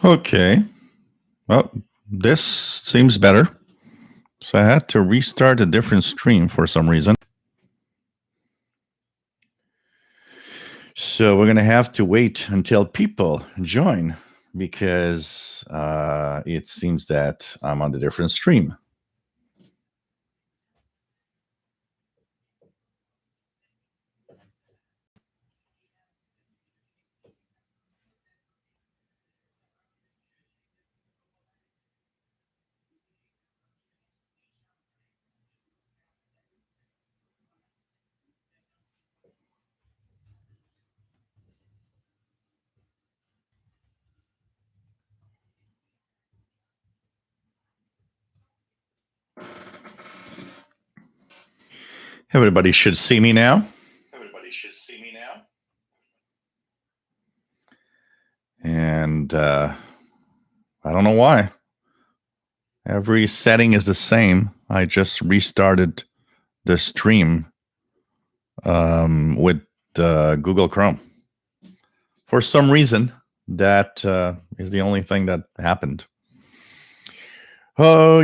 Okay. Well, this seems better. So I had to restart a different stream for some reason. So we're going to have to wait until people join because it seems that I'm on a different stream. Everybody should see me now. And I don't know why. Every setting is the same. I just restarted the stream with Google Chrome. For some reason, that is the only thing that happened. Oh,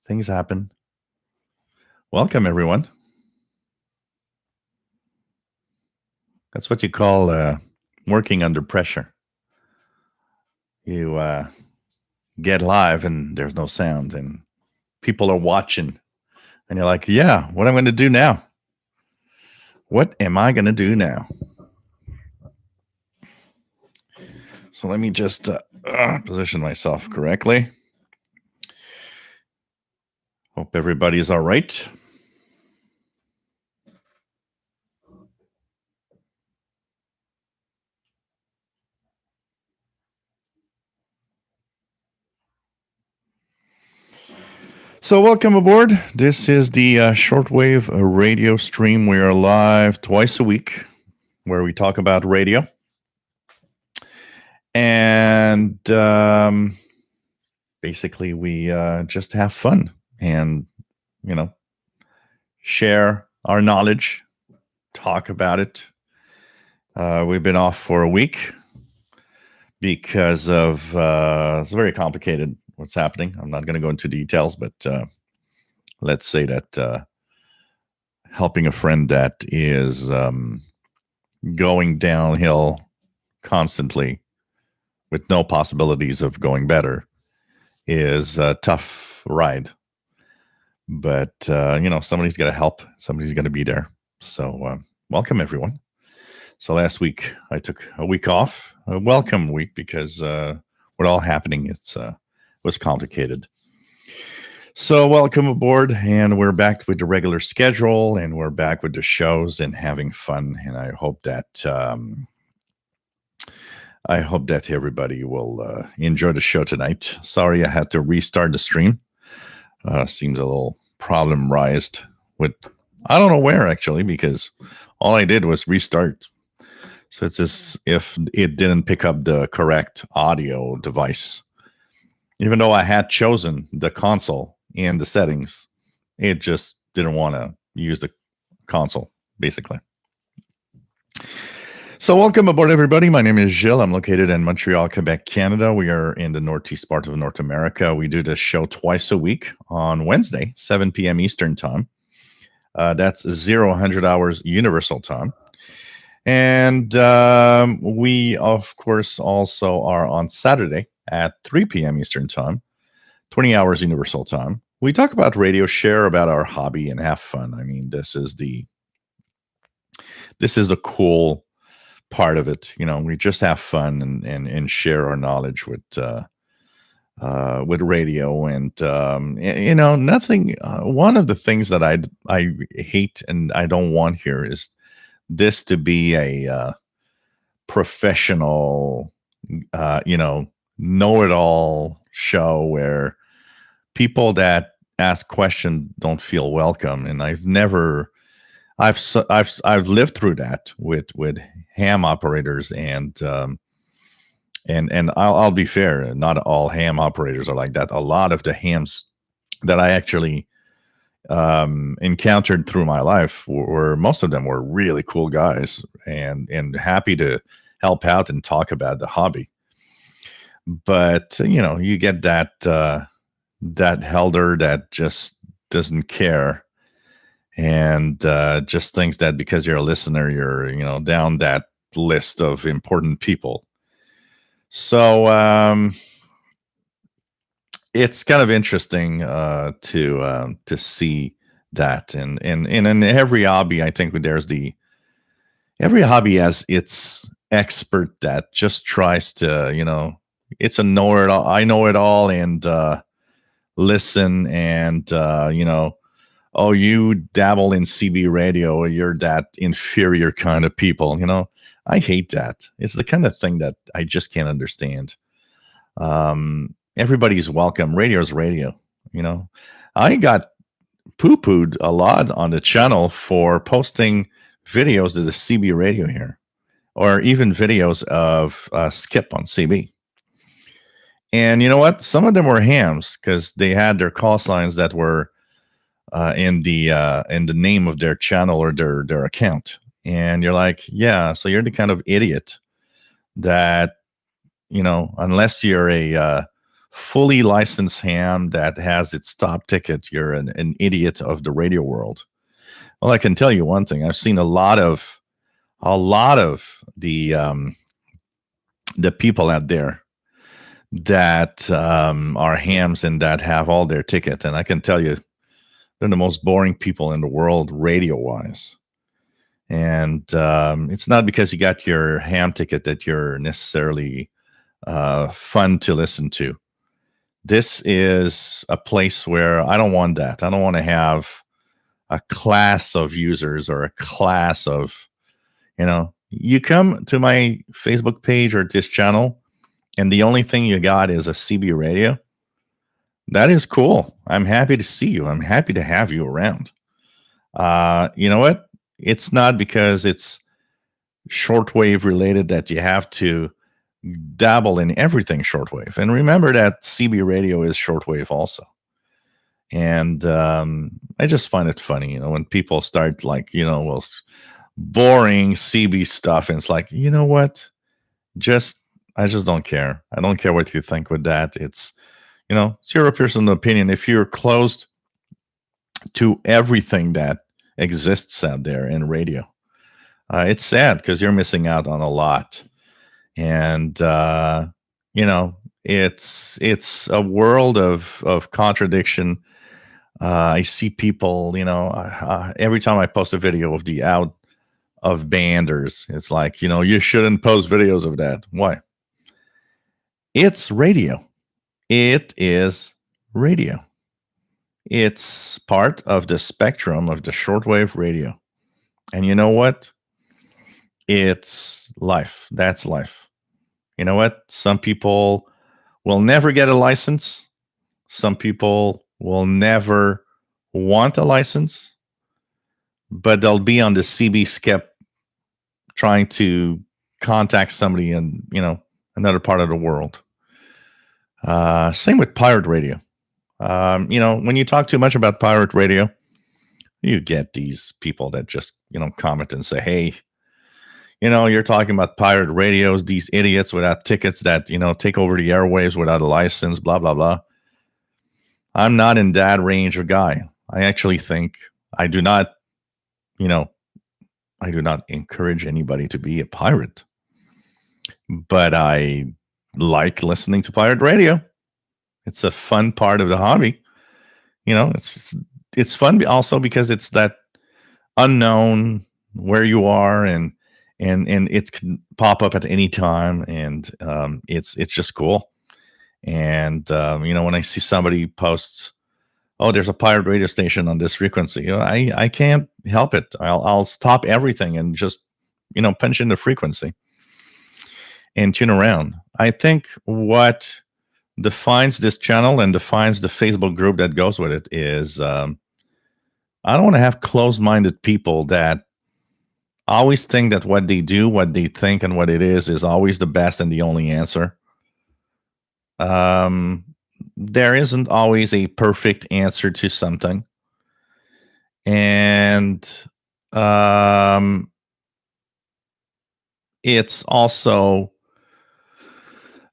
things happen. Welcome, everyone. That's what you call working under pressure. You get live and there's no sound, and people are watching, and you're like, yeah, what am I going to do now? What am I going to do now? So let me just position myself correctly. Hope everybody's all right. So welcome aboard. This is the Shortwave radio stream. We are live twice a week where we talk about radio. And basically we just have fun and, share our knowledge, talk about it. We've been off for a week because of it's very complicated what's happening. I'm not going to go into details, but let's say that helping a friend that is going downhill constantly with no possibilities of going better is a tough ride. But, somebody's got to help. Somebody's going to be there. So welcome, everyone. So last week I took a week off, a welcome week, because what all happening was complicated. So welcome aboard, and we're back with the regular schedule, and we're back with the shows and having fun. And I hope that everybody will enjoy the show tonight. Sorry, I had to restart the stream. Seems a little problemized with, I don't know where actually, because all I did was restart. So it's as if it didn't pick up the correct audio device. Even though I had chosen the console and the settings, it just didn't want to use the console, basically. So welcome aboard, everybody. My name is Gilles. I'm located in Montreal, Quebec, Canada. We are in the northeast part of North America. We do this show twice a week on Wednesday, 7 p.m. Eastern Time. That's 00 hours Universal Time. And we, of course, also are on Saturday at 3 p.m. Eastern Time, 20 hours Universal Time. We talk about radio, share about our hobby, and have fun. I mean, this is the cool part of it. We just have fun and share our knowledge with radio, and nothing. One of the things that I hate and I don't want here is this to be a professional, know-it-all show where people that ask questions don't feel welcome. And I've lived through that with ham operators, and I'll be fair, not all ham operators are like that. A lot of the hams that I actually encountered through my life were most of them were really cool guys and happy to help out and talk about the hobby. But you get that elder that just doesn't care, and just thinks that because you're a listener, you're down that list of important people. So it's kind of interesting to see that, and in every hobby, I think every hobby has its expert that just tries to it's a know it all. I know it all, and listen, and oh, you dabble in CB radio, you're that inferior kind of people. I hate that. It's the kind of thing that I just can't understand. Everybody's welcome. Radio's radio. I got poo-pooed a lot on the channel for posting videos of the CB radio here, or even videos of Skip on CB. And you know what? Some of them were hams because they had their call signs that were in the name of their channel or their account. And you're like, yeah, so you're the kind of idiot that unless you're a fully licensed ham that has its top ticket, you're an idiot of the radio world. Well, I can tell you one thing. I've seen a lot of the people out there that are hams and that have all their tickets, and I can tell you they're the most boring people in the world, radio wise. And it's not because you got your ham ticket that you're necessarily fun to listen to. This is a place where I don't want that. I don't want to have a class of users or a class of, you come to my Facebook page or this channel, and the only thing you got is a CB radio. That is cool. I'm happy to see you. I'm happy to have you around. You know what? It's not because it's shortwave related that you have to dabble in everything shortwave. And remember that CB radio is shortwave also. And I just find it funny, when people start like, boring CB stuff. And it's like, you know what? I just don't care. I don't care what you think with that. It's, it's your personal opinion. If you're closed to everything that exists out there in radio, it's sad because you're missing out on a lot. And it's a world of contradiction. I see people, every time I post a video of the out of banders, it's like, you shouldn't post videos of that. Why? It's radio. It is radio. It's part of the spectrum of the shortwave radio. And you know what? It's life. That's life. You know what? Some people will never get a license. Some people will never want a license, but they'll be on the CB skip trying to contact somebody in, another part of the world. Same with pirate radio. When you talk too much about pirate radio, you get these people that just, comment and say, hey, you're talking about pirate radios, these idiots without tickets that, take over the airwaves without a license, blah, blah, blah. I'm not in that range of guy. I actually think I do not encourage anybody to be a pirate, but I like listening to pirate radio. It's a fun part of the hobby. It's fun also because it's that unknown where you are, and it can pop up at any time, and it's just cool. And when I see somebody posts, oh, there's a pirate radio station on this frequency, I can't help it. I'll stop everything and just punch in the frequency and tune around. I think what defines this channel and defines the Facebook group that goes with it is I don't want to have closed-minded people that always think that what they do, what they think, and what it is always the best and the only answer. There isn't always a perfect answer to something. And it's also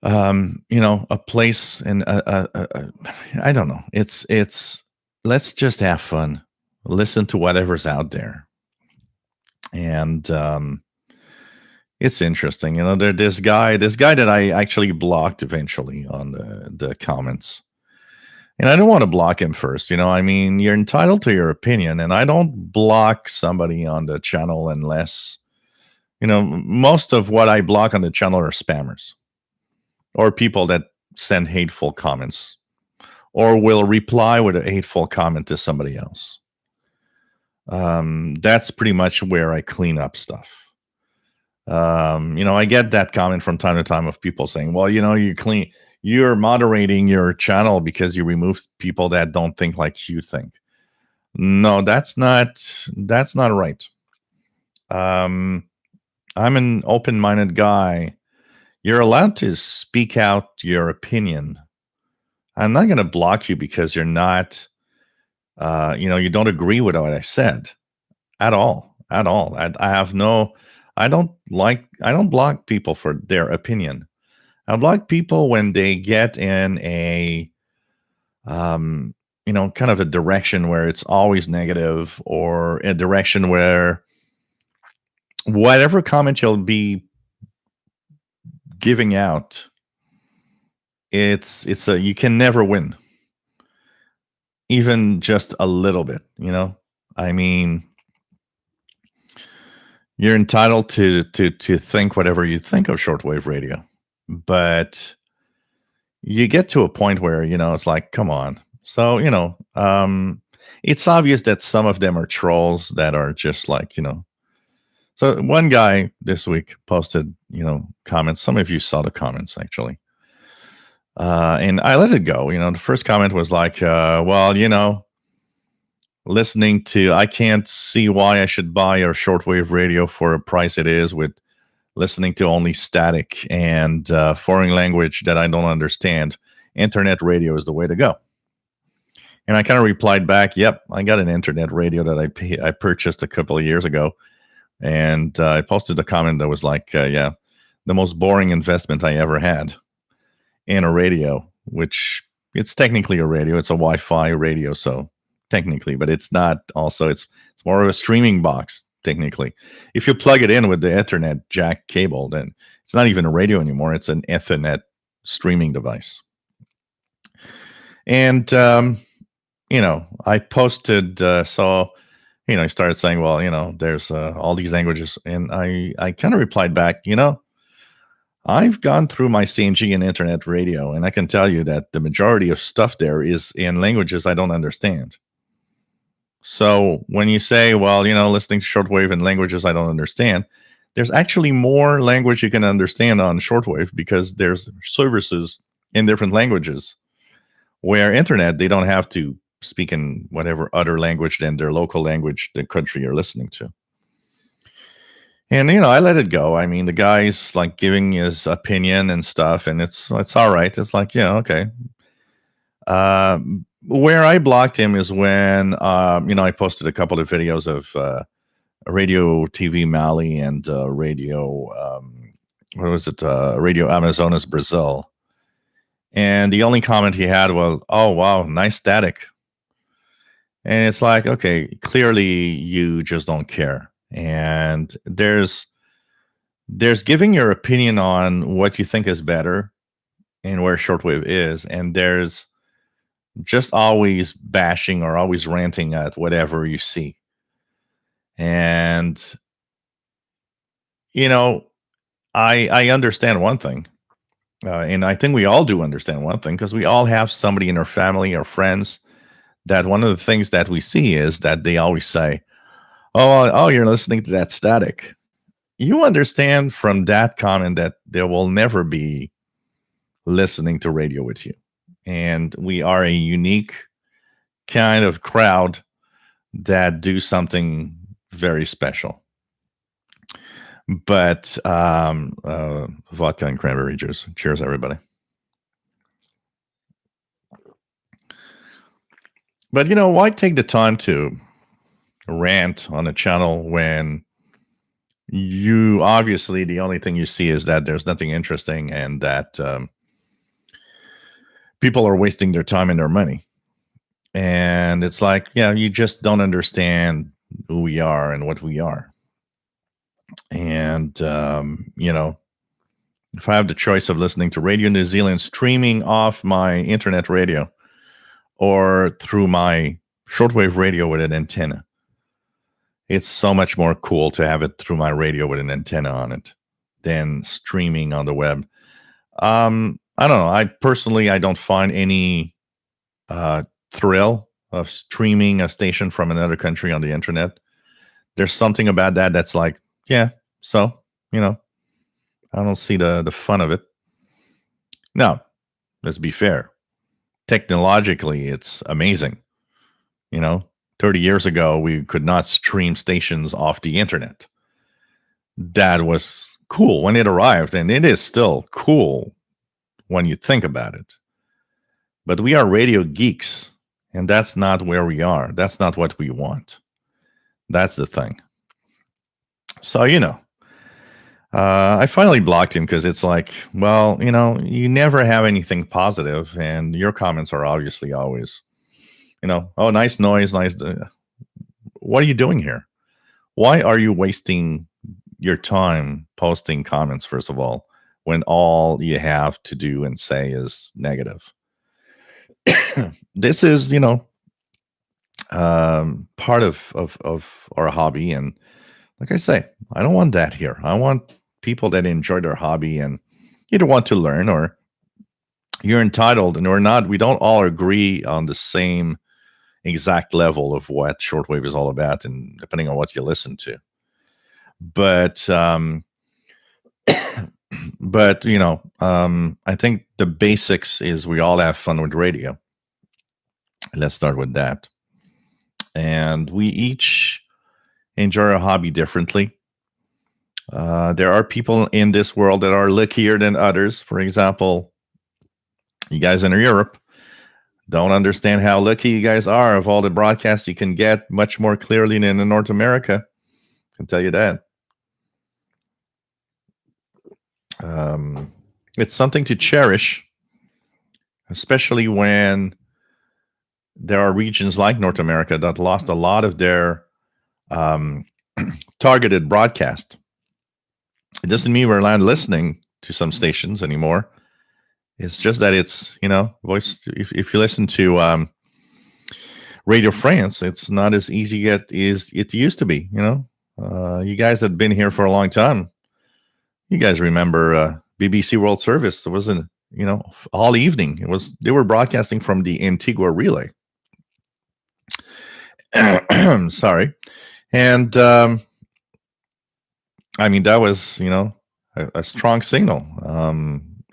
a place and I don't know. It's let's just have fun, listen to whatever's out there, and it's interesting. This guy that I actually blocked eventually on the comments. And I don't want to block him first. I mean, you're entitled to your opinion, and I don't block somebody on the channel unless, most of what I block on the channel are spammers or people that send hateful comments or will reply with a hateful comment to somebody else. That's pretty much where I clean up stuff. I get that comment from time to time of people saying, well, you're moderating your channel because you remove people that don't think like you think. No, that's not right. Um, I'm an open-minded guy. You're allowed to speak out your opinion. I'm not going to block you because you're not, you don't agree with what I said at all, at all. I have no, I don't block people for their opinion. I block people when they get in a, kind of a direction where it's always negative, or a direction where whatever comment you'll be giving out, it's a you can never win, even just a little bit. I mean, you're entitled to think whatever you think of shortwave radio, but you get to a point where it's like, come on. So it's obvious that some of them are trolls that are just like. So one guy this week posted comments. Some of you saw the comments actually, and I let it go. The first comment was like, well, listening to, I can't see why I should buy your shortwave radio for a price it is, with listening to only static and foreign language that I don't understand. Internet radio is the way to go. And I kind of replied back, yep, I got an internet radio that I purchased a couple of years ago. And I posted a comment that was like, yeah, the most boring investment I ever had in a radio, which it's technically a radio. It's a Wi-Fi radio, so technically, but it's not. Also, it's more of a streaming box technically. If you plug it in with the Ethernet jack cable, then it's not even a radio anymore. It's an Ethernet streaming device. And I posted, so I started saying, well, there's all these languages, and I kind of replied back, I've gone through my CMG and internet radio, and I can tell you that the majority of stuff there is in languages I don't understand. So when you say, well, listening to shortwave in languages I don't understand, there's actually more language you can understand on shortwave because there's services in different languages, where internet, they don't have to speak in whatever other language than their local language, the country you're listening to. And I let it go. I mean, the guy's like giving his opinion and stuff, and it's all right. It's like, yeah, okay. Where I blocked him is when I posted a couple of videos of Radio TV Mali and Radio what was it? Radio Amazonas Brazil. And the only comment he had was, "Oh wow, nice static." And it's like, okay, clearly you just don't care. And there's giving your opinion on what you think is better and where shortwave is, and there's just always bashing or always ranting at whatever you see. And I understand one thing, and I think we all do understand one thing, because we all have somebody in our family or friends that one of the things that we see is that they always say, oh, you're listening to that static. You understand from that comment that there will never be listening to radio with you. And we are a unique kind of crowd that do something very special. But vodka and cranberry juice. Cheers, everybody. But why take the time to rant on a channel when you obviously the only thing you see is that there's nothing interesting and that people are wasting their time and their money. And it's like, yeah, you just don't understand who we are and what we are. And, if I have the choice of listening to Radio New Zealand streaming off my internet radio or through my shortwave radio with an antenna, it's so much more cool to have it through my radio with an antenna on it than streaming on the web. I don't know. I don't find any thrill of streaming a station from another country on the internet. There's something about that that's like, yeah, so, I don't see the fun of it. Now, let's be fair. Technologically, it's amazing. 30 years ago, we could not stream stations off the internet. That was cool when it arrived, and it is still cool when you think about it. But we are radio geeks, and that's not where we are. That's not what we want. That's the thing. So, I finally blocked him because it's like, well, you never have anything positive, and your comments are obviously always, oh, nice noise, nice. What are you doing here? Why are you wasting your time posting comments, first of all, when all you have to do and say is negative? This is, part of our hobby. And like I say, I don't want that here. I want people that enjoy their hobby and either want to learn or you're entitled and or not. We don't all agree on the same exact level of what shortwave is all about, and depending on what you listen to. But I think the basics is we all have fun with radio. Let's start with that. And we each enjoy our hobby differently. There are people in this world that are luckier than others. For example, you guys in Europe don't understand how lucky you guys are of all the broadcasts you can get much more clearly than in North America. I can tell you that. It's something to cherish, especially when there are regions like North America that lost a lot of their targeted broadcast. It doesn't mean we're not listening to some stations anymore. It's just that it's, voice. If you listen to Radio France, it's not as easy as it used to be. You guys that have been here for a long time, you guys remember BBC World Service. It wasn't, all evening. They were broadcasting from the Antigua relay. Sorry. And that was, a strong signal.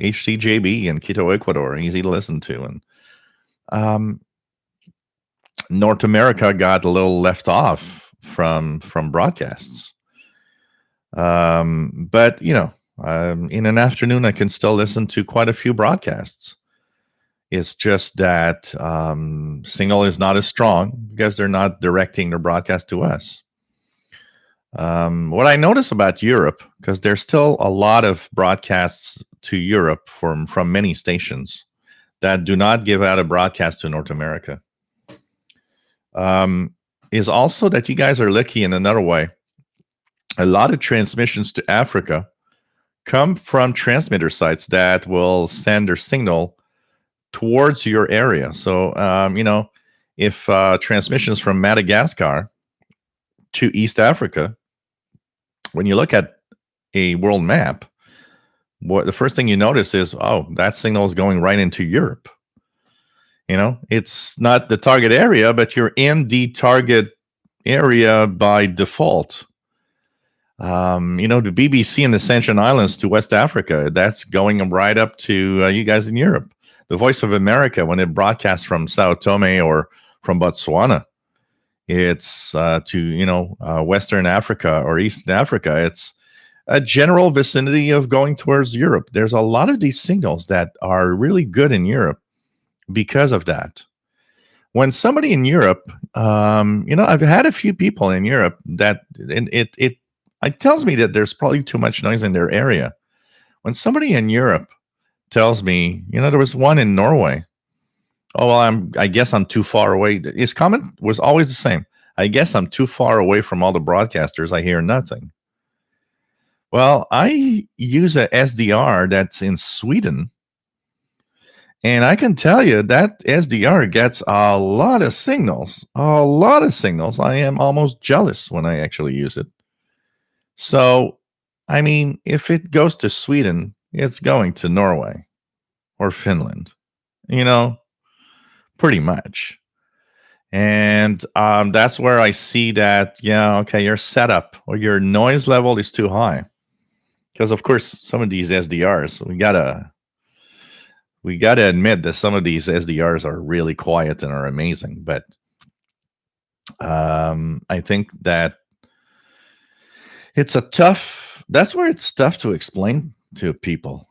HCJB in Quito, Ecuador, easy to listen to. And North America got a little left off from broadcasts. But, in an afternoon, I can still listen to quite a few broadcasts. It's just that signal is not as strong because they're not directing their broadcast to us. What I notice about Europe, because there's still a lot of broadcasts to Europe from many stations that do not give out a broadcast to North America, is also that you guys are lucky in another way. A lot of transmissions to Africa come from transmitter sites that will send their signal towards your area. So, if transmissions from Madagascar to East Africa, when you look at a world map, the first thing you notice is, oh, that signal is going right into Europe. It's not the target area, but you're in the target area by default. The BBC and the Ascension Islands to West Africa, that's going right up to you guys in Europe. The Voice of America, when it broadcasts from Sao Tome or from Botswana, it's to Western Africa or Eastern Africa. It's a general vicinity of going towards Europe. There's a lot of these signals that are really good in Europe because of that. When somebody in Europe, I've had a few people in Europe that it tells me that there's probably too much noise in their area. When somebody in Europe tells me, there was one in Norway. Oh, well, I guess I'm too far away. His comment was always the same. I guess I'm too far away from all the broadcasters. I hear nothing. Well, I use a SDR that's in Sweden, and I can tell you that SDR gets a lot of signals. A lot of signals. I am almost jealous when I actually use it. So, I mean, if it goes to Sweden, it's going to Norway or Finland, you know, pretty much. And that's where I see that, yeah, okay, your setup or your noise level is too high. Because of course, some of these SDRs, we gotta admit that some of these SDRs are really quiet and are amazing. But I think that that's where it's tough to explain to people.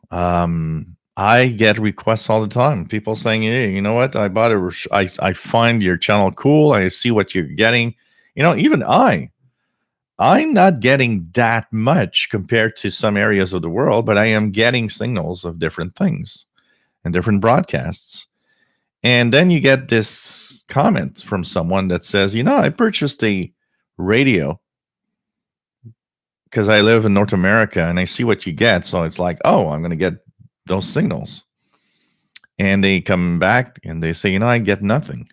I get requests all the time. People saying, "Hey, you know what? I find your channel cool. I see what you're getting." Even I'm not getting that much compared to some areas of the world, but I am getting signals of different things and different broadcasts. And then you get this comment from someone that says, I purchased a radio because I live in North America and I see what you get. So it's like, oh, I'm going to get those signals. And they come back and they say, I get nothing.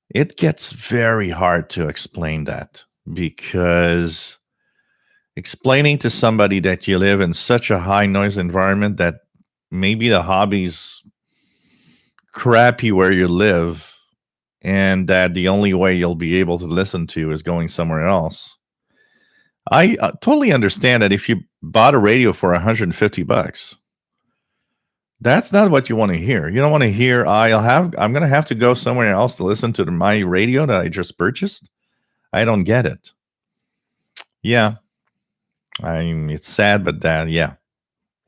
It gets very hard to explain that, because explaining to somebody that you live in such a high noise environment that maybe the hobby's crappy where you live and that the only way you'll be able to listen to is going somewhere else. I totally understand that if you bought a radio for $150, that's not what you want to hear. You don't want to hear, I'm going to have to go somewhere else to listen to my radio that I just purchased. I don't get it. Yeah. I mean, it's sad, but yeah,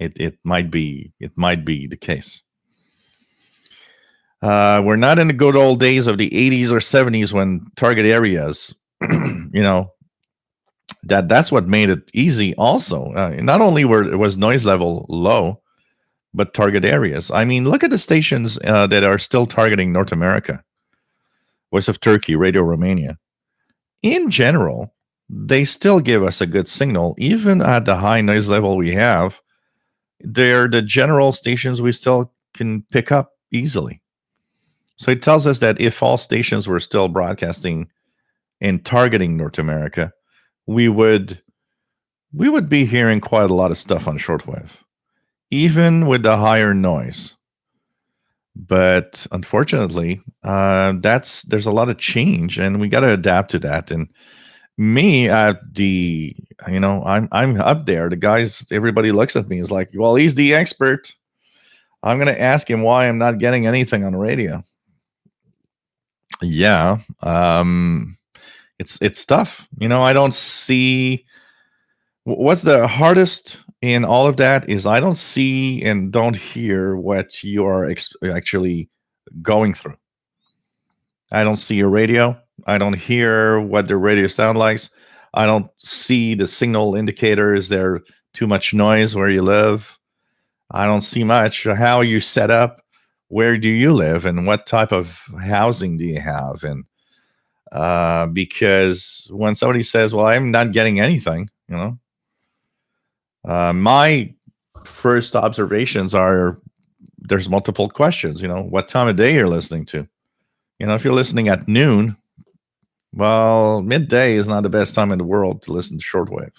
it might be the case. We're not in the good old days of the 80s or 70s when target areas, that's what made it easy. Also, not only was noise level low, but target areas. I mean, look at the stations that are still targeting North America. Voice of Turkey, Radio Romania. In general, they still give us a good signal, even at the high noise level we have. They're the general stations we still can pick up easily. So it tells us that if all stations were still broadcasting and targeting North America, we would be hearing quite a lot of stuff on shortwave, even with the higher noise. But unfortunately, there's a lot of change, and we got to adapt to that. And me at I'm up there. The guys, everybody looks at me is like, well, he's the expert. I'm going to ask him why I'm not getting anything on the radio. Yeah, it's tough. I don't see what's the hardest in all of that is I don't see and don't hear what you are actually going through. I don't see your radio. I don't hear what the radio sound like. I don't see the signal indicators. There too much noise where you live. I don't see much. How you set up? Where do you live? And what type of housing do you have? And because when somebody says, well, I'm not getting anything, my first observations are there's multiple questions. What time of day you're listening to. If you're listening at noon, well, midday is not the best time in the world to listen to shortwave.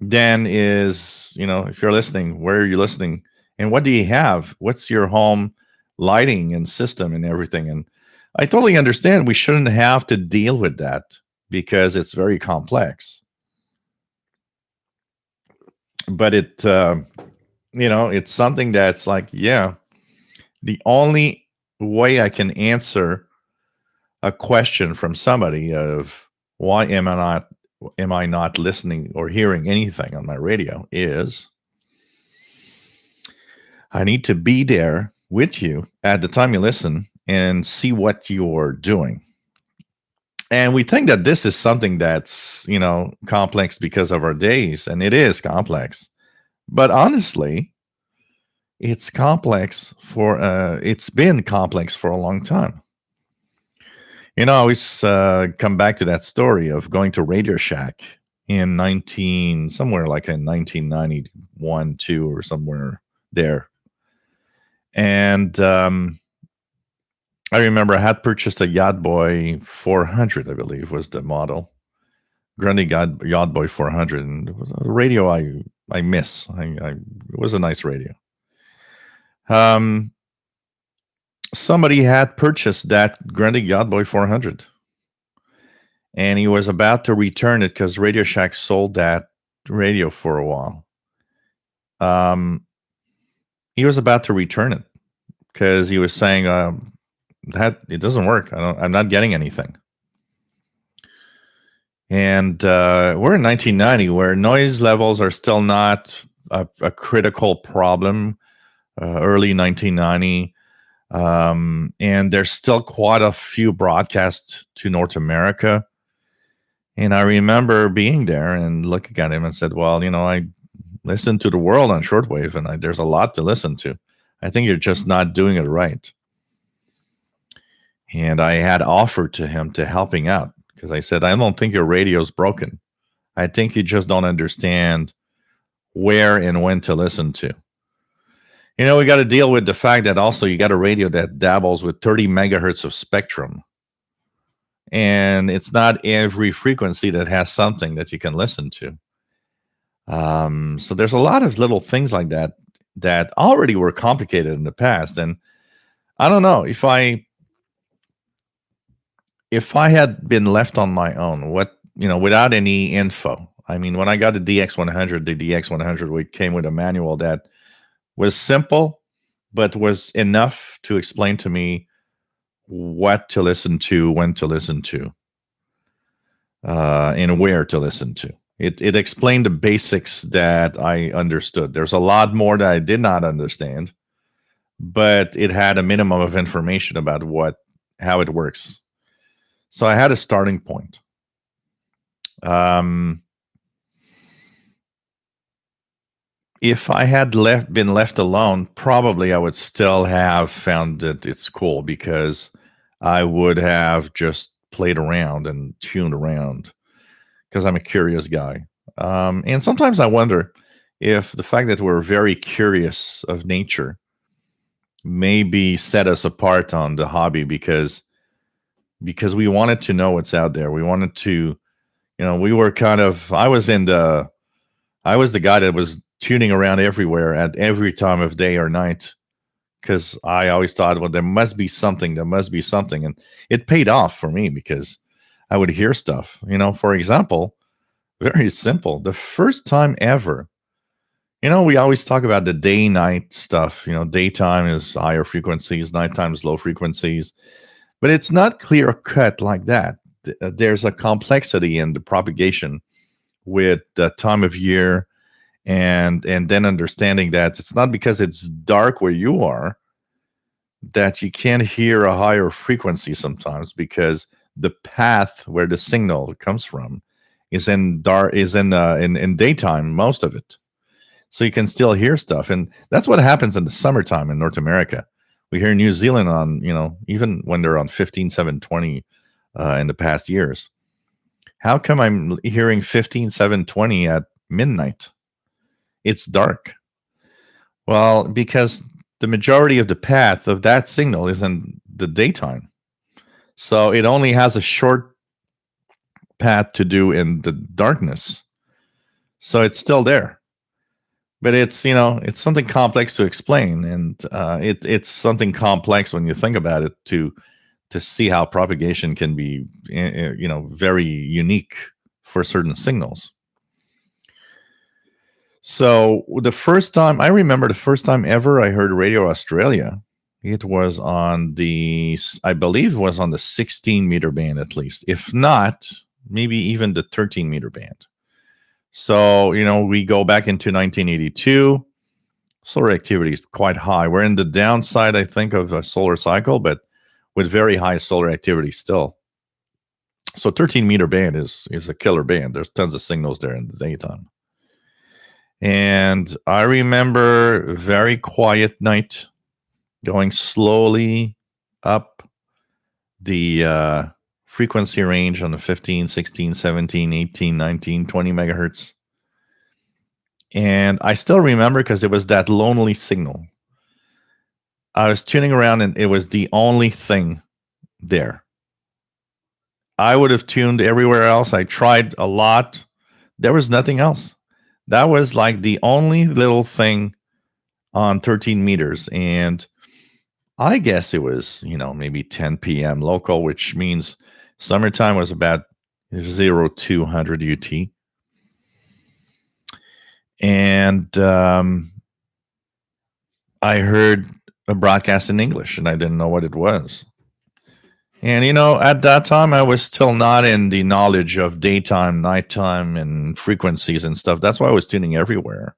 Then is, if you're listening, where are you listening? And what do you have? What's your home lighting and system and everything? And I totally understand we shouldn't have to deal with that because it's very complex. But it's something that's like, yeah, the only way I can answer a question from somebody of why am I not listening or hearing anything on my radio is I need to be there with you at the time you listen and see what you're doing. And we think that this is something that's, complex because of our days, and it is complex. But honestly, it's been complex for a long time. I always come back to that story of going to Radio Shack in somewhere like in 1991, 2, or somewhere there. And I remember I had purchased a Yacht Boy 400, I believe was the model. Grundy Yacht Boy 400, and it was a radio I miss. It was a nice radio. Somebody had purchased that Grundy Yacht Boy 400, and he was about to return it because Radio Shack sold that radio for a while. He was about to return it because he was saying that it doesn't work. I'm not getting anything. And we're in 1990, where noise levels are still not a critical problem. Early 1990. And there's still quite a few broadcasts to North America. And I remember being there and looking at him and said, well, I listen to the world on shortwave, and there's a lot to listen to. I think you're just not doing it right. And I had offered to him to helping out, because I said, I don't think your radio's broken. I think you just don't understand where and when to listen to. We got to deal with the fact that also you got a radio that dabbles with 30 megahertz of spectrum. And it's not every frequency that has something that you can listen to. So there's a lot of little things like that already were complicated in the past. And I don't know if I had been left on my own, without any info. I mean, when I got the DX100 came with a manual that was simple, but was enough to explain to me what to listen to, when to listen to, and where to listen to. It explained the basics that I understood. There's a lot more that I did not understand, but it had a minimum of information about how it works. So I had a starting point. If I had been left alone, probably I would still have found that it's cool, because I would have just played around and tuned around, because I'm a curious guy. And sometimes I wonder if the fact that we're very curious of nature maybe set us apart on the hobby, because we wanted to know what's out there. We wanted to, we were I was the guy that was tuning around everywhere at every time of day or night, because I always thought, well, there must be something. And it paid off for me, because I would hear stuff. For example, very simple. The first time ever, we always talk about the day-night stuff. Daytime is higher frequencies, nighttime is low frequencies. But it's not clear cut like that. There's a complexity in the propagation with the time of year, and then understanding that it's not because it's dark where you are that you can't hear a higher frequency sometimes, because the path where the signal comes from is in daytime, most of it. So you can still hear stuff. And that's what happens in the summertime in North America. We hear New Zealand on, even when they're on 15,720 in the past years. How come I'm hearing 15,720 at midnight? It's dark. Well, because the majority of the path of that signal is in the daytime. So it only has a short path to do in the darkness. So it's still there. But it's, it's something complex to explain. And it's something complex when you think about it to see how propagation can be, very unique for certain signals. So I remember the first time ever I heard Radio Australia, it was on I believe it was on the 16 meter band, at least. If not, maybe even the 13 meter band. So, we go back into 1982. Solar activity is quite high. We're in the downside, I think, of a solar cycle, but with very high solar activity still. So 13-meter band is a killer band. There's tons of signals there in the daytime. And I remember very quiet night going slowly up the frequency range on the 15, 16, 17, 18, 19, 20 megahertz. And I still remember because it was that lonely signal. I was tuning around and it was the only thing there. I would have tuned everywhere else. I tried a lot. There was nothing else. That was like the only little thing on 13 meters. And I guess it was, maybe 10 p.m. local, which means summertime was about 0200 UT. And I heard a broadcast in English and I didn't know what it was. And, at that time, I was still not in the knowledge of daytime, nighttime, and frequencies and stuff. That's why I was tuning everywhere.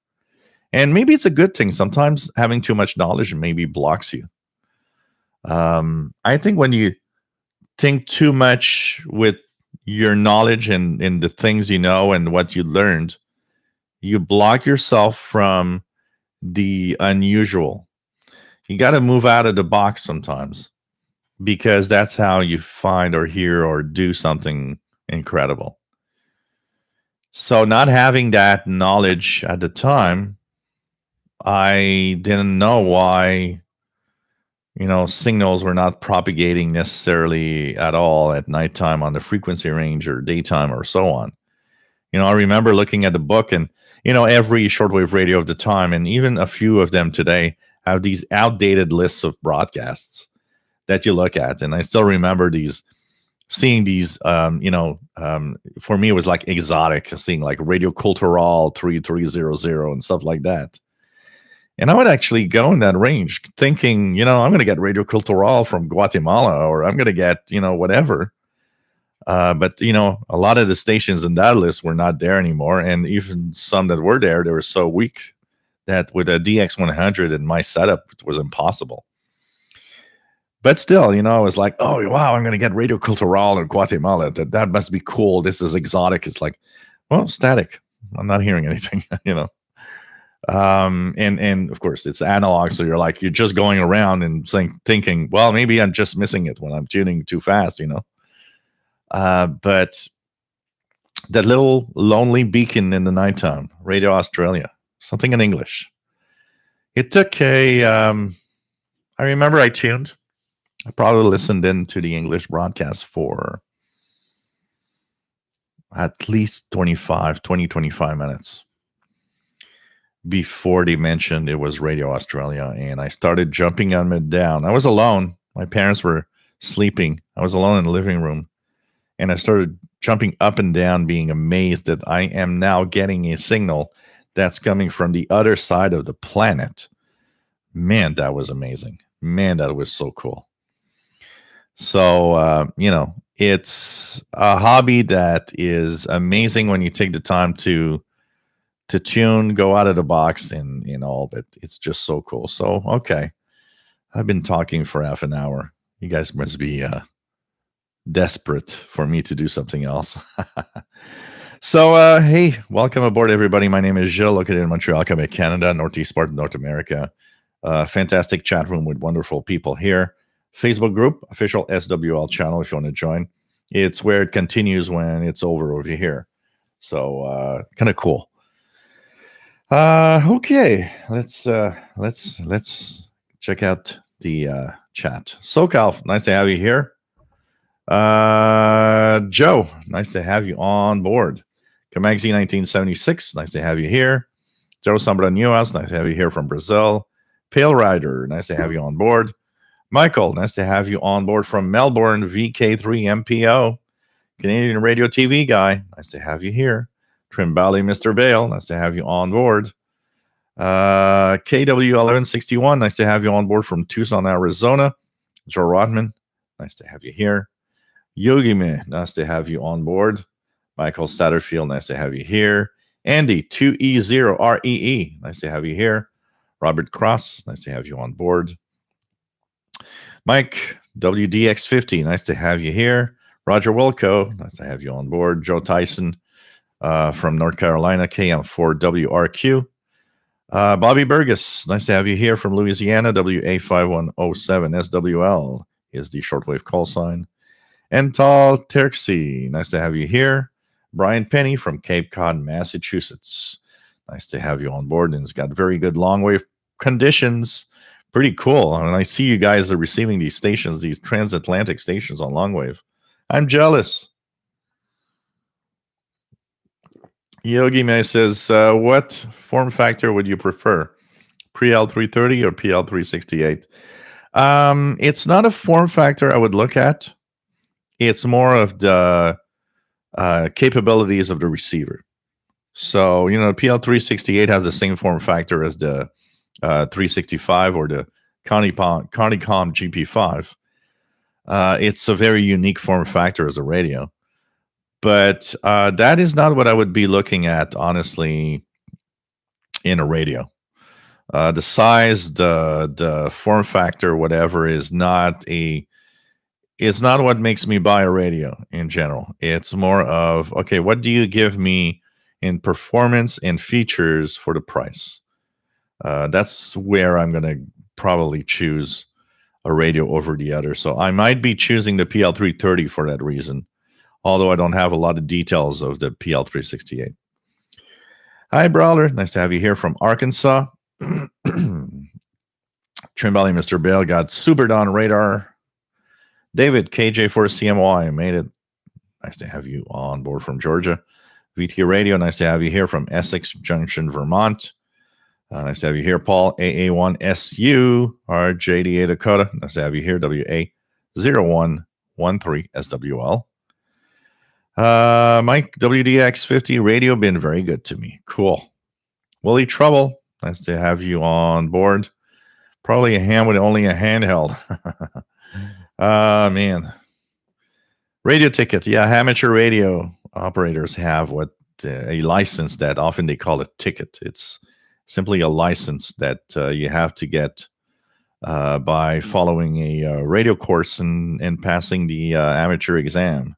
And maybe it's a good thing. Sometimes having too much knowledge maybe blocks you. I think when you think too much with your knowledge and the things you know and what you learned, you block yourself from the unusual. You got to move out of the box sometimes, because that's how you find or hear or do something incredible. So not having that knowledge at the time, I didn't know why, signals were not propagating necessarily at all at nighttime on the frequency range or daytime or so on. I remember looking at the book and, every shortwave radio of the time, and even a few of them today, have these outdated lists of broadcasts that you look at. And I still remember seeing these, for me, it was like exotic, seeing like Radio Cultural 3300 and stuff like that. And I would actually go in that range thinking, I'm going to get Radio Cultural from Guatemala, or I'm going to get, whatever. But, a lot of the stations in that list were not there anymore. And even some that were there, they were so weak that with a DX100 in my setup, it was impossible. But still, I was like, oh, wow, I'm going to get Radio Cultural in Guatemala. That must be cool. This is exotic. It's like, well, static. I'm not hearing anything, And of course, it's analog. So you're just going around and thinking, well, maybe I'm just missing it when I'm tuning too fast, But that little lonely beacon in the nighttime, Radio Australia, something in English. It took I remember I tuned. I probably listened into the English broadcast for at least 25 minutes before they mentioned it was Radio Australia. And I started jumping on and down. I was alone. My parents were sleeping. I was alone in the living room. And I started jumping up and down, being amazed that I am now getting a signal that's coming from the other side of the planet. Man, that was amazing. Man, that was so cool. So, it's a hobby that is amazing when you take the time to tune, go out of the box and all, but it's just so cool. So, okay. I've been talking for half an hour. You guys must be desperate for me to do something else. So, hey, welcome aboard, everybody. My name is Gilles, located in Montreal, Quebec, Canada, Northeast part of North America. Fantastic chat room with wonderful people here. Facebook group, official SWL channel, if you want to join. It's where it continues when it's over here. So, kind of cool. Okay, let's check out the chat. SoCal, nice to have you here. Joe, nice to have you on board. Kamagzi 1976, nice to have you here. Joe Sombra Newhouse, nice to have you here from Brazil. Pale Rider, nice to have you on board. Michael, nice to have you on board from Melbourne, VK3MPO. Canadian Radio TV guy, nice to have you here. Trim Valley, Mr. Bale, nice to have you on board. KW1161, nice to have you on board from Tucson, Arizona. Joe Rodman, nice to have you here. Yogime, nice to have you on board. Michael Satterfield, nice to have you here. Andy, 2E0REE, nice to have you here. Robert Cross, nice to have you on board. Mike, WDX50, nice to have you here. Roger Wilco, nice to have you on board. Joe Tyson from North Carolina, KM4WRQ. Bobby Burgess, nice to have you here from Louisiana, WA5107SWL is the shortwave call sign. And Tal Terksey, nice to have you here. Brian Penny from Cape Cod, Massachusetts. Nice to have you on board, and it's got very good long wave conditions. Pretty cool. And I see you guys are receiving these stations, these transatlantic stations on long wave. I'm jealous. Yogi May says, what form factor would you prefer? Pre-L330 or PL368? It's not a form factor I would look at. It's more of the capabilities of the receiver. So, PL368 has the same form factor as the 365 or the Connicom GP5. It's a very unique form factor as a radio. But that is not what I would be looking at, honestly, in a radio. The size, the form factor, whatever, is not what makes me buy a radio in general. It's more of, okay, what do you give me in performance and features for the price? That's where I'm going to probably choose a radio over the other. So I might be choosing the PL330 for that reason, although I don't have a lot of details of the PL368. Hi, Brawler. Nice to have you here from Arkansas. Trim Valley Mr. Bale got Super Don Radar. David, KJ4CMY, made it. Nice to have you on board from Georgia. VT Radio, nice to have you here from Essex Junction, Vermont. Nice to have you here, Paul, AA1SU, RJDA Dakota. Nice to have you here, WA0113SWL. Mike, WDX50 Radio, been very good to me. Cool. Willie Trouble, nice to have you on board. Probably a ham with only a handheld. Man. Radio ticket. Yeah, amateur radio operators have what a license that often they call a ticket. It's simply a license that you have to get by following a radio course and passing the amateur exam.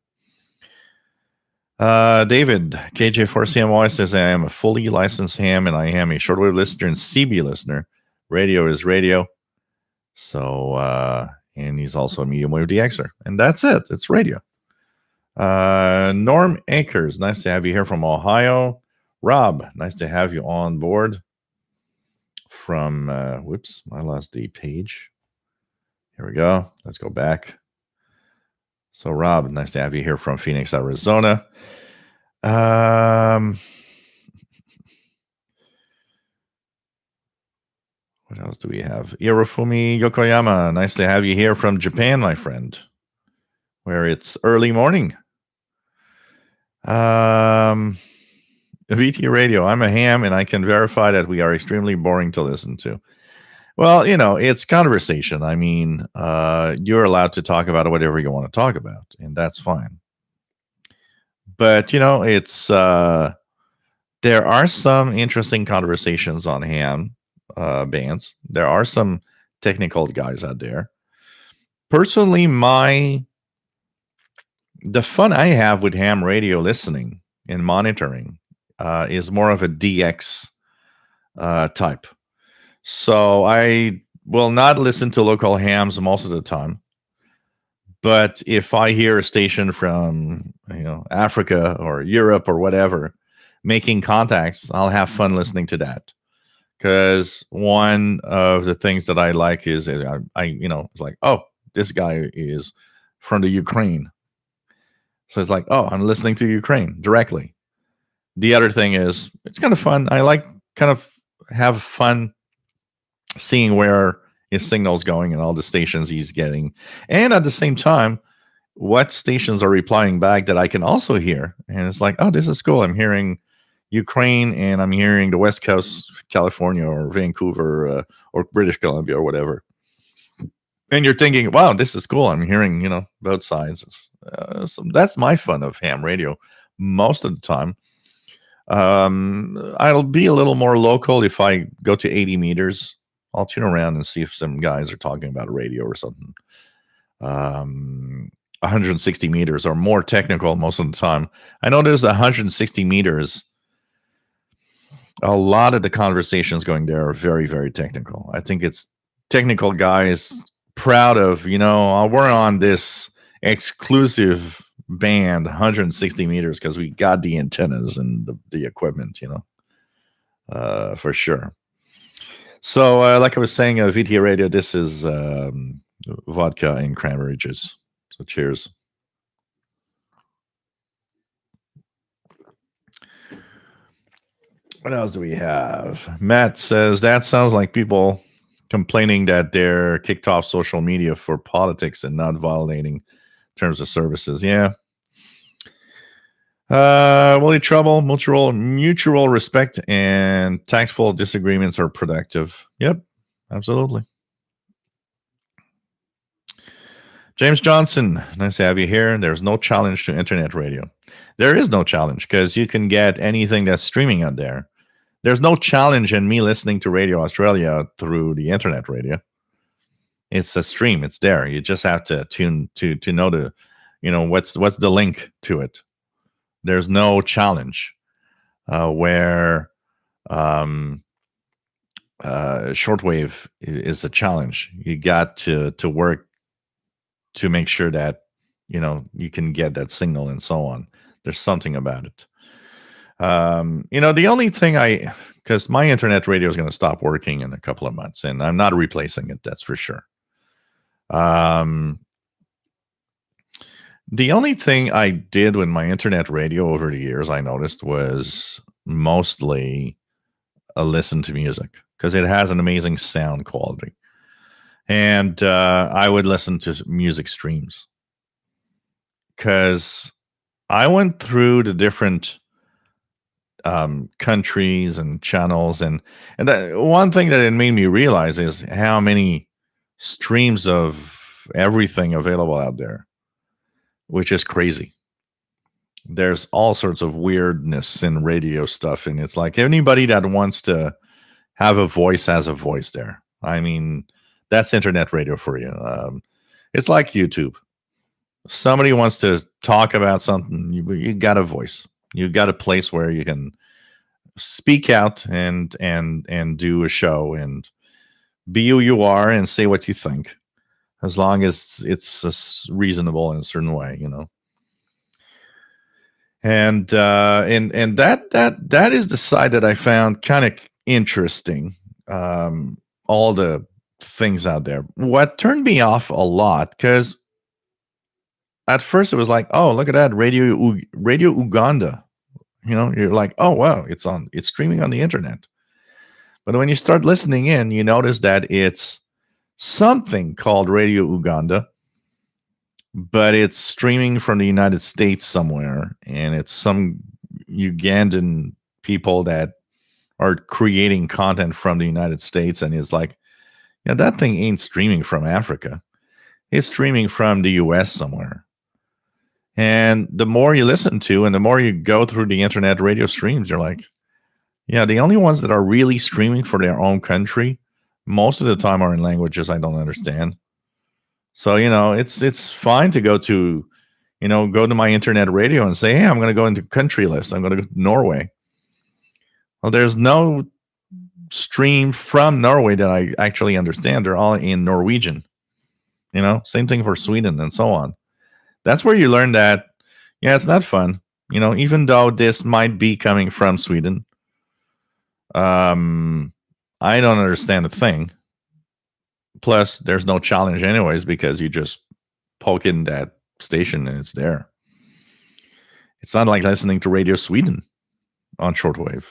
David, KJ4CMY says, I am a fully licensed ham and I am a shortwave listener and CB listener. Radio is radio. So, and he's also a medium wave DXer. And that's it. It's radio. Norm Akers, nice to have you here from Ohio. Rob, nice to have you on board from, whoops, I lost the page. Here we go. Let's go back. So, Rob, nice to have you here from Phoenix, Arizona. What else do we have? Irofumi Yokoyama, nice to have you here from Japan, my friend, where it's early morning. VT Radio, I'm a ham, and I can verify that we are extremely boring to listen to. Well, it's conversation. I mean, you're allowed to talk about whatever you want to talk about, and that's fine. But, it's there are some interesting conversations on ham bands. There are some technical guys out there. Personally, the fun I have with ham radio listening and monitoring is more of a DX type. So I will not listen to local hams most of the time. But if I hear a station from, Africa or Europe or whatever making contacts, I'll have fun listening to that. Because one of the things that I like is I it's like, oh, this guy is from the Ukraine. So it's like, oh, I'm listening to Ukraine directly. The other thing is it's kind of fun. I like kind of have fun seeing where his signal's going and all the stations he's getting. And at the same time, what stations are replying back that I can also hear. And it's like, oh, this is cool. I'm hearing Ukraine and I'm hearing the West Coast, California or Vancouver or British Columbia or whatever. And you're thinking, wow, this is cool. I'm hearing, both sides. So that's my fun of ham radio most of the time. I'll be a little more local if I go to 80 meters. I'll tune around and see if some guys are talking about a radio or something. 160 meters or more technical most of the time. I know there's 160 meters. A lot of the conversations going there are very, very technical. I think it's technical guys proud of, we're on this exclusive band 160 meters because we got the antennas and the equipment, for sure. So, like I was saying, VTA Radio, this is vodka and cranberry juice. So, cheers. What else do we have? Matt says that sounds like people complaining that they're kicked off social media for politics and not violating terms of services. Yeah. Will trouble, mutual respect, and tactful disagreements are productive. Yep, absolutely. James Johnson, nice to have you here. There's no challenge to internet radio. There is no challenge because you can get anything that's streaming out there. There's no challenge in me listening to Radio Australia through the internet radio. It's a stream. It's there. You just have to tune to know what's the link to it. There's no challenge where shortwave is a challenge. You got to work to make sure that you can get that signal and so on. There's something about it. The only thing because my internet radio is going to stop working in a couple of months, and I'm not replacing it. That's for sure. The only thing I did with my internet radio over the years, I noticed, was mostly a listen to music because it has an amazing sound quality. And I would listen to music streams because I went through the different countries and channels, and that one thing that it made me realize is how many streams of everything available out there, which is crazy. There's all sorts of weirdness in radio stuff, and it's like anybody that wants to have a voice has a voice there. I mean, that's internet radio for you. It's like YouTube. Somebody wants to talk about something, you got a voice. You got a place where you can speak out and do a show and be who you are and say what you think, as long as it's reasonable in a certain way, And that is the side that I found kind of interesting. All the things out there. What turned me off a lot, because at first it was like, oh, look at that, Radio Uganda. You're like, oh wow, it's streaming on the internet. But when you start listening in, you notice that it's something called Radio Uganda, but it's streaming from the United States somewhere, and it's some Ugandan people that are creating content from the United States, and it's like, yeah, that thing ain't streaming from Africa. It's streaming from the US somewhere. And the more you listen to and the more you go through the internet radio streams, you're like, yeah, the only ones that are really streaming for their own country most of the time are in languages I don't understand. So, it's fine to go to my internet radio and say, hey, I'm going to go into country list. I'm going to go to Norway. Well, there's no stream from Norway that I actually understand. They're all in Norwegian. Same thing for Sweden and so on. That's where you learn that, yeah, it's not fun. Even though this might be coming from Sweden, I don't understand a thing. Plus, there's no challenge anyways, because you just poke in that station and it's there. It's not like listening to Radio Sweden on shortwave,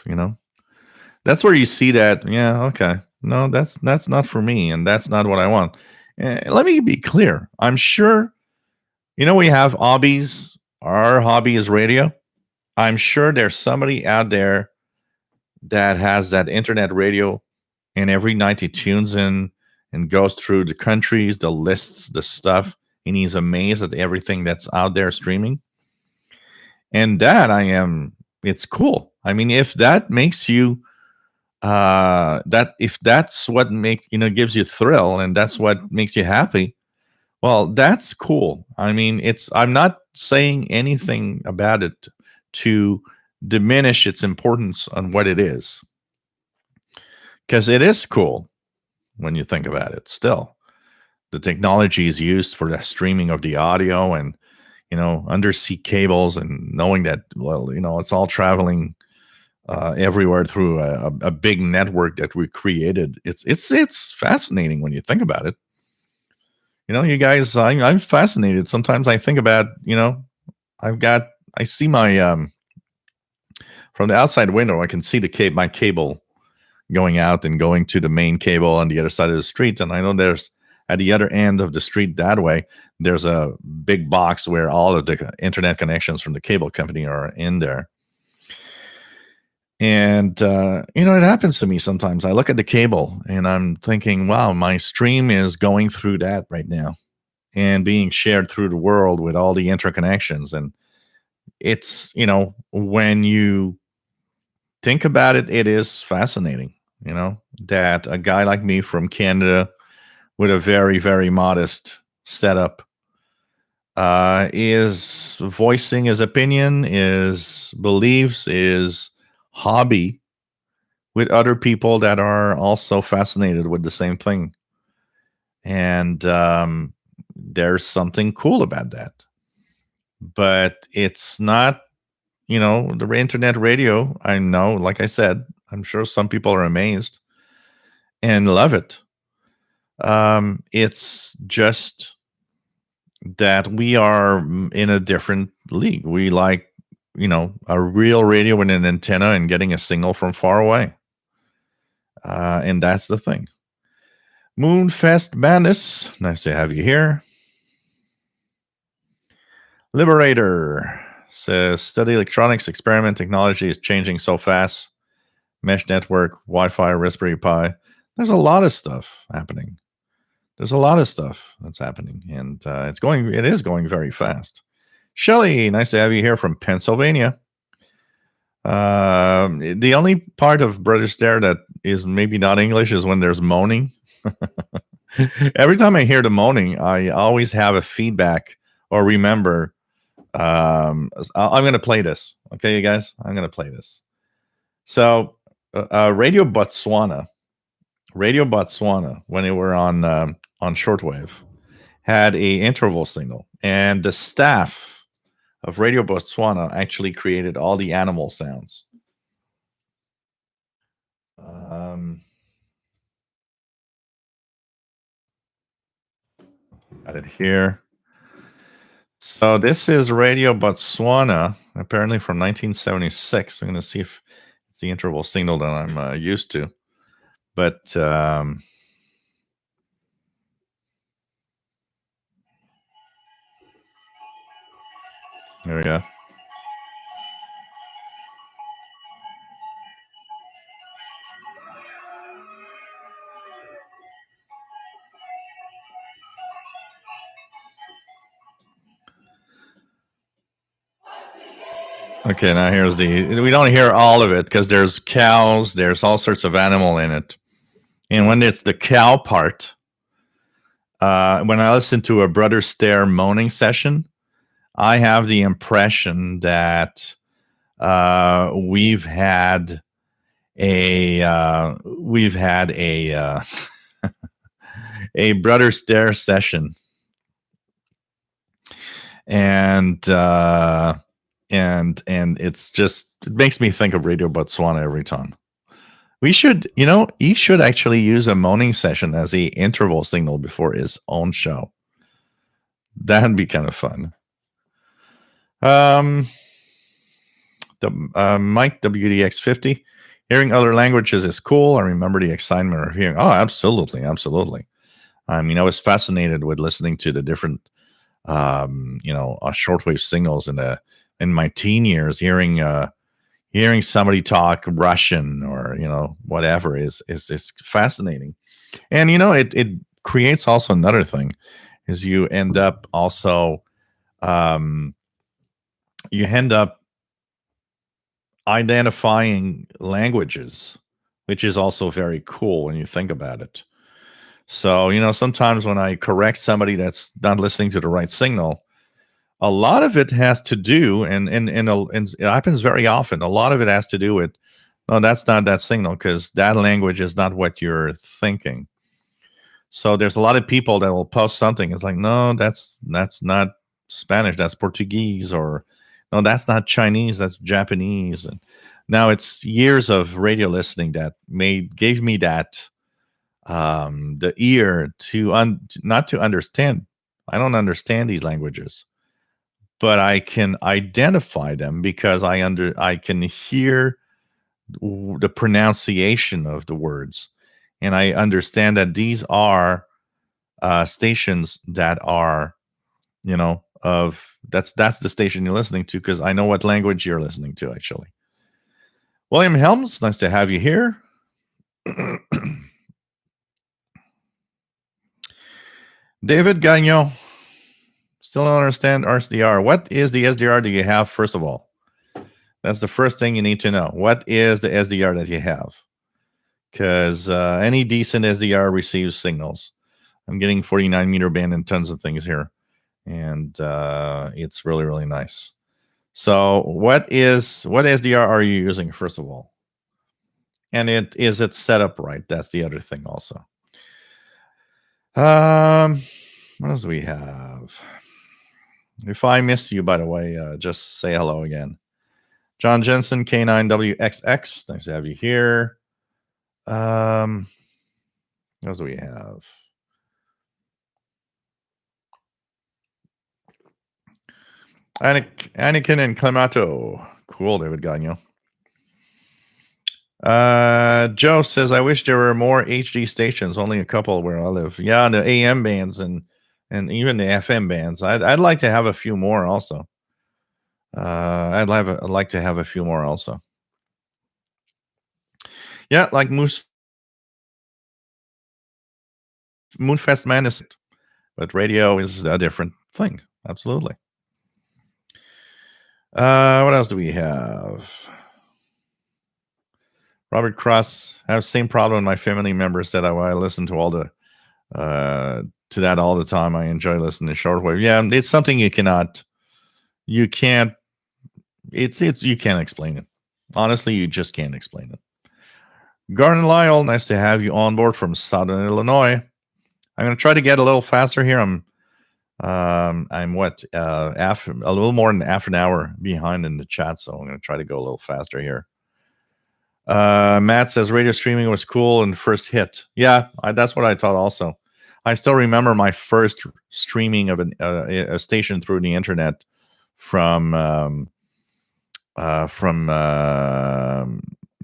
That's where you see that, yeah, okay, no, that's not for me, and that's not what I want. Let me be clear. I'm sure, we have hobbies. Our hobby is radio. I'm sure there's somebody out there that has that internet radio, and every night he tunes in and goes through the countries, the lists, the stuff, and he's amazed at everything that's out there streaming. And that it's cool. I mean, if that makes you, if that's what gives you thrill, and that's what makes you happy, Well, that's cool. I mean, I'm not saying anything about it to diminish its importance on what it is, because it is cool when you think about it. Still, the technology is used for the streaming of the audio and undersea cables, and knowing that, well, it's all traveling everywhere through a big network that we created. It's fascinating when you think about it. You guys, I'm fascinated. Sometimes I think about, I've got, I see my, from the outside window, I can see my cable going out and going to the main cable on the other side of the street. And I know there's, at the other end of the street that way, there's a big box where all of the internet connections from the cable company are in there. And, it happens to me sometimes. I look at the cable and I'm thinking, wow, my stream is going through that right now and being shared through the world with all the interconnections. And it's, when you think about it, it is fascinating, that a guy like me from Canada with a very, very modest setup is voicing his opinion, his beliefs, his hobby with other people that are also fascinated with the same thing. And there's something cool about that. But it's not, the internet radio. I know, like I said, I'm sure some people are amazed and love it. It's just that we are in a different league. We like, a real radio with an antenna and getting a signal from far away. And that's the thing. Moonfest Madness, nice to have you here. Liberator says, study electronics, experiment technology is changing so fast. Mesh network, Wi-Fi, Raspberry Pi. There's a lot of stuff happening. There's a lot of stuff that's happening, and it is going very fast. Shelly, nice to have you here from Pennsylvania. The only part of British there that is maybe not English is when there's moaning. Every time I hear the moaning, I always have a feedback or remember. I'm going to play this. Okay, you guys, I'm going to play this. So, Radio Botswana, when they were on shortwave, had a interval signal, and the staff of Radio Botswana actually created all the animal sounds. Got it here. So this is Radio Botswana, apparently from 1976. I'm going to see if it's the interval signal that I'm used to. But there we go. Okay, now here's we don't hear all of it because there's cows, there's all sorts of animal in it. And when it's the cow part, when I listen to a Brother Stare moaning session, I have the impression that we've had a a Brother Stare session, and it's just, it makes me think of Radio Botswana every time. He should actually use a moaning session as a interval signal before his own show. That'd be kind of fun. The Mike WDX50, hearing other languages is cool. I remember the excitement of hearing. Oh, absolutely. I mean, I was fascinated with listening to the different, shortwave signals in my teen years. Hearing somebody talk Russian or whatever is fascinating, and it creates also another thing, is you end up identifying languages, which is also very cool when you think about it. So, sometimes when I correct somebody that's not listening to the right signal, a lot of it has to do, and it happens very often. A lot of it has to do with, no, that's not that signal because that language is not what you're thinking. So there's a lot of people that will post something. It's like, no, that's not Spanish. That's Portuguese, or no, that's not Chinese. That's Japanese. And now it's years of radio listening that gave me that the ear to not to understand. I don't understand these languages, but I can identify them because I can hear the pronunciation of the words, and I understand that these are stations that are, that's the station you're listening to because I know what language you're listening to. Actually, William Helms, nice to have you here. David Gagnon, still don't understand SDR. What is the SDR that you have, first of all? That's the first thing you need to know. What is the SDR that you have? Because any decent SDR receives signals. I'm getting 49 meter band and tons of things here, and it's really, really nice. So what SDR are you using, first of all? And is it set up right? That's the other thing also. What else do we have? If I missed you, by the way, just say hello again. John Jensen, K9WXX, nice to have you here. What else do we have? Anakin and Clamato. Cool, David Gagnon. Joe says, I wish there were more HD stations, only a couple where I live. Yeah, the AM bands and even the FM bands. I'd like to have a few more also. I'd like to have a few more also. Yeah, like Moonfest Man is, but radio is a different thing. Absolutely. What else do we have? Robert Cross. I have the same problem with my family members that I listen to all the to that all the time. I enjoy listening to shortwave. Yeah, it's something you can't you can't explain it. Honestly, you just can't explain it. Garden Lyle, nice to have you on board from Southern Illinois. I'm going to try to get a little faster here. I'm what after a little more than half an hour behind in the chat, so I'm going to try to go a little faster here. Matt says radio streaming was cool and first hit. Yeah, that's what I thought also. I still remember my first streaming of a station through the internet from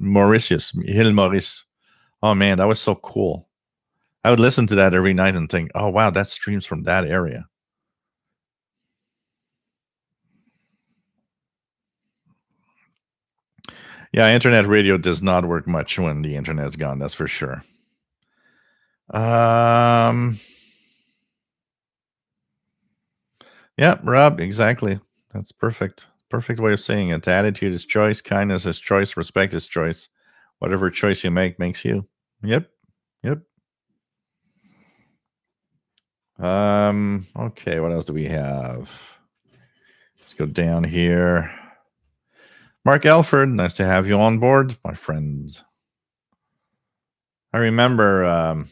Mauritius, Hill Maurice. Oh man, that was so cool. I would listen to that every night and think, oh wow, that streams from that area. Yeah, internet radio does not work much when the internet's gone, that's for sure. Yeah, Rob, exactly. That's perfect. Perfect way of saying it. Attitude is choice, kindness is choice, respect is choice. Whatever choice you make makes you. Yep. Yep. Okay, what else do we have? Let's go down here. Mark Alford, nice to have you on board, my friend. I remember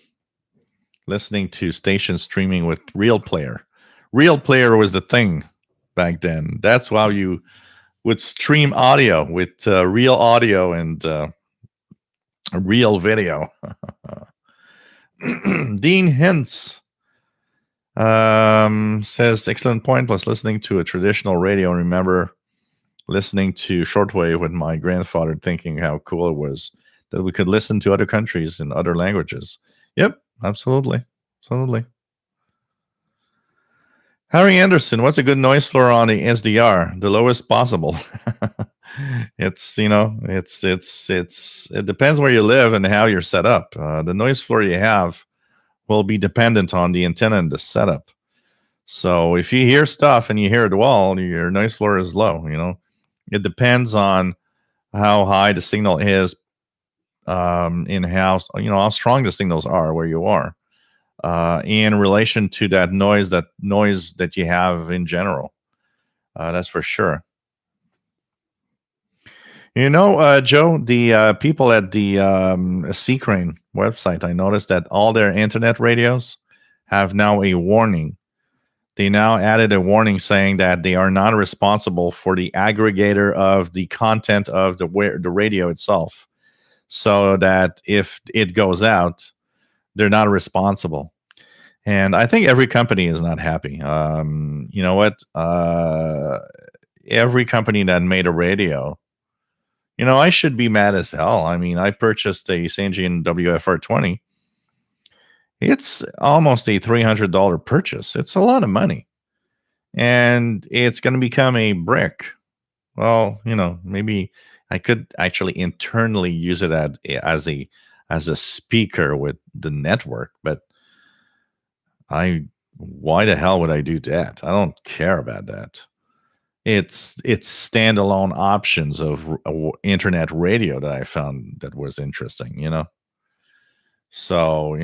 listening to station streaming with Real Player. Real Player was the thing back then. That's how you would stream audio with real audio and real video. Dean Hintz says, excellent point. Plus listening to a traditional radio, and remember listening to shortwave with my grandfather, thinking how cool it was that we could listen to other countries in other languages. Yep, absolutely. Absolutely. Harry Anderson, what's a good noise floor on the SDR? The lowest possible. It's it depends where you live and how you're set up. The noise floor you have will be dependent on the antenna and the setup. So if you hear stuff and you hear it well, your noise floor is low. It depends on how high the signal is in house. How strong the signals are where you are. in relation to that noise that you have in general. That's for sure. Joe, the people at the Seacrane website, I noticed that all their internet radios have now a warning. They now added a warning saying that they are not responsible for the aggregator of the content of the radio itself. So that if it goes out, they're not responsible. And I think every company is not happy. You know what? Every company that made a radio, I should be mad as hell. I mean, I purchased a Sangean WFR20. It's almost a $300 purchase. It's a lot of money. And it's going to become a brick. Well, maybe I could actually internally use it as a speaker with the network, but why the hell would I do that? I don't care about that. It's standalone options of internet radio that I found that was interesting. So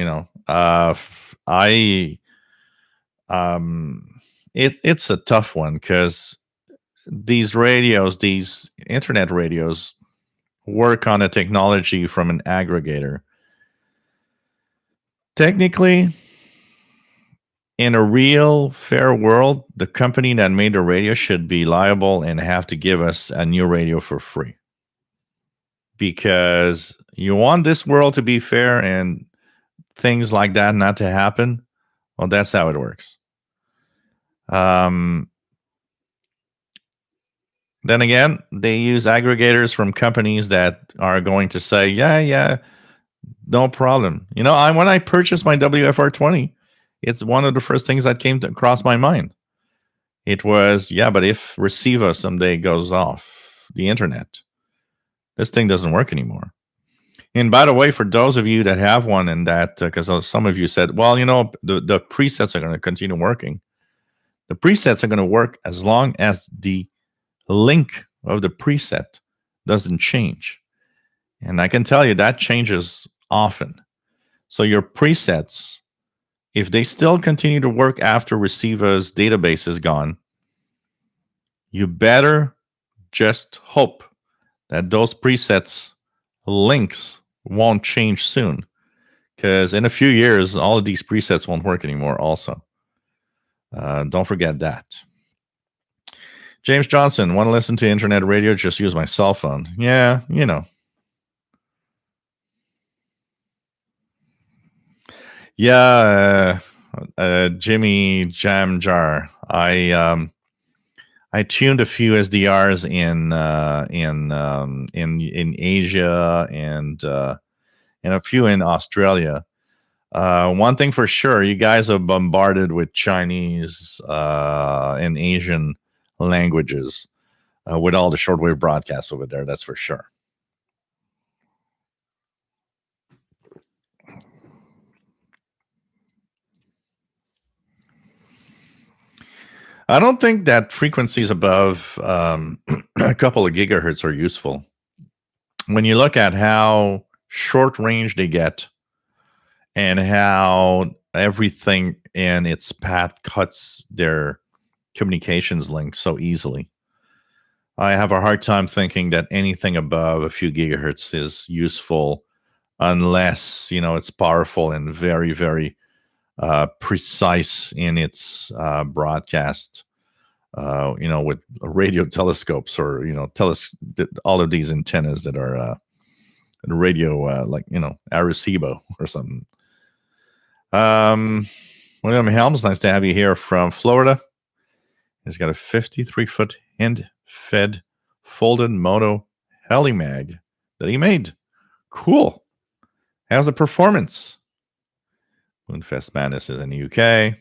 I it's a tough one because these internet radios work on a technology from an aggregator. Technically, in a real fair world, the company that made the radio should be liable and have to give us a new radio for free. Because you want this world to be fair and things like that not to happen. Well, that's how it works. Then again, they use aggregators from companies that are going to say, yeah, no problem. When I purchased my WFR20, it's one of the first things that came across my mind. It was, but if receiver someday goes off the internet, this thing doesn't work anymore. And by the way, for those of you that have one and that, because some of you said, well, the presets are going to continue working. The presets are going to work as long as the link of the preset doesn't change. And I can tell you that changes often. So your presets, if they still continue to work after receiver's database is gone, you better just hope that those presets links won't change soon. Because in a few years, all of these presets won't work anymore also. Don't forget that. James Johnson, want to listen to internet radio? Just use my cell phone. Yeah, Yeah, Jimmy Jam Jar. I tuned a few SDRs in Asia and a few in Australia. One thing for sure, you guys are bombarded with Chinese and Asian languages with all the shortwave broadcasts over there. That's for sure. I don't think that frequencies above a couple of gigahertz are useful. When you look at how short range they get and how everything in its path cuts their communications link so easily, I have a hard time thinking that anything above a few gigahertz is useful unless, it's powerful and very, very precise in its broadcast, with radio telescopes or, all of these antennas that are radio, like, Arecibo or something. William Helms, nice to have you here from Florida. He's got a 53-foot hand-fed folded moto helimag that he made. Cool. How's the performance? Moonfest Madness is in the UK.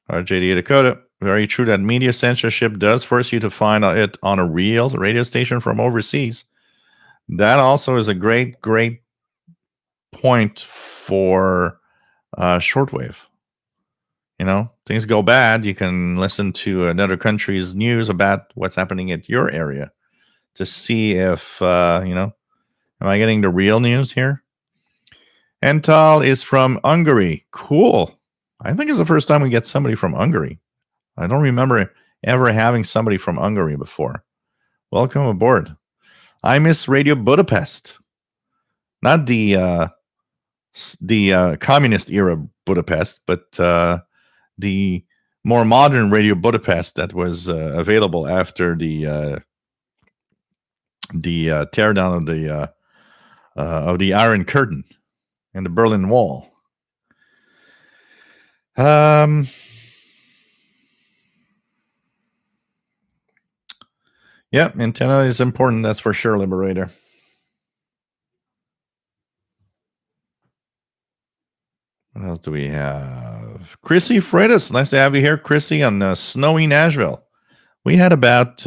RJD Dakota. Very true that media censorship does force you to find it on a real radio station from overseas. That also is a great point for shortwave. Things go bad, you can listen to another country's news about what's happening at your area to see if Am I getting the real news here? Ental is from Hungary. Cool. I think it's the first time we get somebody from Hungary. I don't remember ever having somebody from Hungary before. Welcome aboard. I miss Radio Budapest. Not the communist era Budapest, but the more modern Radio Budapest that was available after the teardown of the Iron Curtain and the Berlin Wall. Yeah, antenna is important, that's for sure, Liberator. What else do we have? Chrissy Freitas, nice to have you here, Chrissy, on snowy Nashville. We had about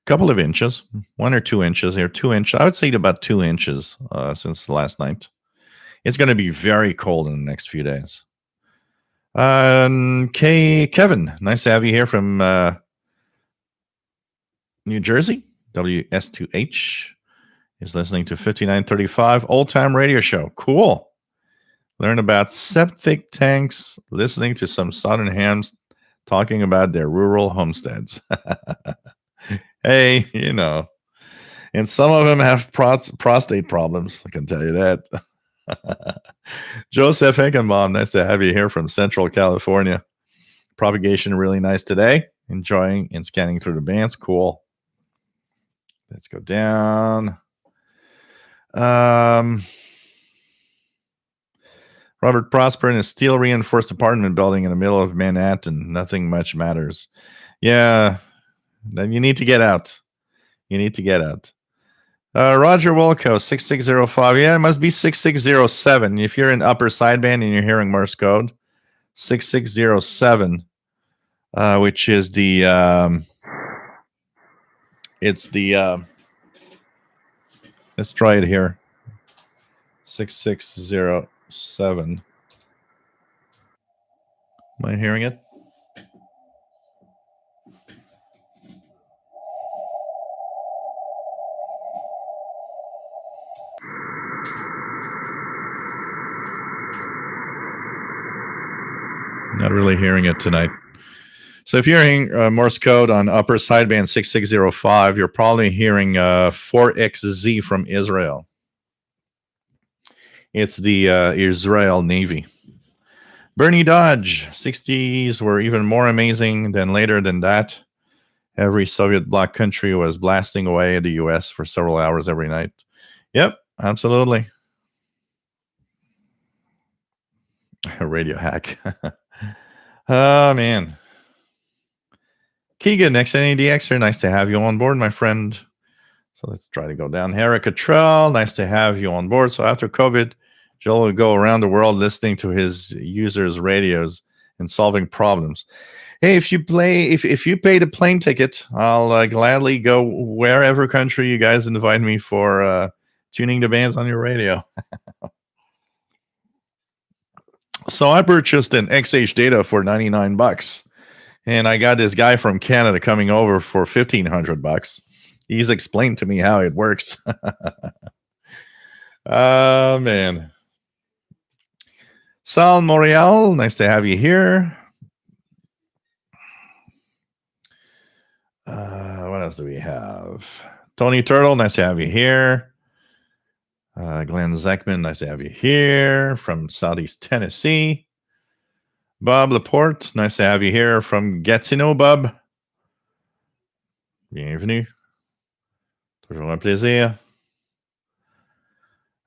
couple of inches, 1 or 2 inches here, 2 inches. I would say about 2 inches since last night. It's going to be very cold in the next few days. Kevin, nice to have you here from New Jersey. WS2H is listening to 5935 Old Time Radio Show. Cool. Learn about septic tanks, listening to some Southern hams talking about their rural homesteads. Hey, you know, and some of them have prostate problems. I can tell you that. Joseph Heckenbaum, nice to have you here from Central California. Propagation really nice today. Enjoying and scanning through the bands. Cool. Let's go down. Robert Prosper in a steel reinforced apartment building in the middle of Manhattan. Nothing much matters. Yeah, then you need to get out. You need to get out. Roger Wolko, 6605. Yeah, it must be 6607. If you're in upper sideband and you're hearing Morse code, 6607, which is the it's the let's try it here. 6607. Am I hearing it? Not really hearing it tonight. So if you're hearing Morse code on upper sideband 6605, you're probably hearing 4XZ from Israel. It's the Israel Navy. Bernie Dodge, 60s were even more amazing than later than that. Every Soviet bloc country was blasting away at the U.S. for several hours every night. Yep, absolutely. A radio hack. Oh, man. Keegan, XNADXer, nice to have you on board, my friend. So let's try to go down. Eric Cottrell, nice to have you on board. So after COVID, Joel will go around the world listening to his users' radios and solving problems. Hey, if you pay the plane ticket, I'll gladly go wherever country you guys invite me for tuning the bands on your radio. So I purchased an XH data for $99, and I got this guy from Canada coming over for $1,500. He's explained to me how it works. Oh, man. Sal Morial, nice to have you here. What else do we have? Tony Turtle, nice to have you here. Glenn Zeckman, nice to have you here from Southeast Tennessee. Bob Laporte, nice to have you here from Gatineau, Bob. Bienvenue. Toujours un plaisir.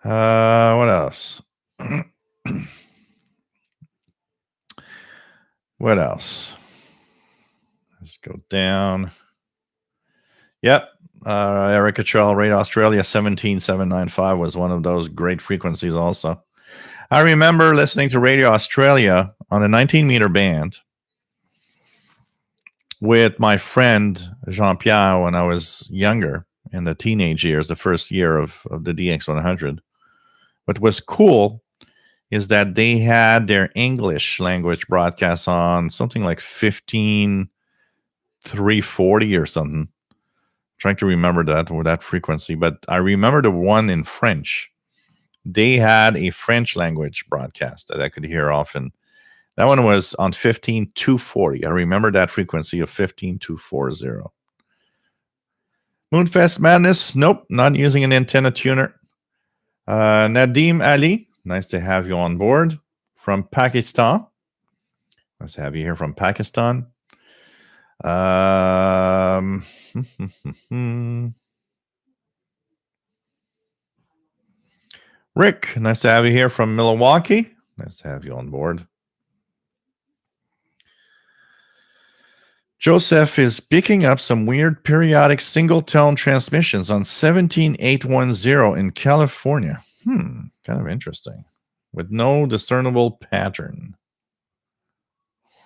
What else? What else? Let's go down. Yep. Eric Cottrell, Radio Australia 17795 was one of those great frequencies also. I remember listening to Radio Australia on a 19-meter band with my friend Jean-Pierre when I was younger, in the teenage years, the first year of the DX100. What was cool is that they had their English language broadcasts on something like 15340 or something. trying to remember that frequency, but I remember the one in French. They had a French language broadcast that I could hear often. That one was on 15240. I remember that frequency of 15240. Moonfest Madness. Nope, not using an antenna tuner. Nadim Ali. Nice to have you on board from Pakistan. Nice to have you here from Pakistan. Rick, nice to have you here from Milwaukee. Nice to have you on board. Joseph is picking up some weird periodic single-tone transmissions on 17810 in California. Kind of interesting. With no discernible pattern.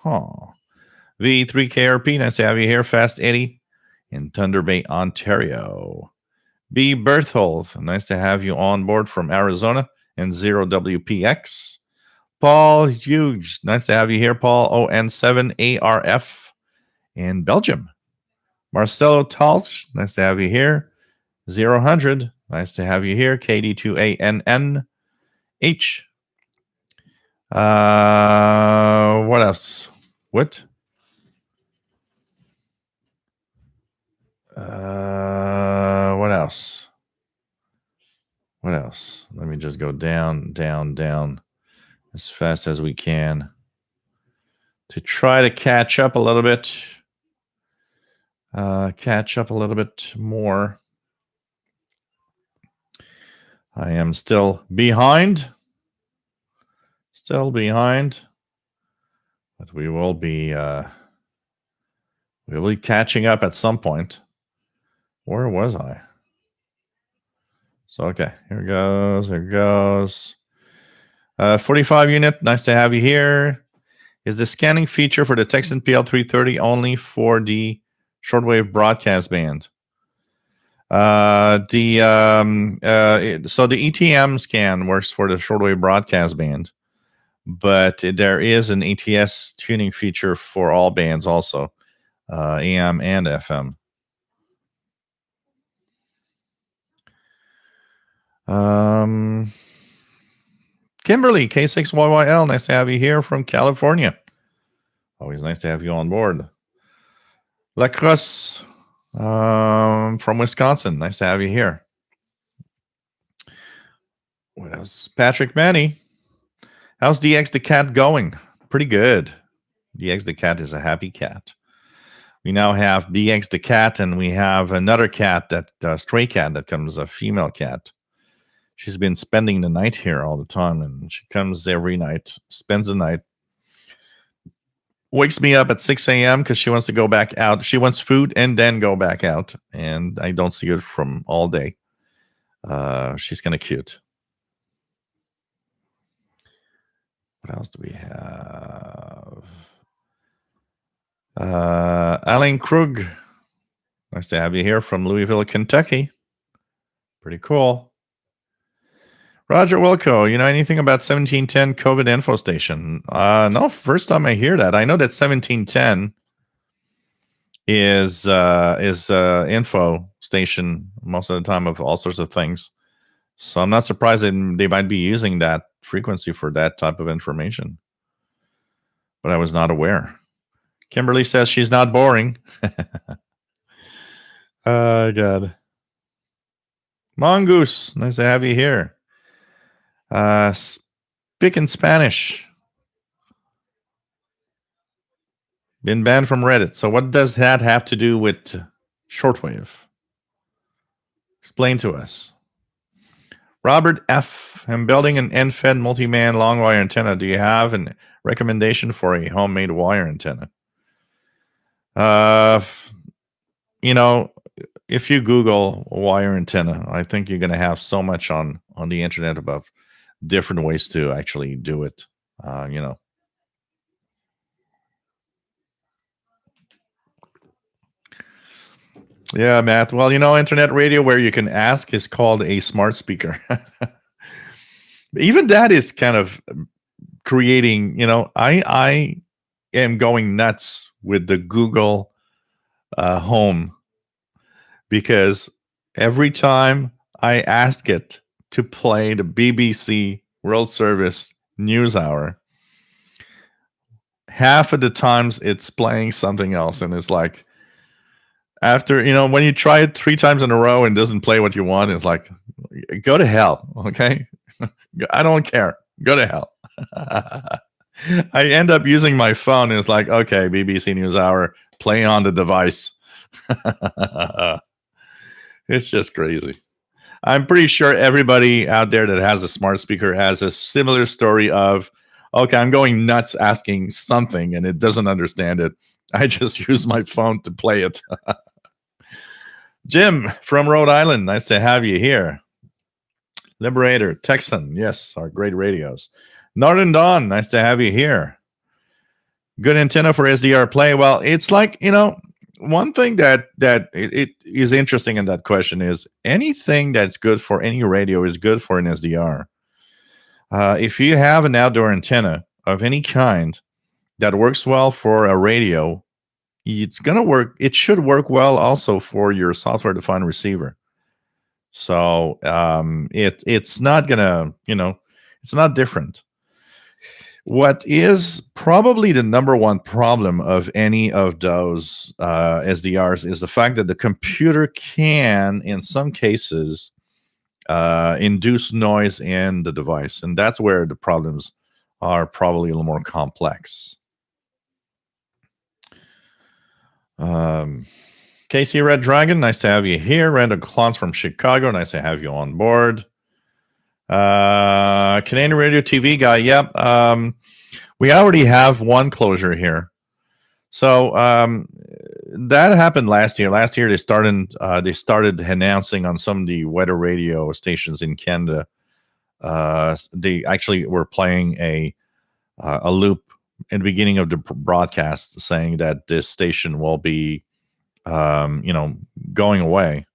V3KRP, nice to have you here. Fast Eddie in Thunder Bay, Ontario. B. Berthold, nice to have you on board from Arizona and 0WPX. Paul Hughes, nice to have you here, Paul. ON7ARF in Belgium. Marcelo Talch, nice to have you here. 000, nice to have you here. KD2ANNH. What else? What? What else? What else? Let me just go down as fast as we can to try to catch up a little bit. Catch up a little bit more. I am still behind. Still behind. But we will be catching up at some point. Where was I? So, okay, here goes. 45 unit, nice to have you here. Is the scanning feature for the Texan PL330 only for the shortwave broadcast band? So the ETM scan works for the shortwave broadcast band, but there is an ATS tuning feature for all bands also, AM and FM. Kimberly, K6YYL, nice to have you here from California. Always nice to have you on board. Lacrosse from Wisconsin, nice to have you here. What else? Patrick Manny, how's DX the cat going? Pretty good. DX the cat is a happy cat. We now have DX the cat, and we have another cat, that stray cat that comes, a female cat. She's been spending the night here all the time, and she comes every night, spends the night, wakes me up at 6 a.m. because she wants to go back out. She wants food and then go back out, and I don't see her from all day. She's kind of cute. What else do we have? Alan Krug, nice to have you here from Louisville, Kentucky. Pretty cool. Roger Wilco, you know anything about 1710 COVID info station? No, first time I hear that. I know that 1710 is info station most of the time of all sorts of things. So I'm not surprised that they might be using that frequency for that type of information. But I was not aware. Kimberly says she's not boring. Oh, God. Mongoose, nice to have you here. Speaking Spanish. Been banned from Reddit. So what does that have to do with shortwave? Explain to us. Robert F. I'm building an end-fed multi-man long wire antenna. Do you have a recommendation for a homemade wire antenna? You know, if you Google wire antenna, I think you're going to have so much on the internet about different ways to actually do it. You know. Yeah, Matt. Well, you know, internet radio where you can ask is called a smart speaker. Even that is kind of creating, you know, I am going nuts with the Google Home, because every time I ask it to play the BBC World Service News Hour, half of the times it's playing something else, and it's like, after, when you try it 3 times in a row and doesn't play what you want, it's like, go to hell, okay? I don't care. Go to hell. I end up using my phone, and it's like, okay, BBC NewsHour, play on the device. It's just crazy. I'm pretty sure everybody out there that has a smart speaker has a similar story of, okay, I'm going nuts asking something and it doesn't understand it. I just use my phone to play it. Jim from Rhode Island, nice to have you here. Liberator, Texan, yes, our great radios. Northern Dawn, nice to have you here. Good antenna for SDR play. Well, it's like, one thing that it is interesting in that question is anything that's good for any radio is good for an SDR. If you have an outdoor antenna of any kind that works well for a radio, it's going to work. It should work well also for your software-defined receiver. So it's not going to, it's not different. What is probably the number one problem of any of those SDRs is the fact that the computer can, in some cases, induce noise in the device. And that's where the problems are probably a little more complex. Casey Red Dragon, nice to have you here. Randall Clons from Chicago, nice to have you on board. Canadian Radio TV guy, yep. We already have one closure here. So that happened last year. Last year they started announcing on some of the weather radio stations in Canada. They actually were playing a loop in the beginning of the broadcast saying that this station will be going away.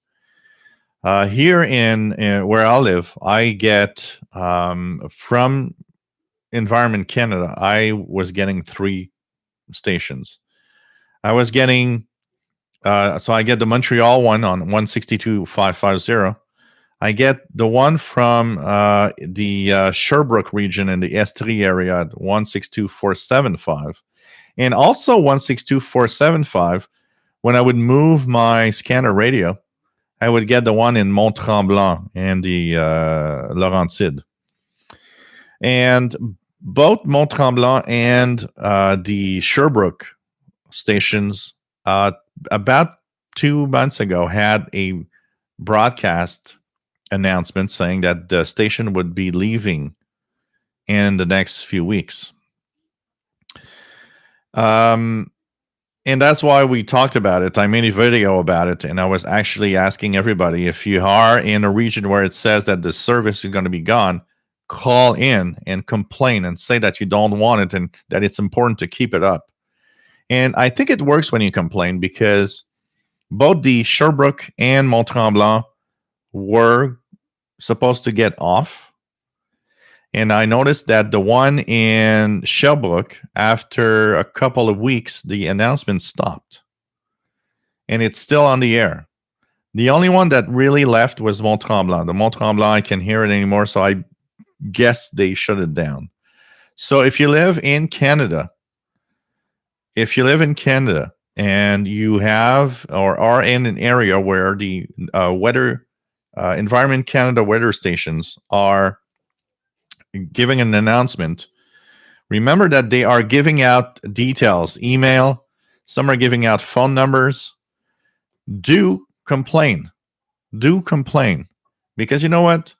Here in where I live, I get from Environment Canada, I was getting 3 stations. I was getting, so I get the Montreal one on 162.550. I get the one from the Sherbrooke region in the Estrie area at 162.475. And also 162.475, when I would move my scanner radio, I would get the one in Mont-Tremblant and the Laurentide. And both Mont-Tremblant and the Sherbrooke stations about 2 months ago had a broadcast announcement saying that the station would be leaving in the next few weeks. And that's why we talked about it. I made a video about it, and I was actually asking everybody, if you are in a region where it says that the service is going to be gone, call in and complain and say that you don't want it and that it's important to keep it up. And I think it works when you complain, because both the Sherbrooke and Mont-Tremblant were supposed to get off. And I noticed that the one in Sherbrooke, after a couple of weeks, the announcement stopped. And it's still on the air. The only one that really left was Mont-Tremblant. The Mont-Tremblant, I can't hear it anymore, so I guess they shut it down. So if you live in Canada, and you have or are in an area where the Environment Canada weather stations are giving an announcement, remember that they are giving out details, email, some are giving out phone numbers. Do complain. Because you know what?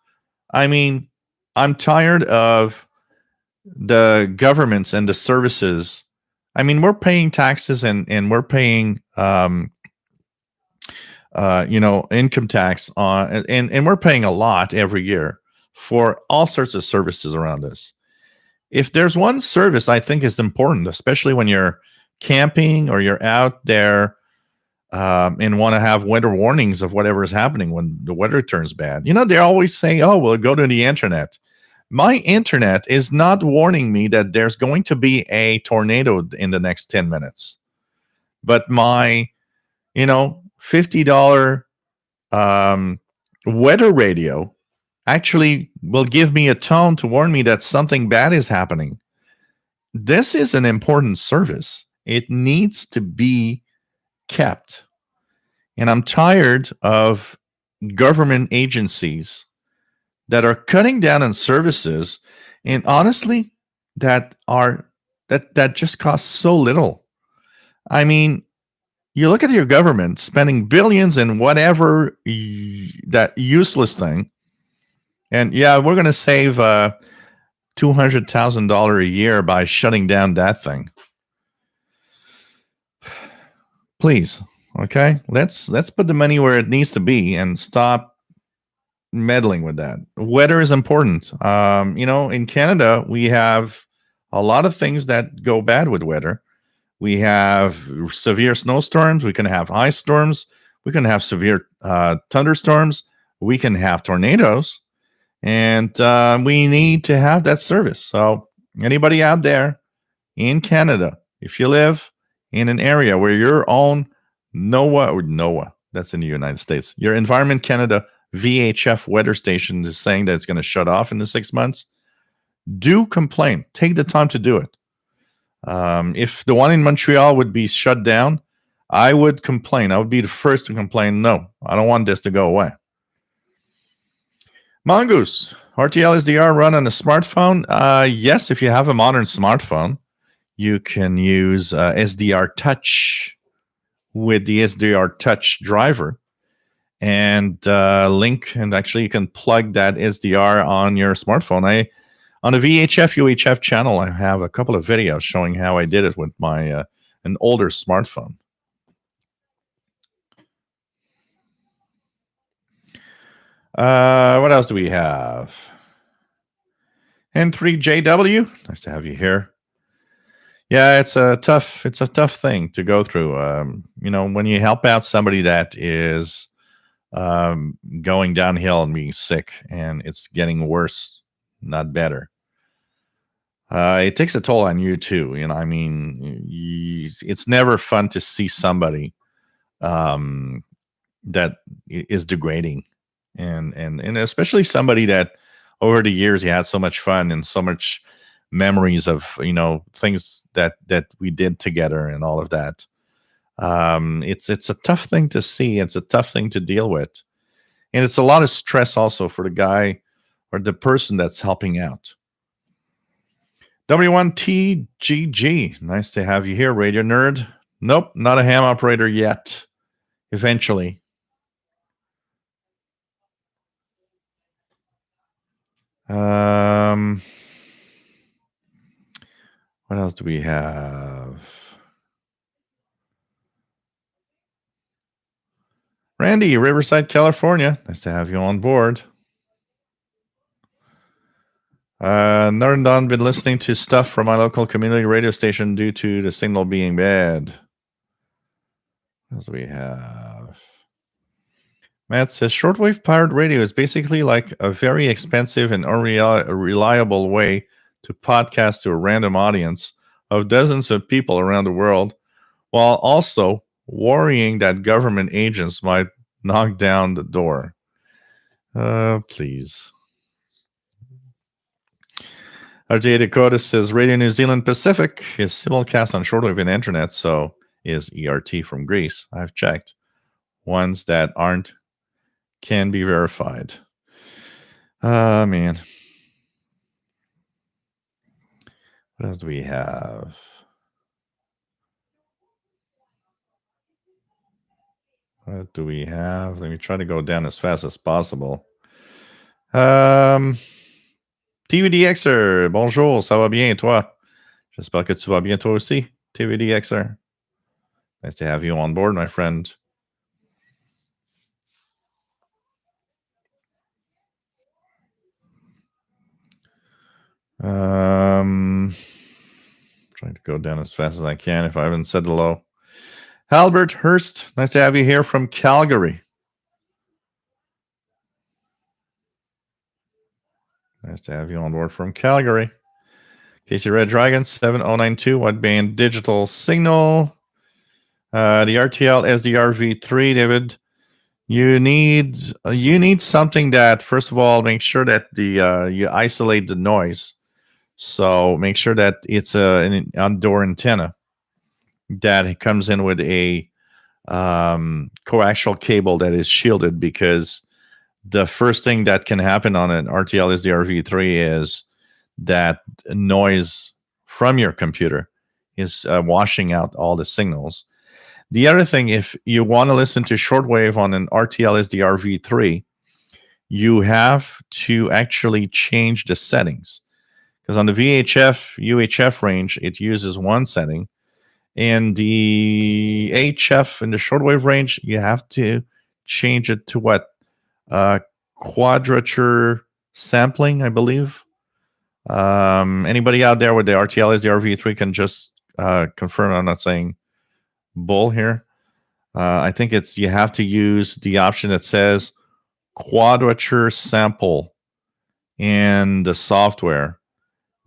I mean, I'm tired of the governments and the services. I mean, we're paying taxes and we're paying income tax on, and we're paying a lot every year for all sorts of services around us. If there's one service I think is important, especially when you're camping or you're out there and want to have weather warnings of whatever is happening when the weather turns bad. They always say, oh, well, go to the internet. My internet is not warning me that there's going to be a tornado in the next 10 minutes. But my, $50 weather radio actually will give me a tone to warn me that something bad is happening. This is an important service. It needs to be kept. And I'm tired of government agencies that are cutting down on services, and honestly, that just costs so little. I mean, you look at your government spending billions in whatever that useless thing, and yeah, we're going to save $200,000 a year by shutting down that thing. Please, okay, let's put the money where it needs to be and stop meddling with that. Weather is important. In Canada, we have a lot of things that go bad with weather. We have severe snowstorms. We can have ice storms. We can have severe thunderstorms. We can have tornadoes. And we need to have that service. So anybody out there in Canada, if you live in an area where your own NOAA, that's in the United States, your Environment Canada VHF weather station is saying that it's going to shut off in the 6 months, do complain. Take the time to do it. If the one in Montreal would be shut down, I would complain. I would be the first to complain. No, I don't want this to go away. Mongoose, RTL SDR run on a smartphone? Yes, if you have a modern smartphone, you can use SDR Touch with the SDR Touch driver and link, and actually you can plug that SDR on your smartphone. On a VHF UHF channel, I have a couple of videos showing how I did it with my an older smartphone. What else do we have? N3JW, nice to have you here. Yeah, it's a tough thing to go through. When you help out somebody that is going downhill and being sick, and it's getting worse, not better. It takes a toll on you too. It's never fun to see somebody that is degrading, and especially somebody that over the years he had so much fun and so much memories of things that we did together and all of that. It's a tough thing to see. It's a tough thing to deal with, and it's a lot of stress also for the guy or the person that's helping out. W1TGG, nice to have you here, Radio Nerd. Nope, not a ham operator yet. Eventually. What else do we have? Randy, Riverside, California. Nice to have you on board. Northern Dawn, been listening to stuff from my local community radio station due to the signal being bad. What else do we have? Matt says shortwave pirate radio is basically like a very expensive and unreliable way to podcast to a random audience of dozens of people around the world, while also worrying that government agents might knock down the door. Please. RJ Dakota says Radio New Zealand Pacific is simulcast on shortwave and internet, so is ERT from Greece. I've checked. Ones that aren't can be verified. Man. What else do we have? What do we have? Let me try to go down as fast as possible. TVDXer, bonjour, ça va bien, toi? J'espère que tu vas bien, toi aussi, TVDXer. Nice to have you on board, my friend. Trying to go down as fast as I can if I haven't said hello. Albert Hurst, nice to have you here from Calgary. Nice to have you on board from Calgary. Casey Red Dragon, 7092, wideband digital signal. The RTL SDR V3, David. You need something that, first of all, make sure that the you isolate the noise. So make sure that it's an outdoor antenna that comes in with a coaxial cable that is shielded, because the first thing that can happen on an RTL SDR-V3 is that noise from your computer is washing out all the signals. The other thing, if you want to listen to shortwave on an RTL SDR-V3, you have to actually change the settings, because on the VHF UHF range it uses one setting. In the HF, in the shortwave range, you have to change it to what? Quadrature sampling, I believe. Anybody out there with the RTL SDR-V3 can just confirm I'm not saying bull here. I think it's you have to use the option that says quadrature sample in the software.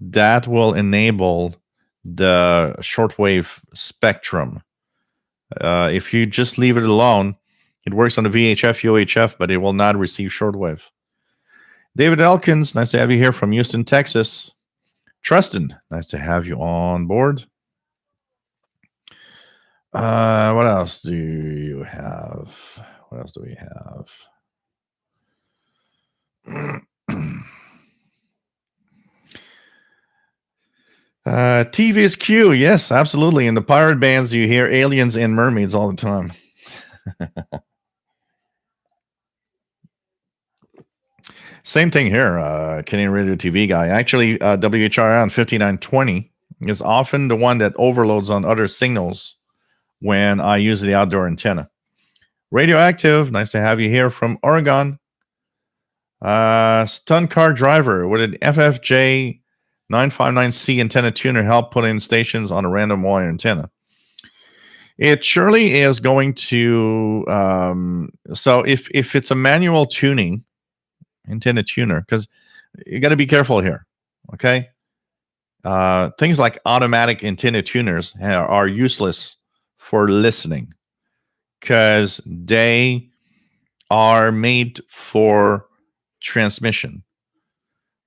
That will enable the shortwave spectrum. If you just leave it alone, it works on the VHF, UHF, but it will not receive shortwave. David Elkins, nice to have you here from Houston, Texas. Trustin, nice to have you on board. What else do you have? What else do we have? TV's Q, yes, absolutely. In the pirate bands, you hear aliens and mermaids all the time. Same thing here, Canadian Radio TV guy. Actually, WHR on 5920 is often the one that overloads on other signals when I use the outdoor antenna. Radioactive, nice to have you here from Oregon. Stun car driver, would an FFJ 959C antenna tuner help put in stations on a random wire antenna? It surely is going to. So if it's a manual tuning antenna tuner, because you got to be careful here, okay? Things like automatic antenna tuners are useless for listening, because they are made for transmission.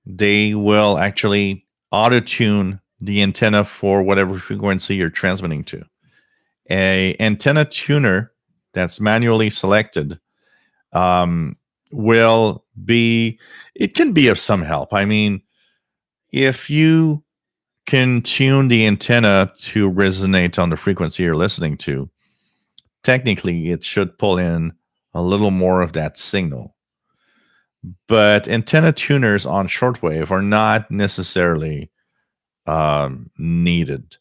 They will actually auto tune the antenna for whatever frequency you're transmitting to. A antenna tuner that's manually selected will be, it can be of some help. I mean, if you can tune the antenna to resonate on the frequency you're listening to, technically it should pull in a little more of that signal. But antenna tuners on shortwave are not necessarily needed,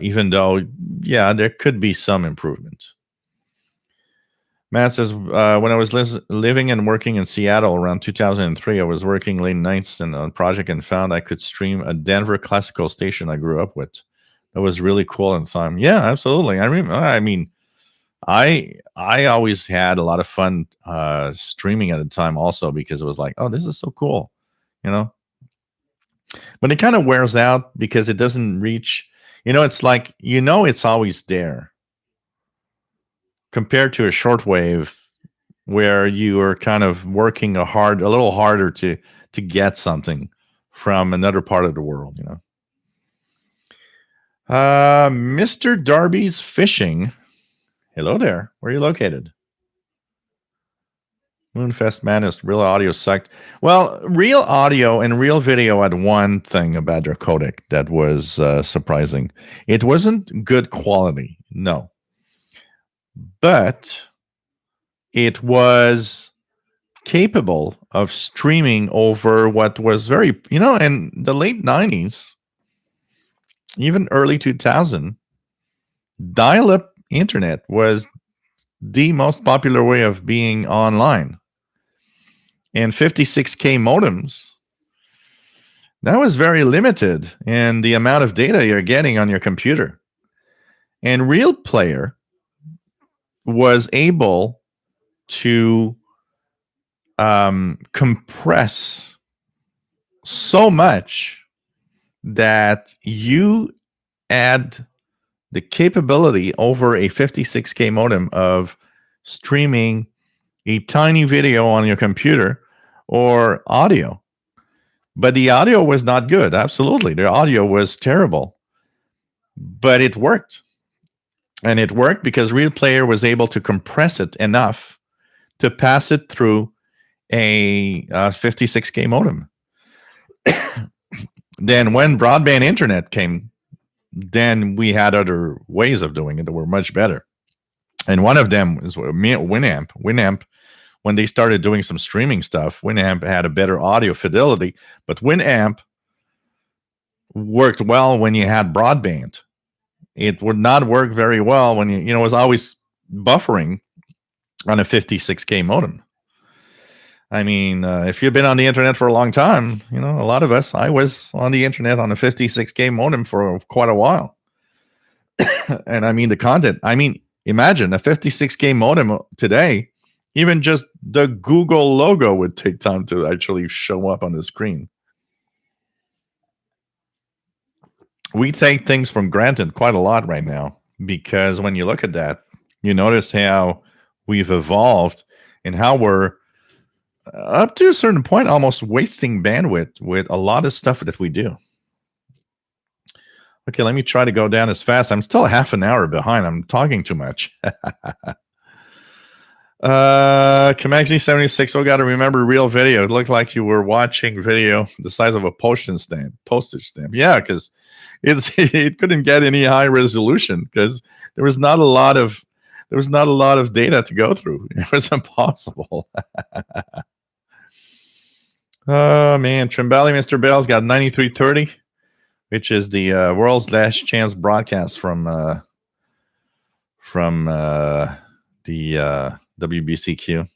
even though, yeah, there could be some improvement. Matt says, when I was living and working in Seattle around 2003, I was working late nights on a project and found I could stream a Denver classical station I grew up with. That was really cool in time. Yeah, absolutely. I mean, I always had a lot of fun streaming at the time also, because it was like, oh, this is so cool, you know? But it kind of wears out because it doesn't reach, it's like, it's always there, compared to a shortwave where you are kind of working a little harder to get something from another part of the world, Mr. Darby's Fishing. Hello there. Where are you located? Moonfest Madness, Real Audio sucked. Well, Real Audio and Real Video had one thing about their codec that was surprising. It wasn't good quality, no. But it was capable of streaming over what was very, in the late 90s, even early 2000, dial-up internet was the most popular way of being online. And 56K modems, that was very limited in the amount of data you're getting on your computer. And Real Player was able to compress so much that you add the capability over a 56K modem of streaming a tiny video on your computer or audio. But the audio was not good. Absolutely. The audio was terrible. But it worked. And it worked because Real Player was able to compress it enough to pass it through a 56K modem. Then when broadband internet came, then we had other ways of doing it that were much better. And one of them is Winamp. Winamp, when they started doing some streaming stuff, Winamp had a better audio fidelity, but Winamp worked well when you had broadband. It would not work very well when it was always buffering on a 56K modem. I mean, if you've been on the internet for a long time, a lot of us, I was on the internet on a 56K modem for quite a while. And I mean, the content, imagine a 56K modem today, even just the Google logo would take time to actually show up on the screen. We take things for granted quite a lot right now, because when you look at that, you notice how we've evolved and how we're up to a certain point almost wasting bandwidth with a lot of stuff that we do. Okay, let me try to go down as fast. I'm still half an hour behind. I'm talking too much. Kamaxi 76. Oh, got to remember real video. It looked like you were watching video the size of a postage stamp. Yeah, because it couldn't get any high resolution because there was not a lot of data to go through. It was impossible. Oh man, Trimbali Mr. Bell's got 9330, which is the world's last chance broadcast from the WBCQ.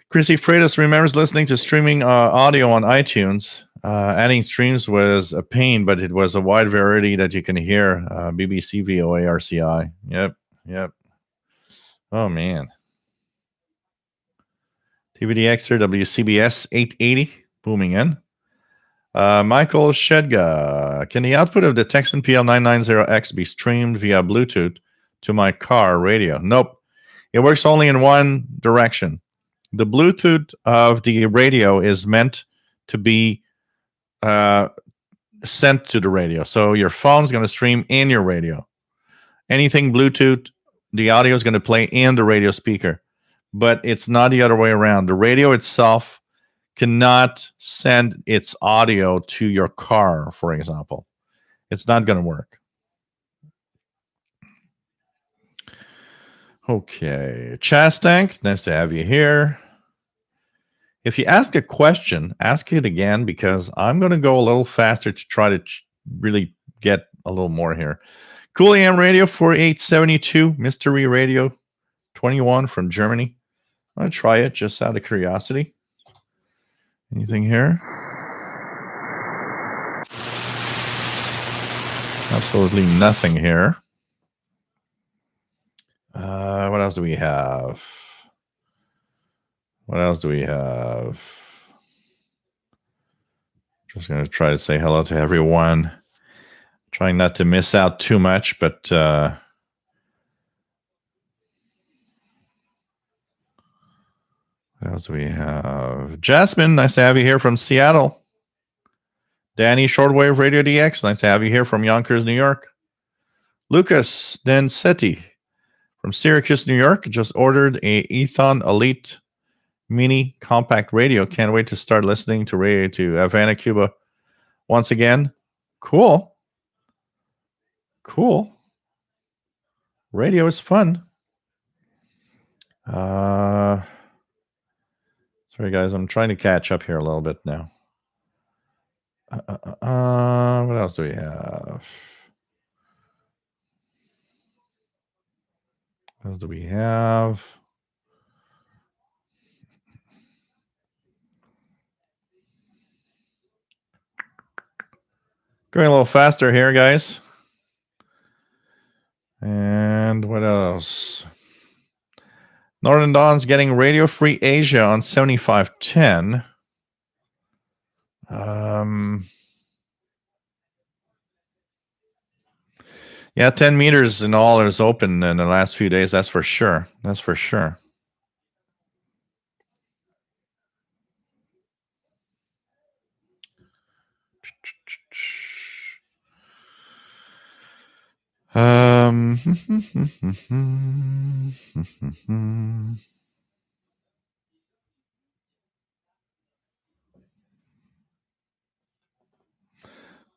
Chrissy Freitas remembers listening to streaming audio on iTunes. Adding streams was a pain, but it was a wide variety that you can hear. BBC, VOA, RCI. Yep. Oh man. TVDXer, WCBS 880, booming in. Michael Shedga, can the output of the Texan PL990X be streamed via Bluetooth to my car radio? Nope. It works only in one direction. The Bluetooth of the radio is meant to be sent to the radio. So your phone's going to stream in your radio. Anything Bluetooth, the audio is going to play in the radio speaker. But it's not the other way around. The radio itself cannot send its audio to your car, for example. It's not going to work. Okay. Chastank, nice to have you here. If you ask a question, ask it again, because I'm going to go a little faster to try to really get a little more here. Cool AM Radio 4872, Mystery Radio 21 from Germany. I'm going to try it just out of curiosity. Anything here? Absolutely nothing here. What else do we have? Just going to try to say hello to everyone. Trying not to miss out too much, but what else do we have? Jasmine, nice to have you here from Seattle. Danny, Shortwave Radio DX, nice to have you here from Yonkers, New York. Lucas Densetti from Syracuse, New York, just ordered a Ethon Elite Mini Compact Radio. Can't wait to start listening to radio to Havana, Cuba once again. Cool. Radio is fun. Sorry, guys. I'm trying to catch up here a little bit now. What else do we have? Going a little faster here, guys. And what else? Northern Dawn's getting Radio Free Asia on 7510. Yeah, 10 meters in all is open in the last few days. That's for sure. That's for sure. Um,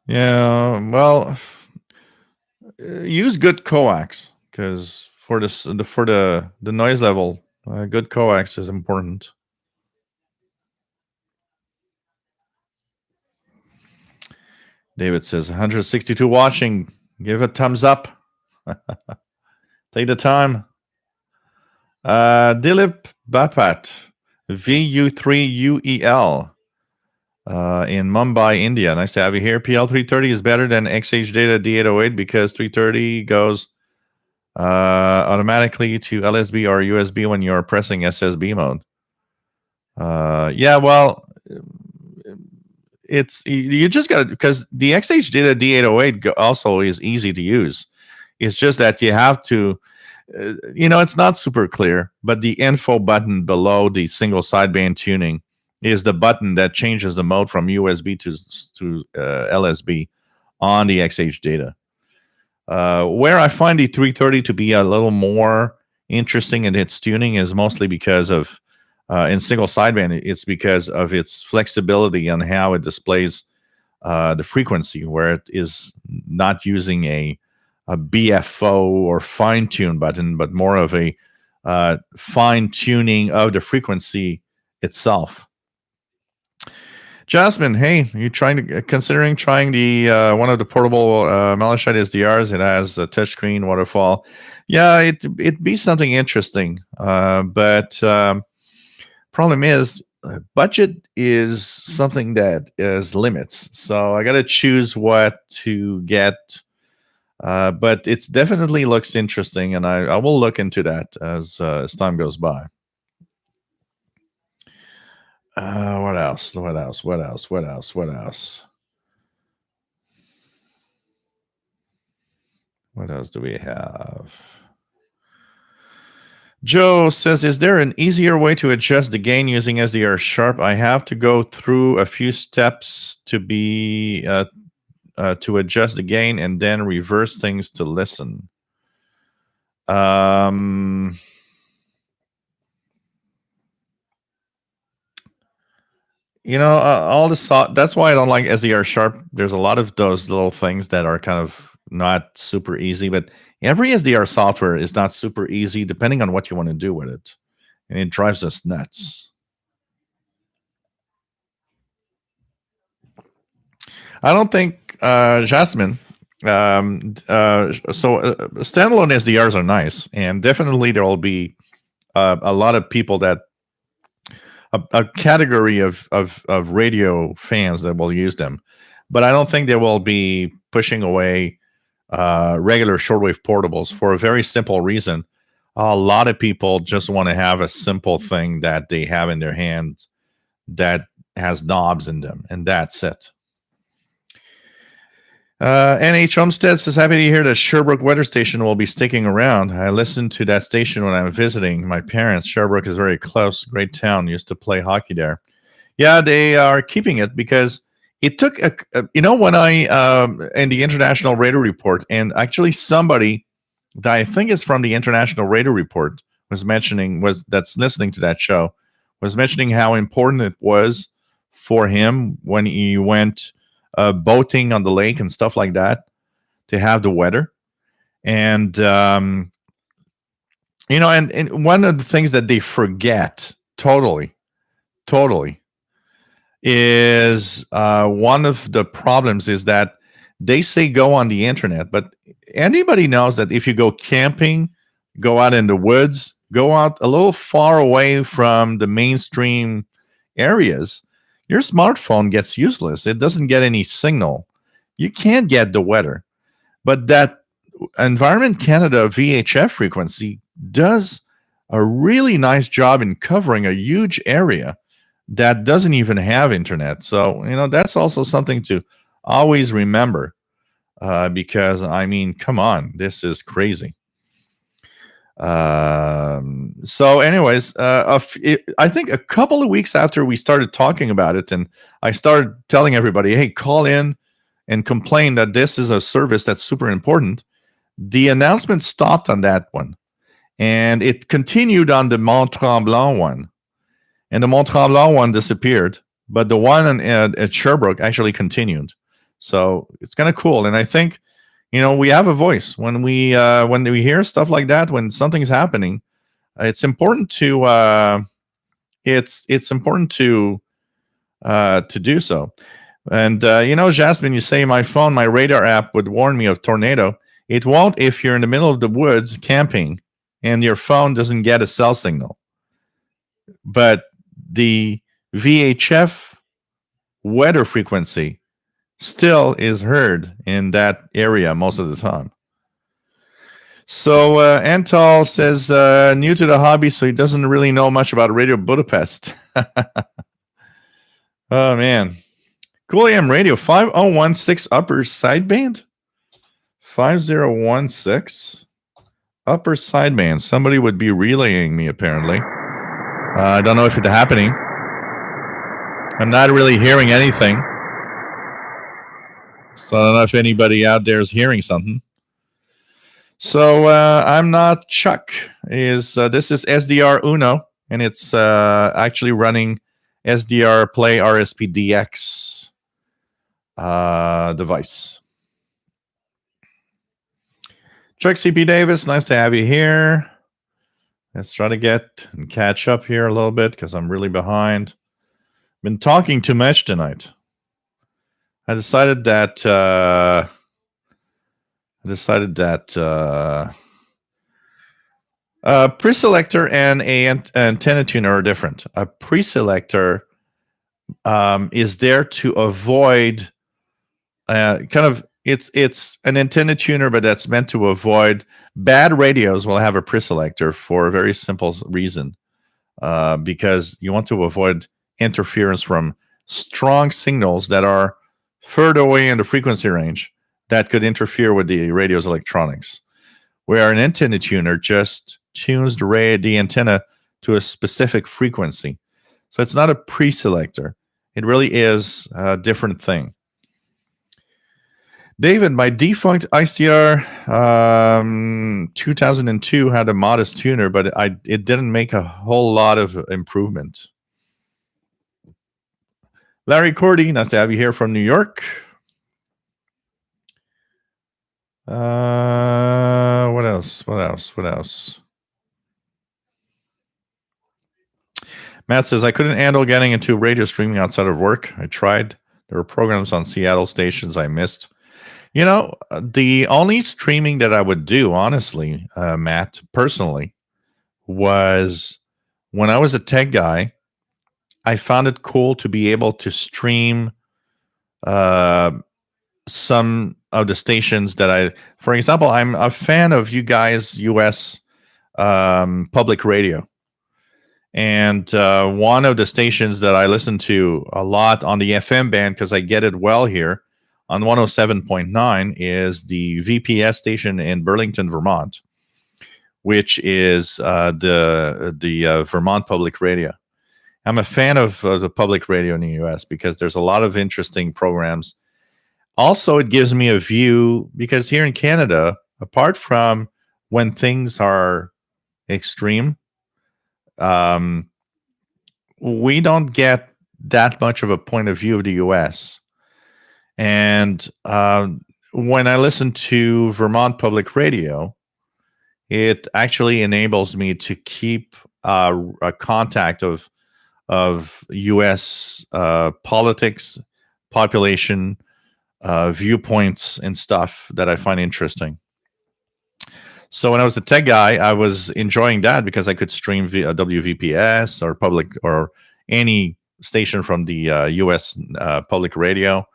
yeah, well, use good coax because for this for the noise level, good coax is important. David says 162 watching. Give a thumbs up. Take the time. Dilip Bapat, VU3UEL in Mumbai, India. Nice to have you here. PL330 is better than XH Data D808 because 330 goes automatically to LSB or USB when you're pressing SSB mode. Yeah, well, it's you just got because the XH Data D808 also is easy to use. It's just that you have to, it's not super clear, but the info button below the single sideband tuning is the button that changes the mode from USB to LSB on the XH Data. Where I find the 330 to be a little more interesting in its tuning is mostly because of in single sideband. It's because of its flexibility on how it displays the frequency, where it is not using a BFO or fine tune button, but more of a fine tuning of the frequency itself. Jasmine, hey, you considering trying the one of the portable Malachite SDRs? It has a touchscreen waterfall. Yeah, it'd be something interesting, but problem is budget is something that is limits. So I got to choose what to get. But it definitely looks interesting, and I will look into that as time goes by. What else? What else? What else? What else? What else? What else do we have? Joe says, is there an easier way to adjust the gain using SDR Sharp? I have to go through a few steps to be to adjust the gain and then reverse things to listen. All the that's why I don't like SDR Sharp. There's a lot of those little things that are kind of not super easy, but every SDR software is not super easy depending on what you want to do with it. And it drives us nuts. I don't think, Jasmine, standalone SDRs are nice, and definitely there will be a lot of people that a category of radio fans that will use them, but I don't think they will be pushing away regular shortwave portables for a very simple reason. A lot of people just want to have a simple thing that they have in their hands that has knobs in them, and that's it. NH Homestead says, happy to hear that Sherbrooke weather station will be sticking around. I listened to that station when I'm visiting my parents. Sherbrooke is very close, great town. Used to play hockey there. Yeah, they are keeping it because it took when I in the International Radar Report, and actually somebody that I think is from the International Radar Report that's listening to that show was mentioning how important it was for him when he went boating on the lake and stuff like that to have the weather. And and one of the things that they forget totally is one of the problems is that they say go on the internet, but anybody knows that if you go camping, go out in the woods, go out a little far away from the mainstream areas, your smartphone gets useless. It doesn't get any signal. You can't get the weather. But that Environment Canada VHF frequency does a really nice job in covering a huge area that doesn't even have internet. So, that's also something to always remember. because I mean, come on, this is crazy. So, anyways, I think a couple of weeks after we started talking about it, and I started telling everybody, "Hey, call in and complain that this is a service that's super important." The announcement stopped on that one, and it continued on the Mont Tremblant one, and the Mont Tremblant one disappeared, but the one at Sherbrooke actually continued. So it's kind of cool, and I think we have a voice when we hear stuff like that. When something's happening, it's important to it's important to do so. And Jasmine, you say my phone, my radar app would warn me of tornado. It won't if you're in the middle of the woods camping and your phone doesn't get a cell signal. But the VHF weather frequency still is heard in that area most of the time. So Antal says new to the hobby, so he doesn't really know much about Radio Budapest. Oh man, Cool AM Radio 5016 upper sideband. 5016 upper sideband. Somebody would be relaying me apparently. I don't know if it's happening. I'm not really hearing anything. So I don't know if anybody out there is hearing something. So I'm not Chuck. This is SDR Uno, and it's actually running SDR Play RSPDX device. Chuck CP Davis, nice to have you here. Let's try to get and catch up here a little bit because I'm really behind. Been talking too much tonight. I decided that preselector and an antenna tuner are different. A preselector is there to avoid it's an antenna tuner, but that's meant to avoid bad radios. Will have a preselector for a very simple reason, because you want to avoid interference from strong signals that are further away in the frequency range that could interfere with the radio's electronics. Where an antenna tuner just tunes the antenna to a specific frequency. So it's not a preselector. It really is a different thing. David, my defunct ICR 2002 had a modest tuner, but it didn't make a whole lot of improvement. Larry Cordy, nice to have you here from New York. What else? Matt says, I couldn't handle getting into radio streaming outside of work. I tried. There were programs on Seattle stations I missed. The only streaming that I would do, honestly, Matt, personally, was when I was a tech guy. I found it cool to be able to stream some of the stations that for example, I'm a fan of you guys' US public radio. And one of the stations that I listen to a lot on the FM band, because I get it well here, on 107.9 is the VPS station in Burlington, Vermont, which is the Vermont Public Radio. I'm a fan of the public radio in the U.S. because there's a lot of interesting programs. Also, it gives me a view, because here in Canada, apart from when things are extreme, we don't get that much of a point of view of the U.S. And when I listen to Vermont Public Radio, it actually enables me to keep a contact of U.S. Politics, population, viewpoints, and stuff that I find interesting. So when I was a tech guy, I was enjoying that because I could stream via WVPS or public or any station from the U.S. Public Radio.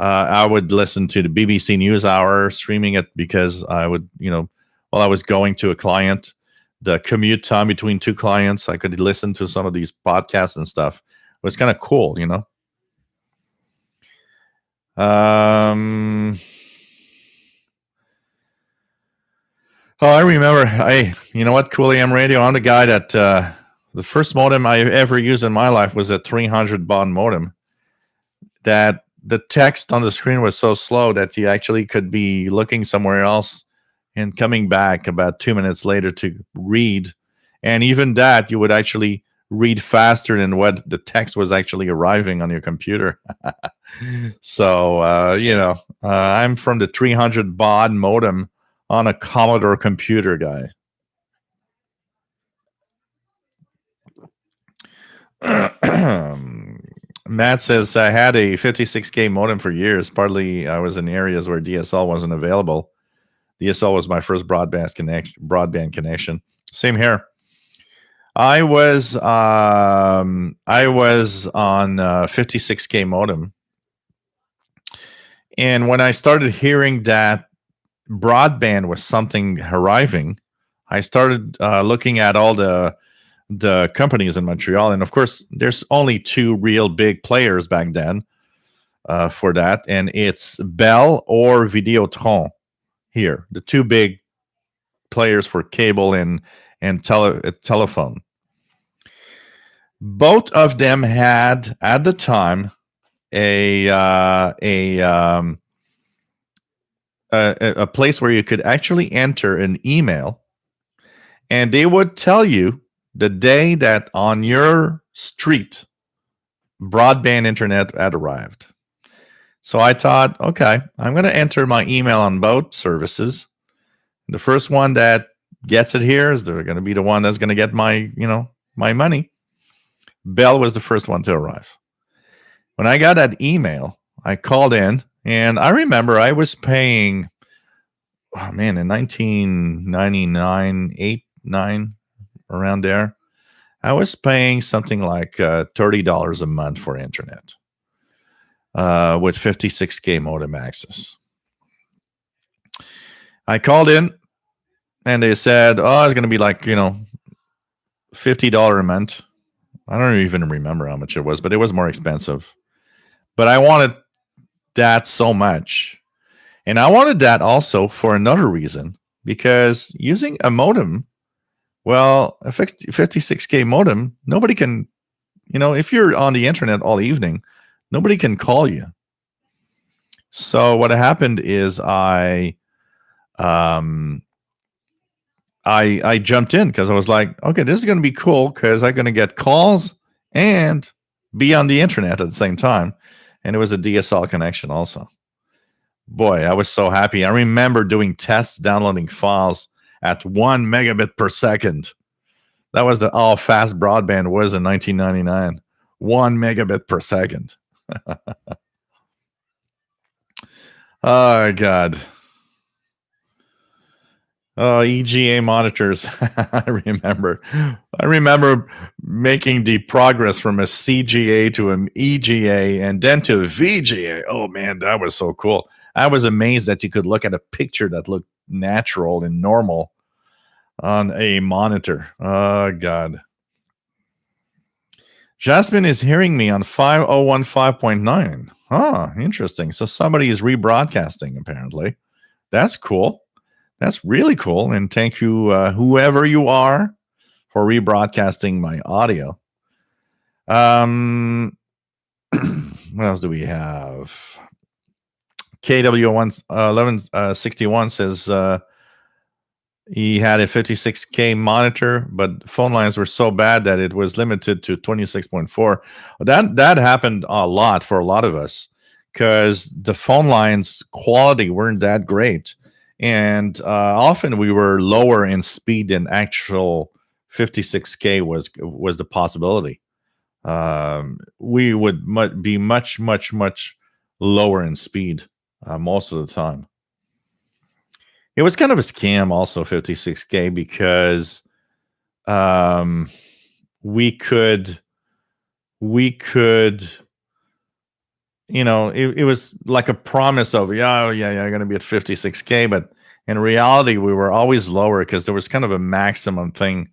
I would listen to the BBC NewsHour, streaming it because I would, while I was going to a client, the commute time between two clients, I could listen to some of these podcasts and stuff. It was kind of cool, Oh, I remember. You know what, Cool AM Radio. I'm the guy that the first modem I ever used in my life was a 300 baud modem. That the text on the screen was so slow that you actually could be looking somewhere else and coming back about 2 minutes later to read. And even that, you would actually read faster than what the text was actually arriving on your computer. So, I'm from the 300 baud modem on a Commodore computer, guy. Matt says, I had a 56K modem for years. Partly I was in areas where DSL wasn't available. DSL was my first broadband connection. Same here. I was on 56K modem, and when I started hearing that broadband was something arriving, I started looking at all the companies in Montreal, and of course, there's only two real big players back then for that, and it's Bell or Videotron here, the two big players for cable and telephone. Both of them had at the time a place where you could actually enter an email, and they would tell you the day that on your street broadband internet had arrived. So I thought, okay, I'm going to enter my email on both services. The first one that gets it here is they're going to be the one that's going to get my money. Bell was the first one to arrive. When I got that email, I called in, and I remember I was paying, in 1999, 8, 9, around there, I was paying something like $30 a month for internet with 56K modem access. I called in, and they said, oh, it's going to be like, $50 a month. I don't even remember how much it was, but it was more expensive. But I wanted that so much. And I wanted that also for another reason, because using a modem, well, a 56K modem, nobody can, if you're on the internet all evening, nobody can call you. So what happened is I jumped in because I was like, okay, this is going to be cool because I'm going to get calls and be on the internet at the same time. And it was a DSL connection also. Boy, I was so happy. I remember doing tests, downloading files at 1 megabit per second. That was how fast broadband was in 1999. 1 megabit per second. Oh, God. Oh, EGA monitors. I remember making the progress from a CGA to an EGA and then to a VGA. Oh, man, that was so cool. I was amazed that you could look at a picture that looked natural and normal on a monitor. Oh, God. Jasmine is hearing me on 5015.9. Huh, interesting. So somebody is rebroadcasting, apparently. That's cool. That's really cool. And thank you, whoever you are, for rebroadcasting my audio. What else do we have? KW1161 says he had a 56K monitor, but phone lines were so bad that it was limited to 26.4. That happened a lot for a lot of us because the phone lines quality weren't that great. And often we were lower in speed than actual 56K was the possibility. We would be much, much, much lower in speed most of the time. It was kind of a scam also, 56K, because we could it was like a promise of, you're going to be at 56K, but in reality, we were always lower because there was kind of a maximum thing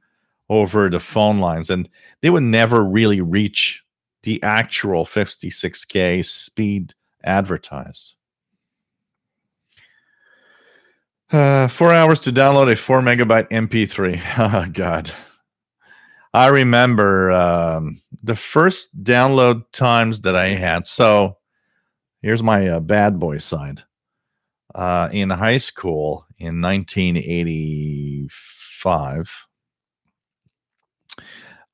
over the phone lines, and they would never really reach the actual 56K speed advertised. 4 hours to download a 4 megabyte MP3. Oh, God. I remember the first download times that I had. So here's my bad boy side. In high school in 1985,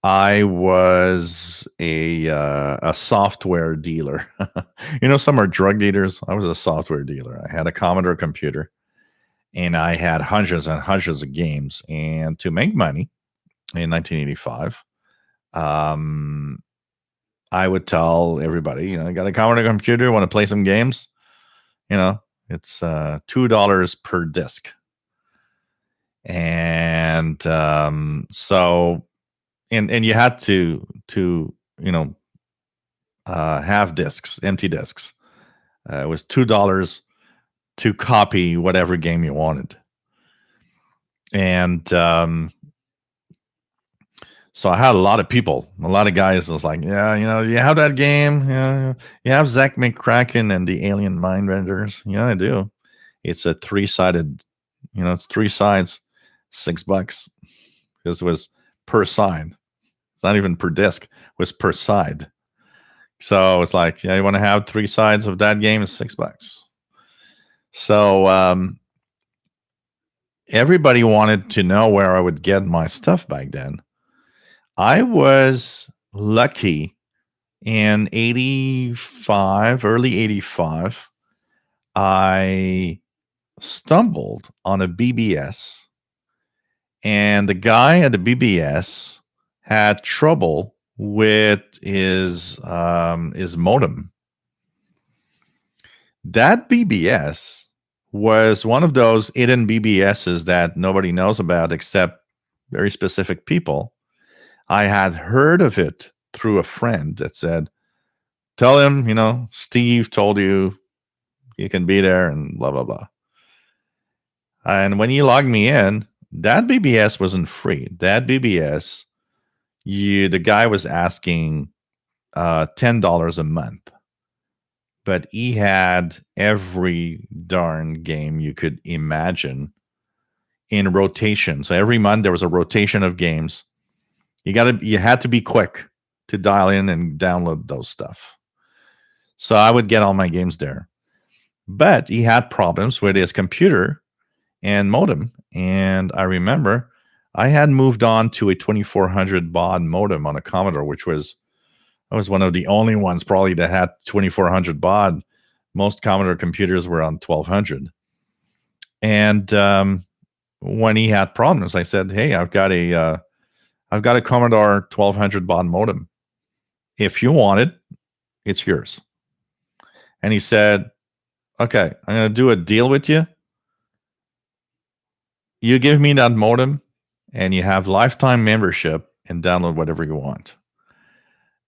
I was a software dealer. Some are drug dealers. I was a software dealer. I had a Commodore computer, and I had hundreds and hundreds of games. And to make money in 1985, I would tell everybody, I got a Commodore computer, want to play some games? It's $2 per disc. And so and you had to have discs, empty discs. It was $2 to copy whatever game you wanted. And so I had a lot of people, a lot of guys. I was like, yeah, you have that game? Yeah, you have Zack McCracken and the Alien Mind Renders? Yeah, I do. It's a three-sided, it's 3 sides, $6. Because it was per side. It's not even per disc. It was per side. So it's like, yeah, you want to have 3 sides of that game? It's $6. So everybody wanted to know where I would get my stuff back then. I was lucky in 85, early 85. I stumbled on a BBS, and the guy at the BBS had trouble with his modem. That BBS was one of those hidden BBSs that nobody knows about except very specific people. I had heard of it through a friend that said, tell him, Steve told you can be there and blah, blah, blah. And when he logged me in, that BBS wasn't free. That BBS, the guy was asking $10 a month. But he had every darn game you could imagine in rotation. So every month there was a rotation of games. You had to be quick to dial in and download those stuff. So I would get all my games there. But he had problems with his computer and modem. And I remember I had moved on to a 2400 baud modem on a Commodore, I was one of the only ones probably that had 2400 baud. Most Commodore computers were on 1200. And when he had problems, I said, hey, I've got a Commodore 1200 baud modem. If you want it, it's yours. And he said, okay, I'm going to do a deal with you. You give me that modem and you have lifetime membership and download whatever you want.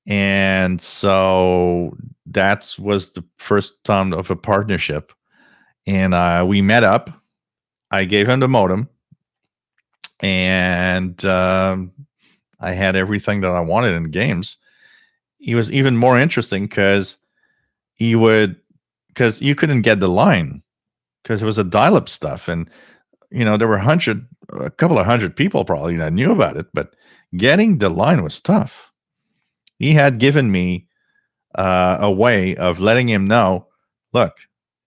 And so that was the first time of a partnership. And we met up. I gave him the modem. And I had everything that I wanted in games. He was even more interesting because you couldn't get the line because it was a dial-up stuff. And, there were a couple of hundred people probably that knew about it, but getting the line was tough. He had given me a way of letting him know, look,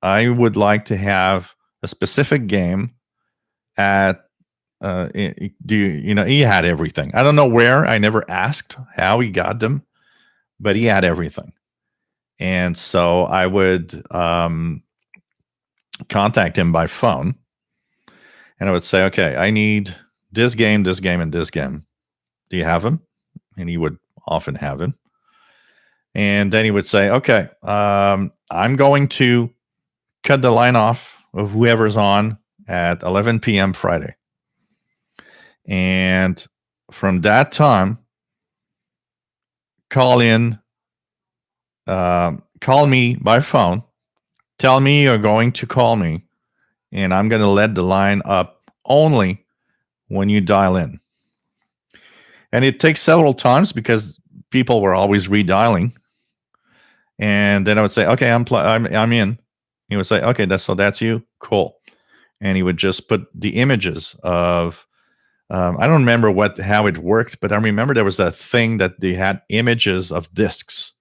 I would like to have a specific game at, he had everything. I don't know where. I never asked how he got them, but he had everything. And so I would contact him by phone. And I would say, okay, I need this game, and this game. Do you have them? And he would often have him. And then he would say, okay, I'm going to cut the line off of whoever's on at 11 p.m. Friday. And from that time, call me by phone, tell me you're going to call me, and I'm going to let the line up only when you dial in. And it takes several times because people were always redialing. And then I would say, okay, I'm in. He would say, okay, that's you. Cool. and he would just put the images of. I don't remember how it worked, but I remember there was a thing that they had images of discs,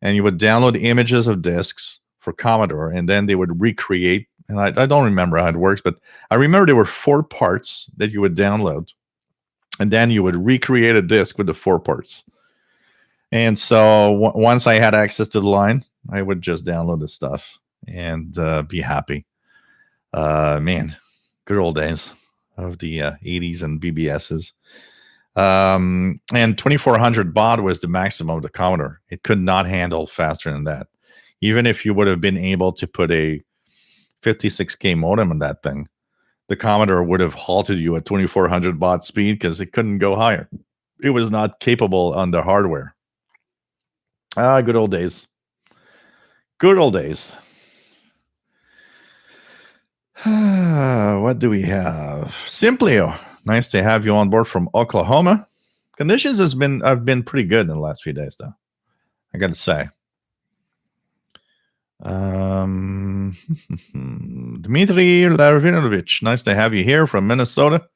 and you would download images of discs for Commodore, and then they would recreate. And I don't remember how it works, but I remember there were 4 parts that you would download, and then you would recreate a disc with the 4 parts. And so once I had access to the line, I would just download the stuff and be happy. Man, good old days of the 80s and BBSs. And 2400 baud was the maximum of the Commodore. It could not handle faster than that. Even if you would have been able to put a 56K modem on that thing, the Commodore would have halted you at 2400 baud speed because it couldn't go higher. It was not capable on the hardware. Good old days. Good old days. What do we have? Simplio, nice to have you on board from Oklahoma. Conditions have been pretty good in the last few days, though, I gotta say. Dmitry Larvinovich, nice to have you here from Minnesota.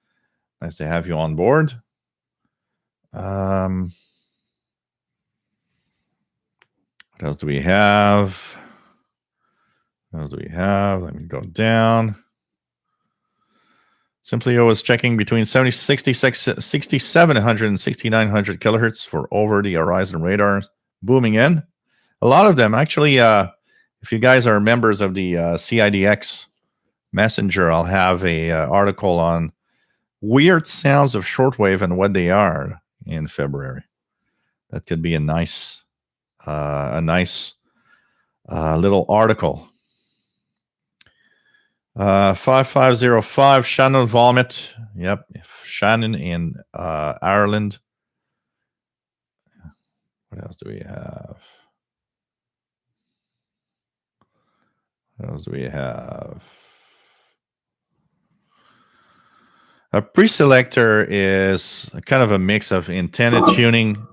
Nice to have you on board. What else do we have? Let me go down. Simplio is checking between 6,700 and 6,900 kilohertz for over-the-horizon radars booming in. A lot of them, actually, if you guys are members of the CIDX Messenger, I'll have a article on weird sounds of shortwave and what they are in February. That could be a nice little article. 5505 Shannon Vomit. Yep, Shannon in Ireland. What else do we have? A preselector is kind of a mix of antenna tuning.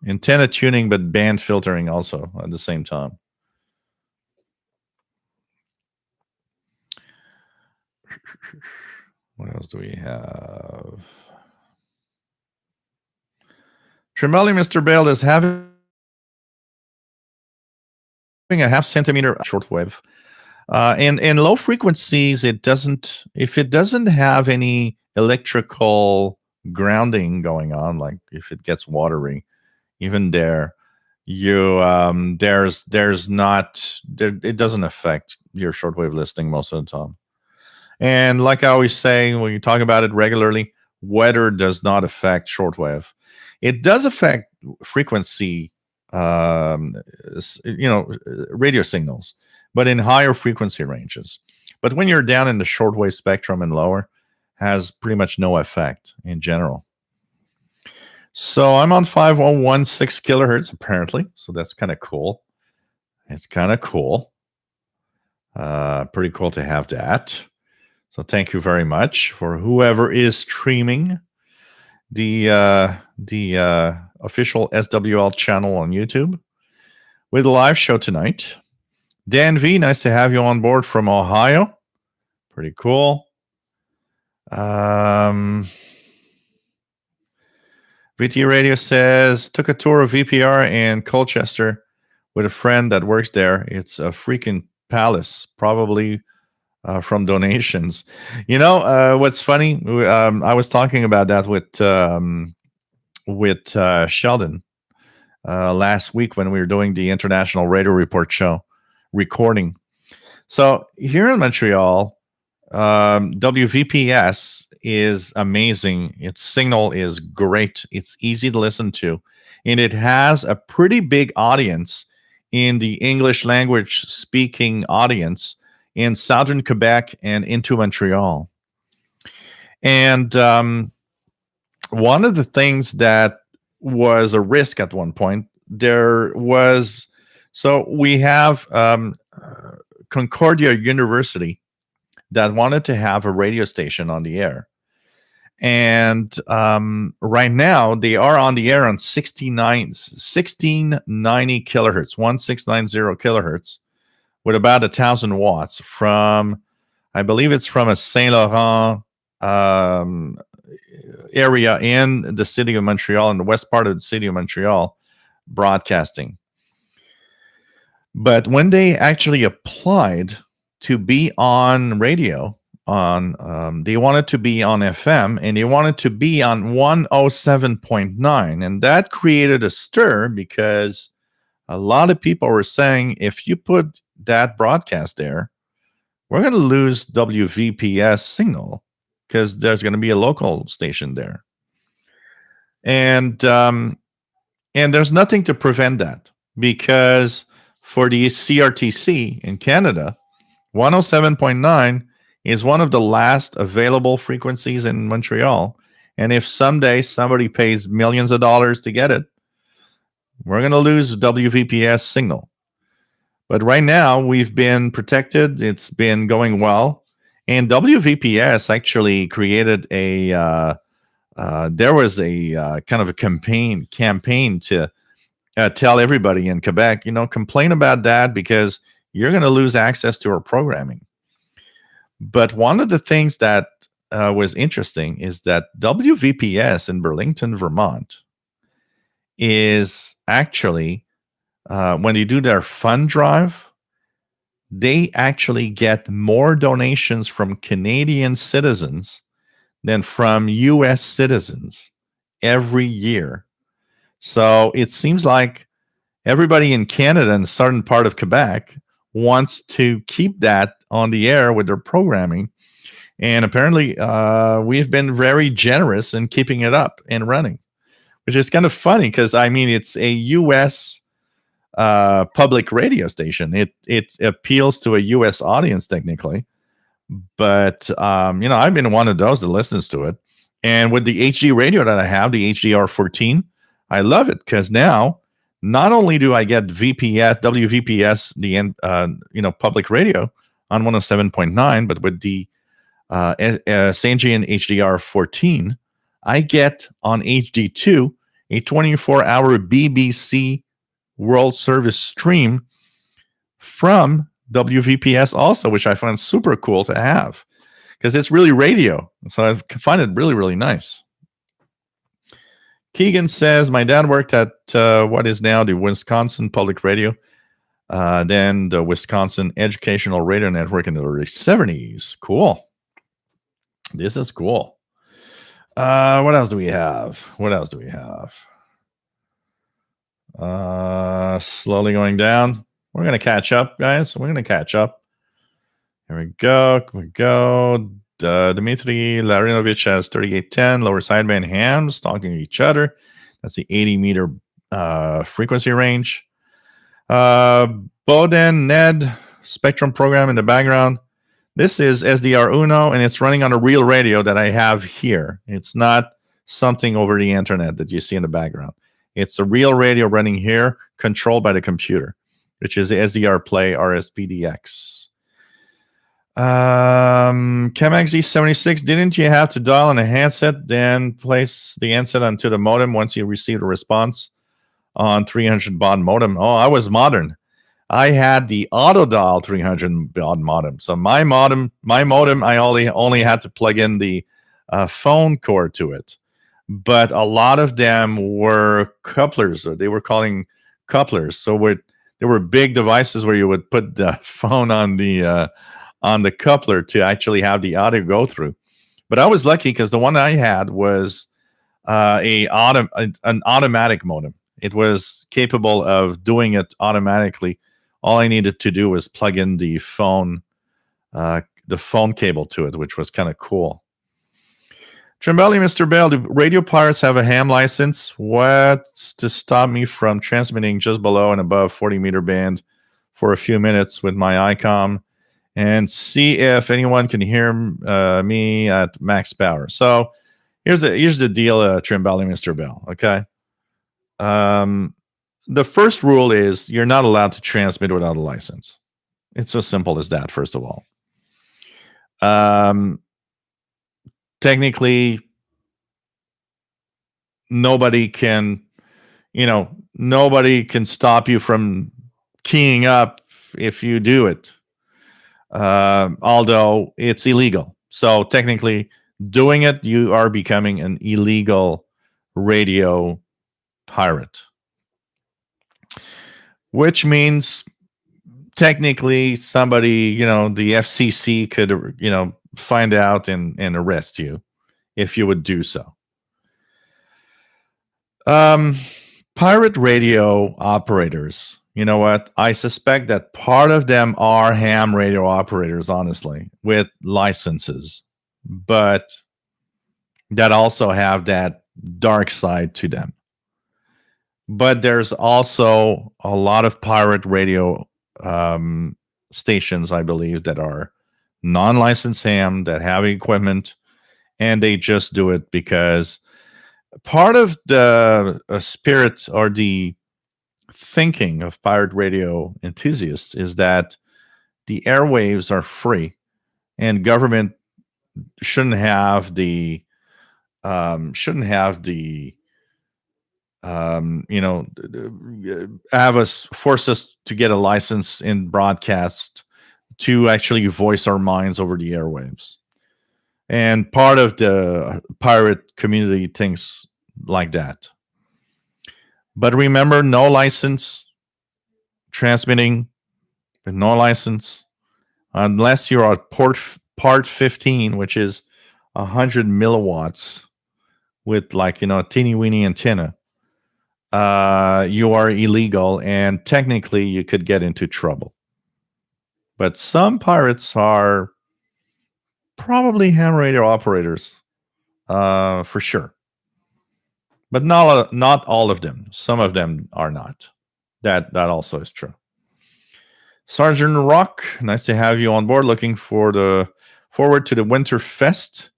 Antenna tuning, but band filtering also at the same time. What else do we have? Tremelli, Mr. Bale, is having a 0.5 centimeter shortwave. In low frequencies, if it doesn't have any electrical grounding going on, like if it gets watery, even there, it doesn't affect your shortwave listening most of the time. And like I always say, when you talk about it regularly, weather does not affect shortwave. It does affect frequency, radio signals, but in higher frequency ranges. But when you're down in the shortwave spectrum and lower, has pretty much no effect in general. So I'm on 5116 kilohertz apparently. So that's kind of cool. It's kind of cool. Pretty cool to have that. So thank you very much for whoever is streaming the official SWL channel on YouTube with a live show tonight. Dan V, nice to have you on board from Ohio. Pretty cool. VT Radio says, took a tour of VPR in Colchester with a friend that works there. It's a freaking palace, probably from donations. What's funny? I was talking about that with Sheldon last week when we were doing the International Radio Report show recording. So here in Montreal, WVPS is amazing. Its signal is great. It's easy to listen to, and it has a pretty big audience in the English language speaking audience in southern Quebec and into Montreal. And one of the things that was a risk at one point, we have Concordia University that wanted to have a radio station on the air. And right now they are on the air on 1690 kilohertz, 1690 kilohertz, with about 1,000 watts from, I believe it's from a Saint Laurent um, area in the city of Montreal, in the west part of the city of Montreal, broadcasting. But when they actually applied to be on radio, they wanted to be on FM and they wanted to be on 107.9, and that created a stir because a lot of people were saying, if you put that broadcast there, we're going to lose WVPS signal because there's going to be a local station there, and there's nothing to prevent that, because for the CRTC in Canada, 107.9 is one of the last available frequencies in Montreal. And if someday somebody pays millions of dollars to get it, we're going to lose WVPS signal. But right now, we've been protected. It's been going well. And WVPS actually created there was a kind of a campaign to tell everybody in Quebec, complain about that because you're going to lose access to our programming. But one of the things that was interesting is that WVPS in Burlington, Vermont, is actually, when they do their fund drive, they actually get more donations from Canadian citizens than from U.S. citizens every year. So it seems like everybody in Canada and southern part of Quebec wants to keep that on the air with their programming. And apparently we've been very generous in keeping it up and running, which is kind of funny because, it's a U.S. Public radio station. It appeals to a U.S. audience technically. But, I've been one of those that listens to it. And with the HD radio that I have, the HDR14, I love it because now not only do I get WVPS, the public radio on 107.9, but with the Sangean HDR14, I get on HD2 a 24-hour BBC World Service stream from WVPS also, which I find super cool to have because it's really radio. So I find it really, really nice. Keegan says, my dad worked at what is now the Wisconsin Public Radio, then the Wisconsin Educational Radio Network in the early 70s. Cool. This is cool. What else do we have? Slowly going down. We're going to catch up, guys. Here we go. Dmitry Larinovich has 3810, lower sideband hams talking to each other. That's the 80 meter frequency range. Boden Ned Spectrum program in the background. This is SDR Uno, and it's running on a real radio that I have here. It's not something over the internet that you see in the background. It's a real radio running here, controlled by the computer, which is the SDR Play RSPDX. Chemax Z76, didn't you have to dial on a handset, then place the handset onto the modem once you received a response on 300 baud modem? Oh, I was modern. I had the auto dial 300 baud modem. So my modem, I only had to plug in the phone cord to it. But a lot of them were couplers, or they were calling couplers. So there were big devices where you would put the phone on the coupler to actually have the audio go through. But I was lucky because the one I had was an automatic modem. It was capable of doing it automatically. All I needed to do was plug in the phone cable to it, which was kind of cool. Trimbelli, Mr. Bell, do radio pirates have a ham license? What's to stop me from transmitting just below and above 40 meter band for a few minutes with my ICOM and see if anyone can hear me at max power? So here's the deal, Trimbelli, Mr. Bell. Okay. The first rule is you're not allowed to transmit without a license. It's so simple as that, first of all. Technically, nobody can stop you from keying up if you do it. although it's illegal. So technically, doing it, you are becoming an illegal radio pirate, which means technically somebody, the FCC could, find out and arrest you if you would do so. Pirate radio operators, you know what? I suspect that part of them are ham radio operators, honestly, with licenses, but that also have that dark side to them. But there's also a lot of pirate radio stations, I believe, that are non-licensed ham, that have equipment, and they just do it because part of the spirit or the thinking of pirate radio enthusiasts is that the airwaves are free and government shouldn't have the have us force us to get a license in broadcast to actually voice our minds over the airwaves. And part of the pirate community thinks like that. But remember, no license transmitting with no license, unless you're at part 15, which is 100 milliwatts with a teeny weeny antenna. You are illegal, and technically you could get into trouble. But some pirates are probably ham radio operators, for sure. But not all of them. Some of them are not. That also is true. Sergeant Rock, nice to have you on board. Looking forward to the Winter Fest,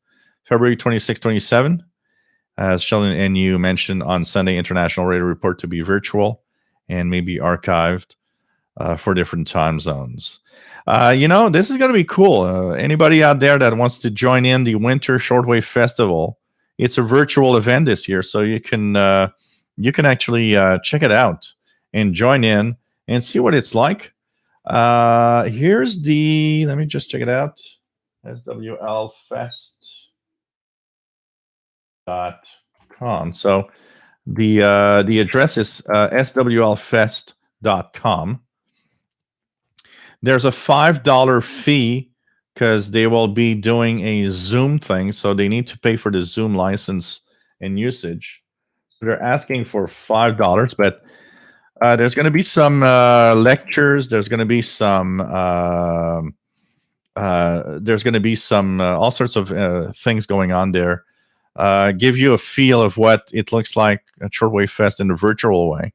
February 26, 27. As Sheldon and you mentioned on Sunday, International Radio Report to be virtual and maybe archived for different time zones. This is going to be cool. Anybody out there that wants to join in the Winter Shortwave Festival, it's a virtual event this year, so you can actually check it out and join in and see what it's like. Let me just check it out. swlfest.com. So the address is swlfest.com. There's a $5 fee because they will be doing a Zoom thing, so they need to pay for the Zoom license and usage. So they're asking for $5, but there's going to be some lectures. There's going to be some all sorts of things going on there. Give you a feel of what it looks like at Shortwave Fest in a virtual way.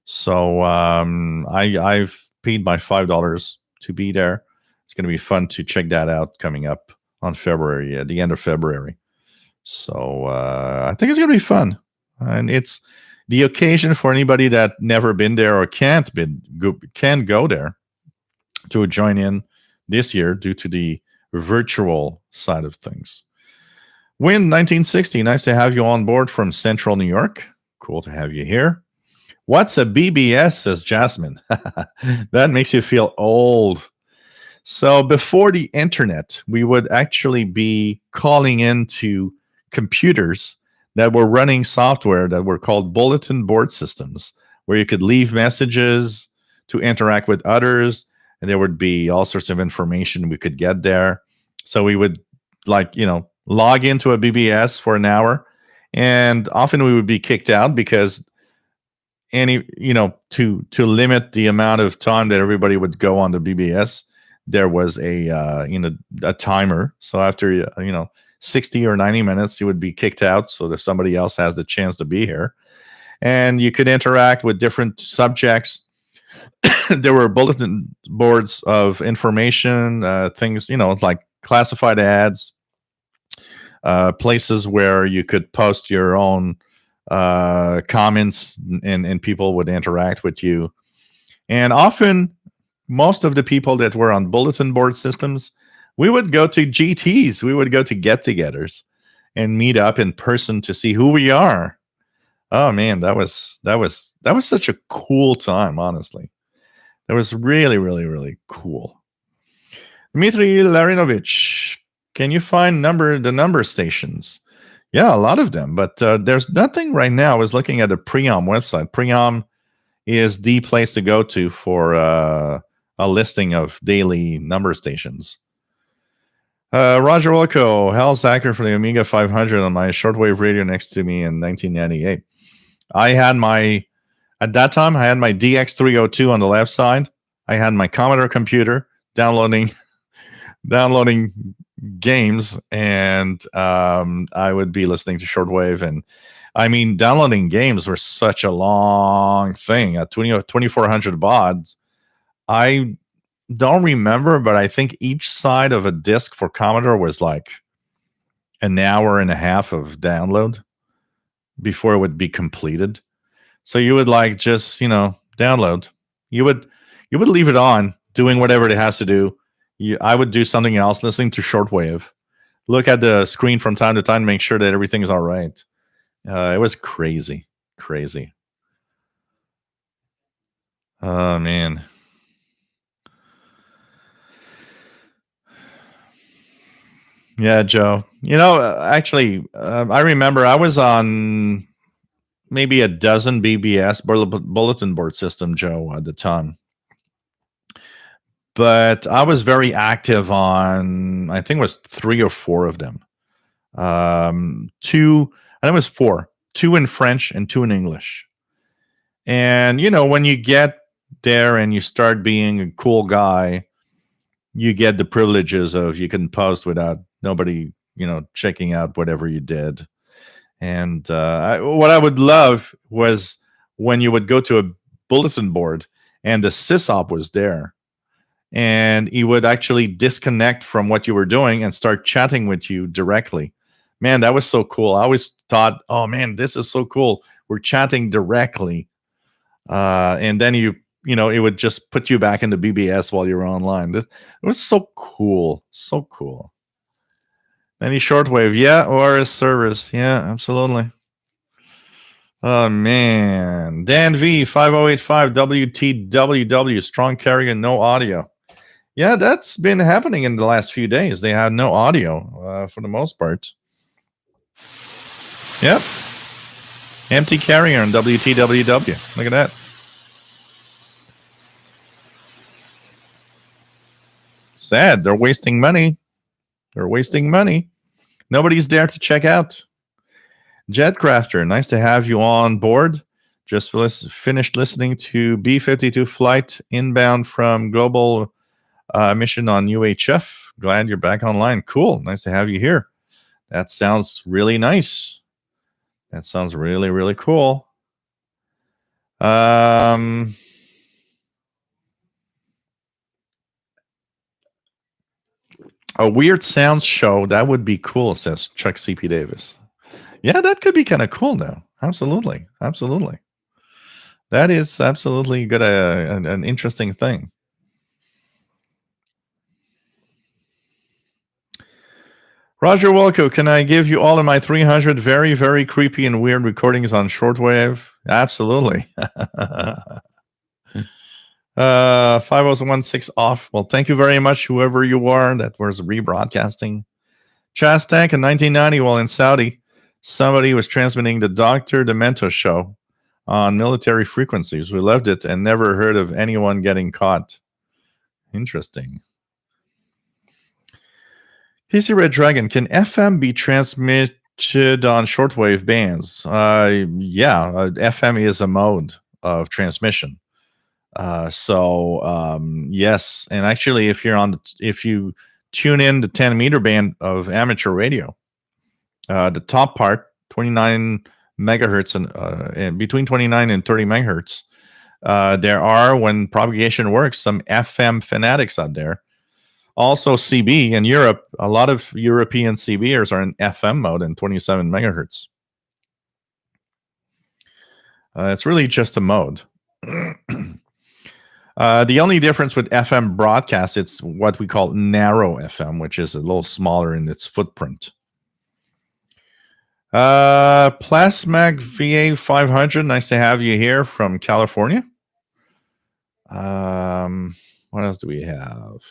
So I've paid my $5 to be there. It's going to be fun to check that out coming up on February, at the end of February. So I think it's going to be fun. And it's the occasion for anybody that never been there or can go there to join in this year due to the virtual side of things. Win 1960, nice to have you on board from Central New York. Cool to have you here. What's a BBS, says Jasmine. That makes you feel old. So before the internet, we would actually be calling into computers that were running software that were called bulletin board systems, where you could leave messages to interact with others, and there would be all sorts of information we could get there. So we would log into a BBS for an hour, and often we would be kicked out because to limit the amount of time that everybody would go on the BBS, there was a timer. So after 60 or 90 minutes, you would be kicked out so that somebody else has the chance to be here. And you could interact with different subjects. There were bulletin boards of information, things, it's like classified ads, places where you could post your own comments and people would interact with you. And often, most of the people that were on bulletin board systems, we would go to GTs, we would go to get-togethers and meet up in person to see who we are. Oh man, that was such a cool time, honestly. That was really, really, really cool. Dmitry Larinovich, can you find the number stations? Yeah, a lot of them, but there's nothing right now. I was looking at the Preom website. Preom is the place to go to for a listing of daily number stations. Roger Wilco, Hal Hacker for the Amiga 500 on my shortwave radio next to me in 1998. At that time, I had my DX302 on the left side. I had my Commodore computer downloading games, and I would be listening to shortwave. And I mean, downloading games were such a long thing at 2400 bauds. I don't remember, but I think each side of a disc for Commodore was like an hour and a half of download before it would be completed. So you would like just, download. You would leave it on, doing whatever it has to do. I would do something else, listening to shortwave. Look at the screen from time to time, make sure that everything is all right. It was crazy. Oh, man. Yeah, Joe. Actually, I remember I was on maybe a dozen BBS, bulletin board system, Joe, at the time. But I was very active on, I think it was 3 or 4 of them. 2, I think it was 4. 2 in French and 2 in English. And, when you get there and you start being a cool guy, you get the privileges of you can post without nobody, checking out whatever you did. And what I would love was when you would go to a bulletin board and the sysop was there, and he would actually disconnect from what you were doing and start chatting with you directly. Man, that was so cool. I always thought, oh man, this is so cool. We're chatting directly. And then it would just put you back into BBS while you were online. It was so cool. So cool. Any shortwave, yeah, or a service. Yeah, absolutely. Oh, man. Dan V, 5085 WTWW, strong carrier, no audio. Yeah, that's been happening in the last few days. They had no audio for the most part. Yep. Empty carrier on WTWW. Look at that. Sad. They're wasting money. Nobody's there to check out. Jetcrafter, nice to have you on board. Just finished listening to B-52 flight inbound from global mission on UHF. Glad you're back online. Cool. Nice to have you here. That sounds really nice. That sounds really, really cool. A weird sounds show, that would be cool, says Chuck C.P. Davis. Yeah, that could be kind of cool now. Absolutely. That is absolutely good. An interesting thing. Roger Wilco, can I give you all of my 300 very, very creepy and weird recordings on shortwave? Absolutely. 5016 off. Well, thank you very much, whoever you are that was rebroadcasting. Chas Tank in 1990, while in Saudi, somebody was transmitting the Dr. Demento show on military frequencies. We loved it and never heard of anyone getting caught. Interesting. PC Red Dragon, can FM be transmitted on shortwave bands? FM is a mode of transmission. Yes, and actually, if you tune in the 10-meter band of amateur radio, the top part, 29 megahertz and between 29 and 30 megahertz, there are, when propagation works, some FM fanatics out there. Also, CB in Europe, a lot of European CBers are in FM mode and 27 megahertz. It's really just a mode. The only difference with FM broadcast, it's what we call narrow FM, which is a little smaller in its footprint. Plasmag VA 500, nice to have you here from California. What else do we have?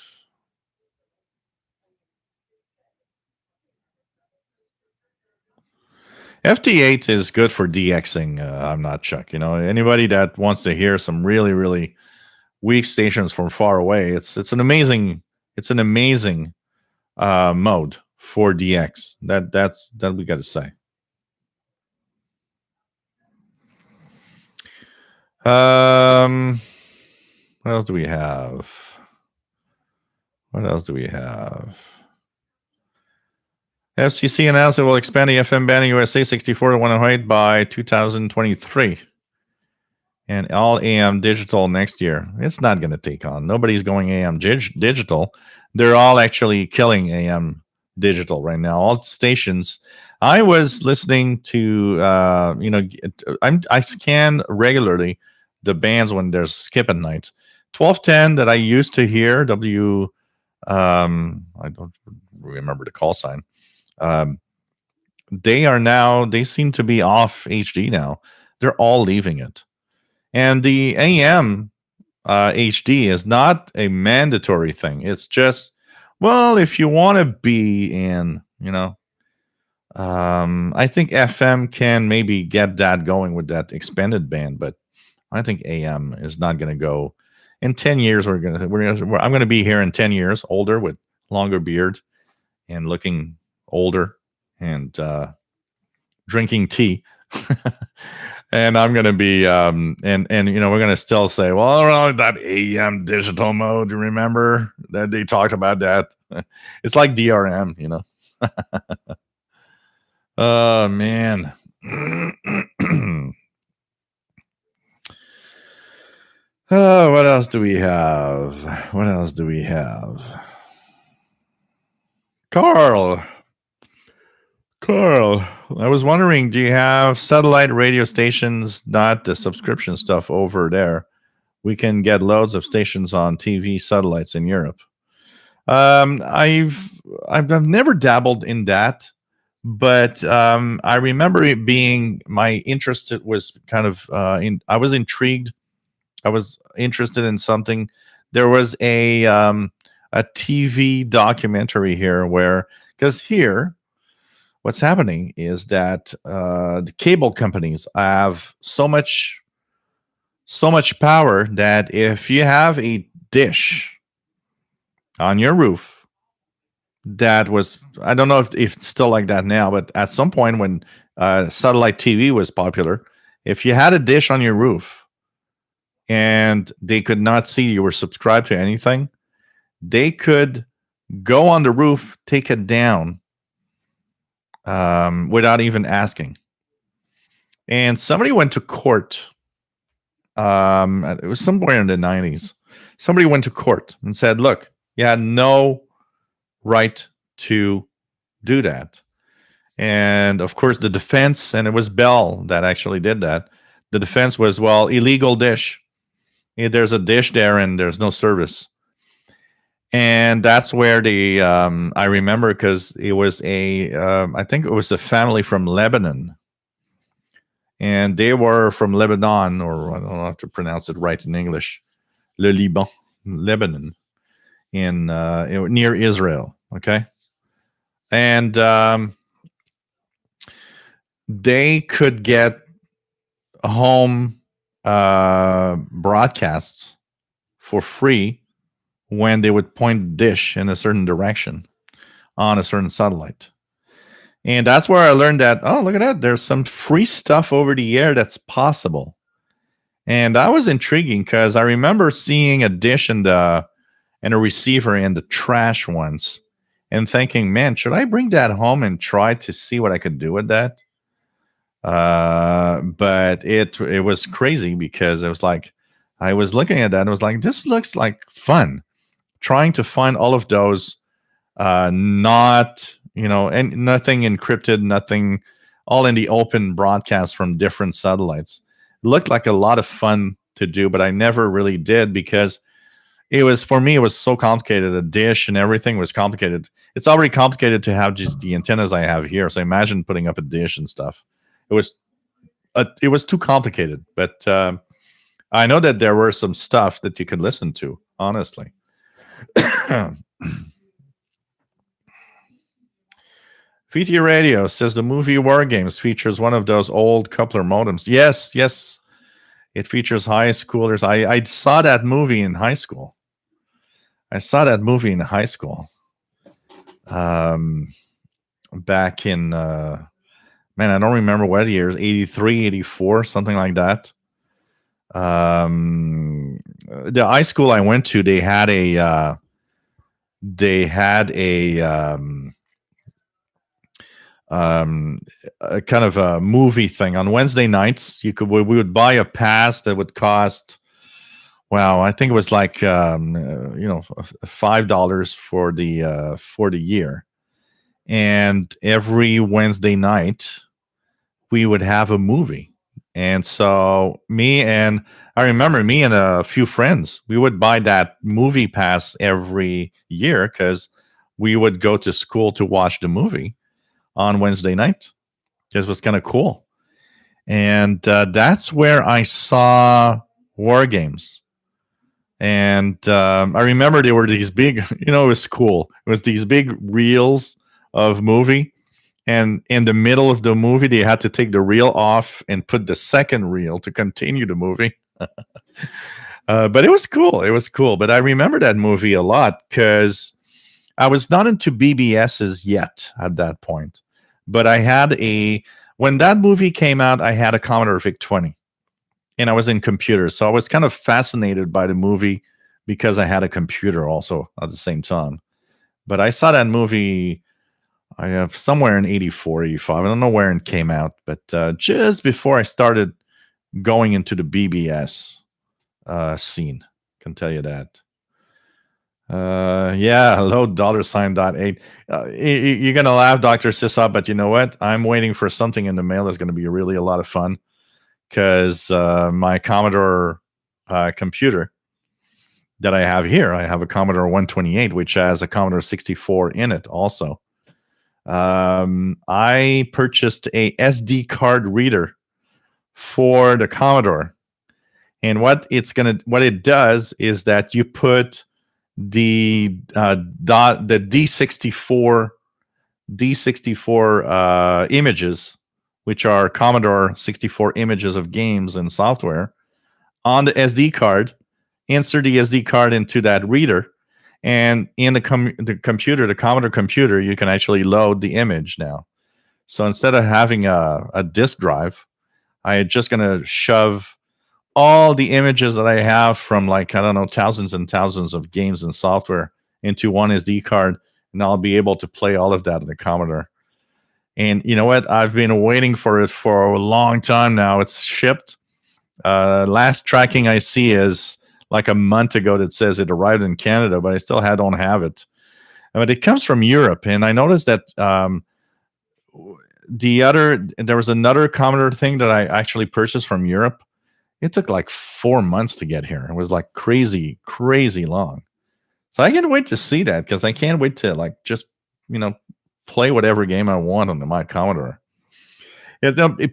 FT8 is good for DXing. I'm not Chuck. Anybody that wants to hear some really, really weak stations from far away, it's an amazing mode for DX. That we got to say. What else do we have? FCC announced it will expand the FM band in USA 64 to 108 by 2023. And all AM digital next year. It's not going to take on. Nobody's going AM digital. They're all actually killing AM digital right now. All stations. I was listening to, I scan regularly the bands when there's skip at night. 1210 that I used to hear, I don't remember the call sign. They seem to be off HD now. They're all leaving it. And the AM HD is not a mandatory thing. It's just, well, if you want to be in, I think FM can maybe get that going with that expanded band, but I think AM is not going to go. In 10 years, I'm going to be here in 10 years, older with longer beard and looking older and drinking tea. And I'm going to be, and we're going to still say, well, that AM digital mode, remember that they talked about that? It's like DRM, Oh, man. Oh, what else do we have? Carl, I was wondering, do you have satellite radio stations, not the subscription stuff over there? We can get loads of stations on TV satellites in Europe. I've never dabbled in that, but I remember it being my interest. It was kind of I was intrigued. I was interested in something. There was a TV documentary here because here, what's happening is that the cable companies have so much power that if you have a dish on your roof, that was, I don't know if it's still like that now, but at some point when satellite TV was popular, if you had a dish on your roof and they could not see you were subscribed to anything, they could go on the roof, take it down without even asking. And somebody went to court. It was somewhere in the 90s. Somebody went to court and said, look, you had no right to do that. And of course, the defense, and it was Bell that actually did that. The defense was, well, illegal dish. There's a dish there and there's no service. And that's where I remember, because it was I think it was a family from Lebanon. And they were from Lebanon, or I don't know how to pronounce it right in English, Lebanon, in near Israel. Okay. And they could get home broadcasts for free when they would point the dish in a certain direction on a certain satellite. And that's where I learned that, oh, look at that, there's some free stuff over the air that's possible. And that was intriguing, because I remember seeing a dish and a receiver in the trash once and thinking, man, should I bring that home and try to see what I could do with that? But it was crazy, because it was like, I was looking at that and I was like, this looks like fun. Trying to find all of those, not, and nothing encrypted, nothing, all in the open broadcast from different satellites. It looked like a lot of fun to do, but I never really did, because for me, it was so complicated. A dish and everything was complicated. It's already complicated to have just the antennas I have here. So imagine putting up a dish and stuff. It was too complicated, but I know that there were some stuff that you could listen to, honestly. VT Radio says the movie War Games features one of those old coupler modems. Yes, yes. It features high schoolers. I saw that movie in high school. Um, back in, man, I don't remember what years, 83, 84, something like that. The high school I went to, they had um, a kind of a movie thing on Wednesday nights. We would buy a pass that would cost, well, I think it was like $5 for the year, and every Wednesday night we would have a movie. And so I remember me and a few friends, we would buy that movie pass every year because we would go to school to watch the movie on Wednesday night. This was kind of cool. And that's where I saw War Games. And I remember there were these big, it was cool. It was these big reels of movie. And in the middle of the movie, they had to take the reel off and put the second reel to continue the movie. But it was cool. It was cool. But I remember that movie a lot because I was not into BBSs yet at that point. But when that movie came out, I had a Commodore VIC-20 and I was in computers. So I was kind of fascinated by the movie because I had a computer also at the same time. But I saw that movie I have somewhere in 84, 85. I don't know where it came out, but just before I started going into the BBS scene, can tell you that. Yeah, hello, $.8. You're gonna laugh, Dr. Sisop, but you know what? I'm waiting for something in the mail that's gonna be really a lot of fun because my Commodore computer that I have here, I have a Commodore 128, which has a Commodore 64 in it also. I purchased a SD card reader for the Commodore, and what it does is that you put the D64 images, which are Commodore 64 images of games and software, on the SD card. Insert the SD card into that reader, and in the computer, the Commodore computer, you can actually load the image now. So instead of having a disk drive, I'm just going to shove all the images that I have from, like, I don't know, thousands and thousands of games and software into one SD card, and I'll be able to play all of that in the Commodore. And you know what? I've been waiting for it for a long time now. It's shipped. Last tracking I see is like a month ago that says it arrived in Canada, but I still don't have it. But it comes from Europe, and I noticed that there was another Commodore thing that I actually purchased from Europe. It took like 4 months to get here. It was like crazy, crazy long. So I can't wait to see that because I can't wait to just play whatever game I want on my Commodore.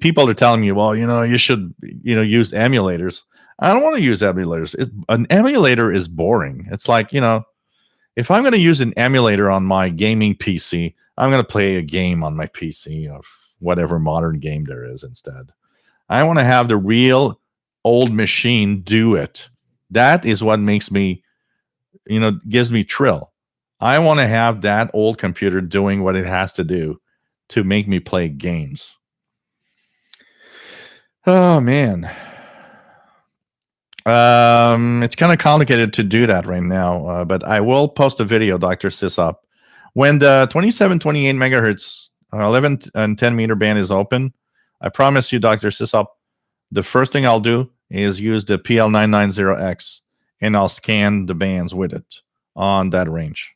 People are telling me, well, you should use emulators. I don't want to use emulators. An emulator is boring. It's like, if I'm going to use an emulator on my gaming PC, I'm going to play a game on my PC of whatever modern game there is instead. I want to have the real old machine do it. That is what makes me, gives me thrill. I want to have that old computer doing what it has to do to make me play games. Oh, man. It's kind of complicated to do that right now, but I will post a video, Dr. Sisop. When the 27, 28 megahertz 11 and 10 meter band is open, I promise you, Dr. Sisop, the first thing I'll do is use the PL990X, and I'll scan the bands with it on that range.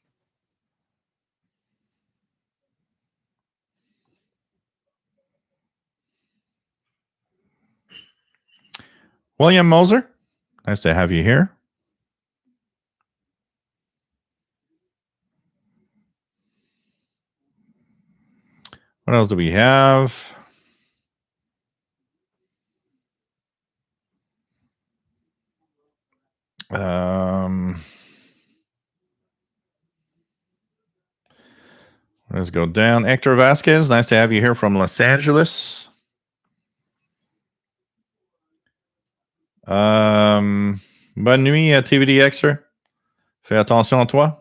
William Moser, nice to have you here. What else do we have? Let's go down. Hector Vasquez, nice to have you here from Los Angeles. Bonne nuit, TVDXer. Fais attention à toi.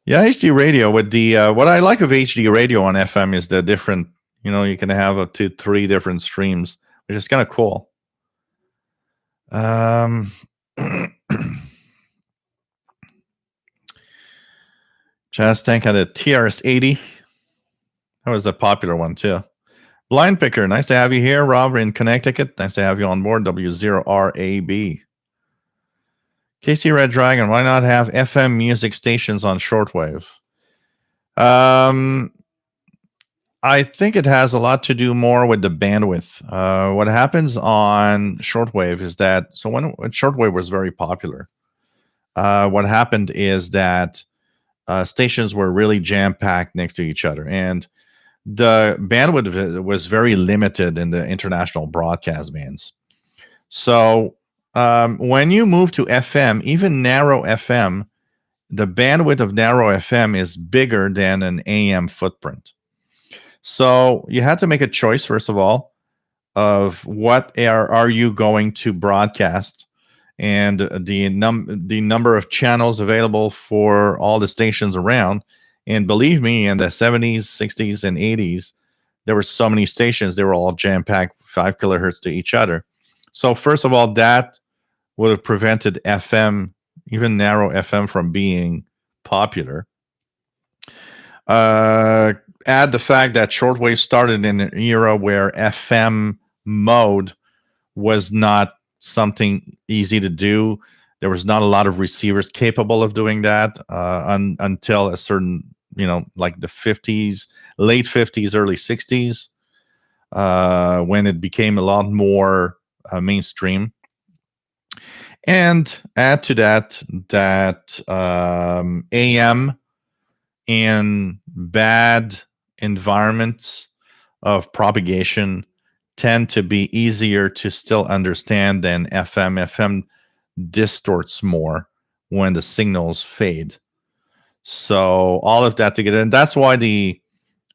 Yeah, HD radio with the what I like of HD radio on FM is the different, you can have up to 3 different streams, which is kind of cool. Jazz Tank had a TRS-80. That was a popular one too. Blind Picker, nice to have you here. Rob in Connecticut, nice to have you on board. W0RAB. KC Red Dragon, why not have FM music stations on shortwave? I think it has a lot to do more with the bandwidth. What happens on shortwave is that, so when shortwave was very popular, what happened is that stations were really jam-packed next to each other, and the bandwidth was very limited in the international broadcast bands. So when you move to FM, even narrow FM, the bandwidth of narrow FM is bigger than an AM footprint. So you had to make a choice, first of all, of what are you going to broadcast, and the number of channels available for all the stations around. And believe me, in the 70s, 60s, and 80s, there were so many stations. They were all jam-packed 5 kilohertz to each other. So first of all, that would have prevented FM, even narrow FM, from being popular. Add the fact that shortwave started in an era where FM mode was not something easy to do. There was not a lot of receivers capable of doing that until a certain, like the 50s, late 50s, early 60s, when it became a lot more mainstream. And add to that AM in bad environments of propagation tend to be easier to still understand than FM. FM distorts more when the signals fade. So all of that together, and that's why the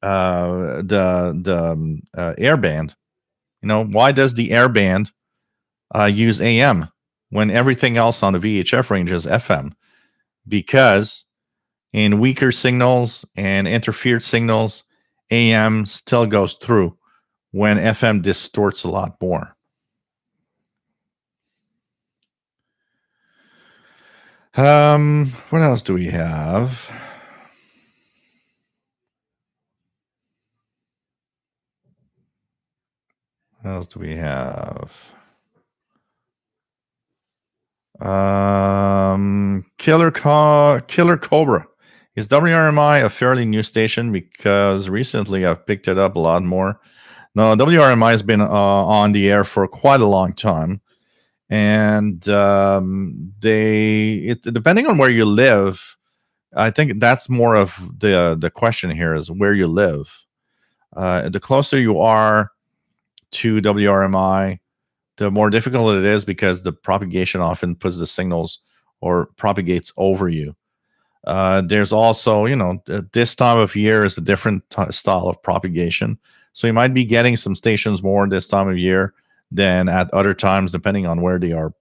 airband, why does the airband use AM when everything else on the VHF range is FM? Because in weaker signals and interfered signals, AM still goes through when FM distorts a lot more. What else do we have? What else do we have? Killer Cobra. Is WRMI a fairly new station? Because recently I've picked it up a lot more. No, WRMI has been on the air for quite a long time. And depending on where you live, I think that's more of the question here, is where you live. The closer you are to WRMI, the more difficult it is, because the propagation often puts the signals or propagates over you. There's also, this time of year is a different style of propagation. So you might be getting some stations more this time of year than at other times, depending on where they are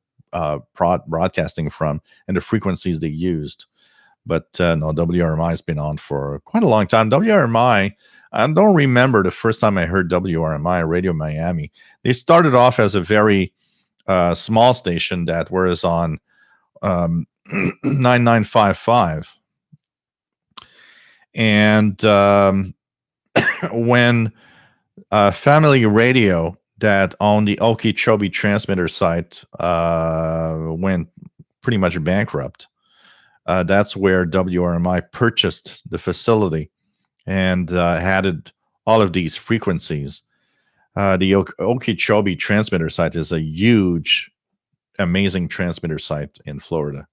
broadcasting from and the frequencies they used. But no, WRMI has been on for quite a long time. WRMI, I don't remember the first time I heard WRMI, Radio Miami. They started off as a very small station that was on 9955. And when Family Radio, that owned the Okeechobee transmitter site, went pretty much bankrupt, that's where WRMI purchased the facility and added all of these frequencies. The Okeechobee transmitter site is a huge, amazing transmitter site in Florida.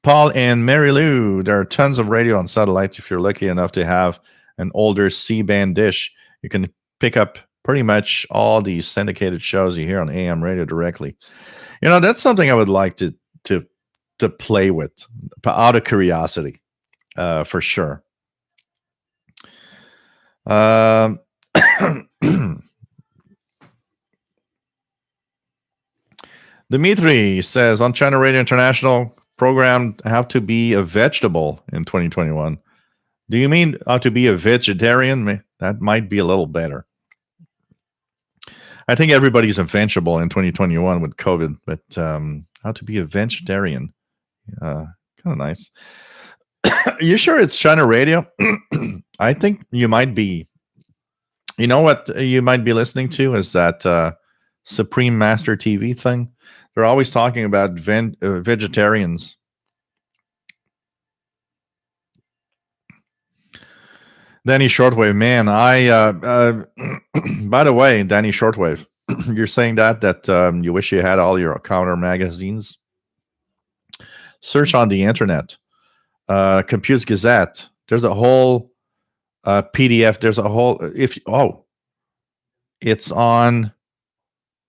Paul and Mary Lou, there are tons of radio on satellite. If you're lucky enough to have an older C-band dish, you can pick up pretty much all these syndicated shows you hear on AM radio directly. That's something I would like to to play with, out of curiosity, for sure. Um, Dimitri says on China Radio International program have to be a vegetable in 2021. Do you mean to be a vegetarian? That might be a little better. I think everybody's a vegetable in 2021 with COVID, but how to be a vegetarian? Kind of nice. You sure it's China Radio? I think you might be. You know what you might be listening to is that Supreme Master TV thing. They're always talking about vegetarians. Danny Shortwave, man. By the way, Danny Shortwave, you're saying that you wish you had all your counter magazines. Search on the internet, Compute Gazette. There's a whole PDF. There's a whole it's on.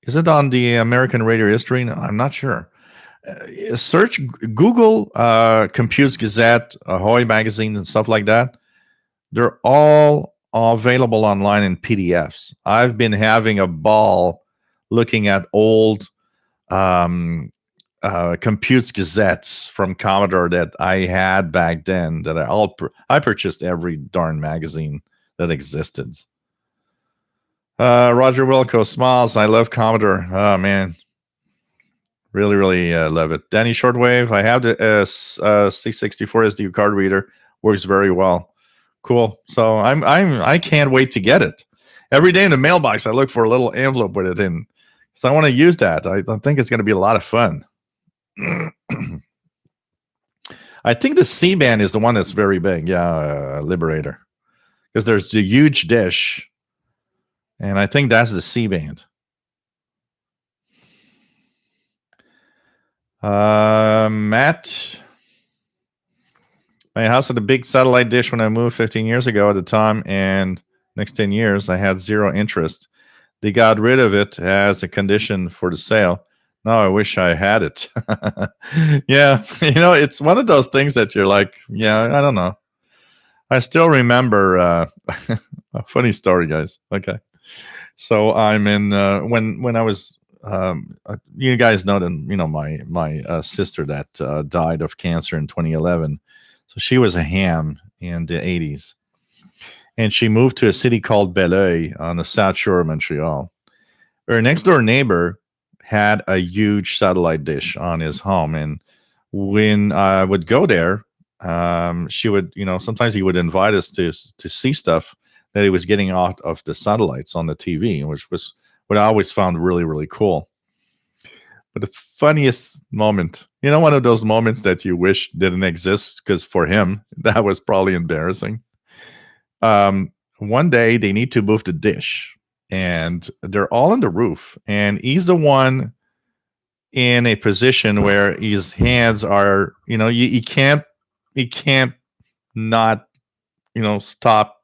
Is it on the American Radio History? No, I'm not sure. Search Google Compute Gazette, Ahoy magazines, and stuff like that. They're all available online in PDFs. I've been having a ball looking at old Compute Gazettes from Commodore that I had back then. That I purchased every darn magazine that existed. Roger Wilco smiles. I love Commodore. Oh man, really, really love it. Danny Shortwave. I have the 664 SD card reader. Works very well. Cool. So I can't wait to get it. Every day in the mailbox, I look for a little envelope with it in. So I want to use that. I think it's going to be a lot of fun. I think the C-band is the one that's very big. Yeah, Liberator. Because there's the huge dish. And I think that's the C-band. Matt. My house had a big satellite dish when I moved 15 years ago at the time, and next 10 years, I had zero interest. They got rid of it as a condition for the sale. Now I wish I had it. Yeah, it's one of those things that you're like, yeah, I don't know. I still remember a funny story, guys. Okay. So I'm in, when I was, you guys know that, my sister that died of cancer in 2011. So she was a ham in the 80s. And she moved to a city called Belleuil on the south shore of Montreal. Her next door neighbor had a huge satellite dish on his home. And when I would go there, she would, sometimes he would invite us to see stuff that he was getting out of the satellites on the TV, which was what I always found really, really cool. But the funniest moment, one of those moments that you wish didn't exist, because for him, that was probably embarrassing. One day they need to move the dish and they're all on the roof, and he's the one in a position where his hands are, he can't not, stop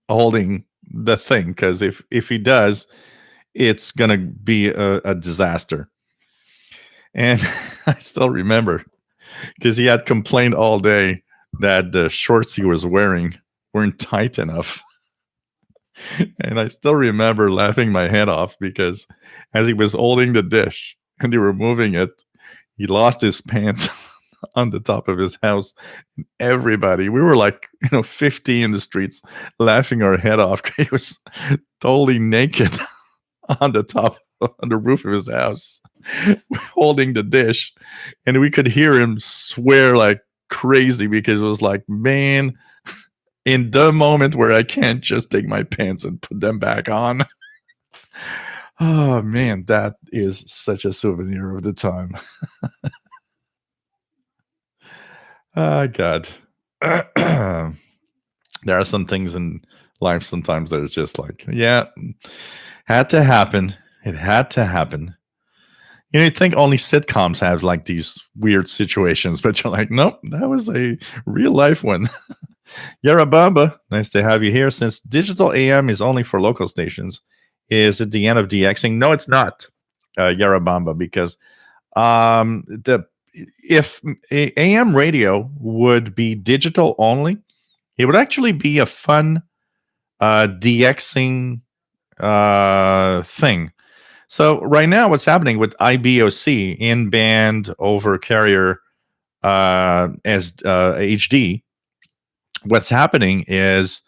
holding the thing, because if he does, it's gonna be a disaster. And I still remember, because he had complained all day that the shorts he was wearing weren't tight enough. And I still remember laughing my head off, because as he was holding the dish and they were moving it, he lost his pants on the top of his house. Everybody, we were like 50 in the streets laughing our head off. He was totally naked on the roof of his house holding the dish, and we could hear him swear like crazy, because it was like, man, in the moment where I can't just take my pants and put them back on. Oh man, that is such a souvenir of the time. Oh God. There are some things in life sometimes that are just like, yeah, had to happen. It had to happen. You think only sitcoms have like these weird situations, but you're like, nope, that was a real life one. Yarabamba, nice to have you here. Since digital AM is only for local stations, is it the end of DXing? No, it's not, Yarabamba, because The if AM radio would be digital only, it would actually be a fun DXing thing. So right now, what's happening with IBOC, in band over carrier as HD, what's happening is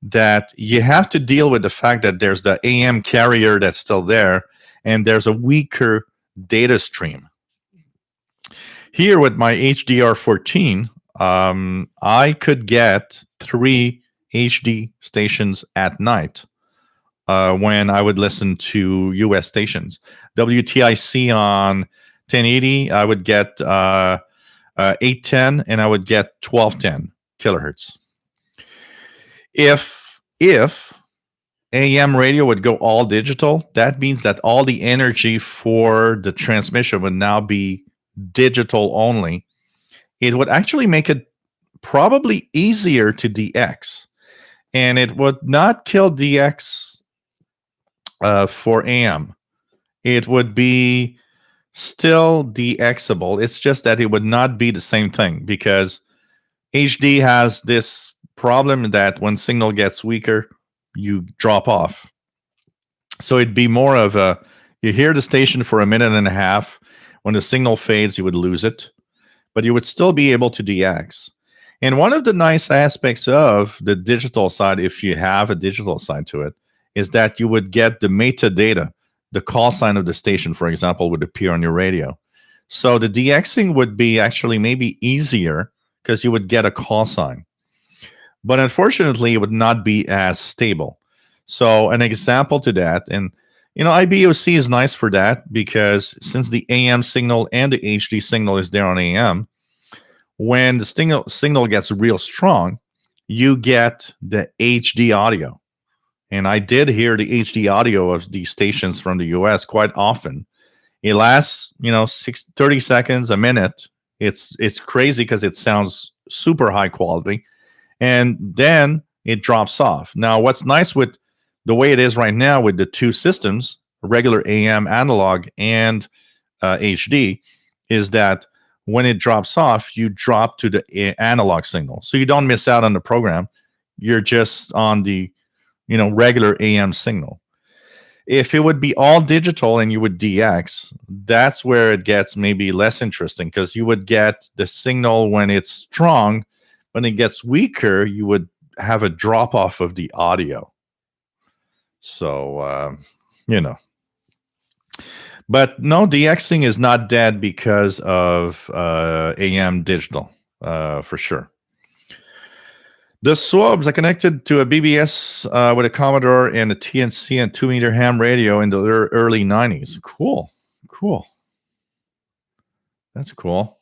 that you have to deal with the fact that there's the AM carrier that's still there, and there's a weaker data stream. Here with my HDR14, I could get 3 HD stations at night when I would listen to US stations. WTIC on 1080, I would get 810, and I would get 1210 kilohertz. If AM radio would go all digital, that means that all the energy for the transmission would now be digital only. It would actually make it probably easier to DX, and it would not kill DX for AM. It would be still DXable. It's just that it would not be the same thing, because HD has this problem that when signal gets weaker, you drop off. So it'd be more of a, you hear the station for a minute and a half. When the signal fades, you would lose it, but you would still be able to DX. And one of the nice aspects of the digital side, if you have a digital side to it, is that you would get the metadata. The call sign of the station, for example, would appear on your radio. So the DXing would be actually maybe easier because you would get a call sign. But unfortunately, it would not be as stable. So an example to that, and IBOC is nice for that, because since the AM signal and the HD signal is there on AM, when the signal gets real strong, you get the HD audio. And I did hear the HD audio of these stations from the US quite often. It lasts, 30 seconds, a minute. It's crazy because it sounds super high quality. And then it drops off. Now, what's nice with the way it is right now with the two systems, regular AM analog and HD, is that when it drops off, you drop to the analog signal. So you don't miss out on the program. You're just on the regular AM signal. If it would be all digital and you would DX, that's where it gets maybe less interesting, because you would get the signal when it's strong. When it gets weaker, you would have a drop off of the audio. So, But no, DXing is not dead because of AM digital, for sure. The swabs are connected to a BBS with a Commodore and a TNC and 2-meter ham radio in the early 90s. Cool. That's cool.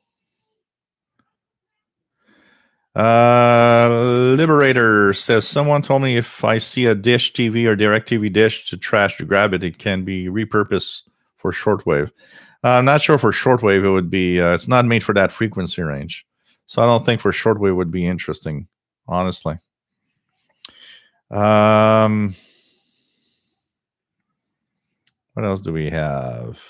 Liberator says, someone told me if I see a dish TV or DirecTV dish to trash to grab it, it can be repurposed for shortwave. I'm not sure for shortwave it would be, it's not made for that frequency range. So I don't think for shortwave would be interesting, honestly. What else do we have?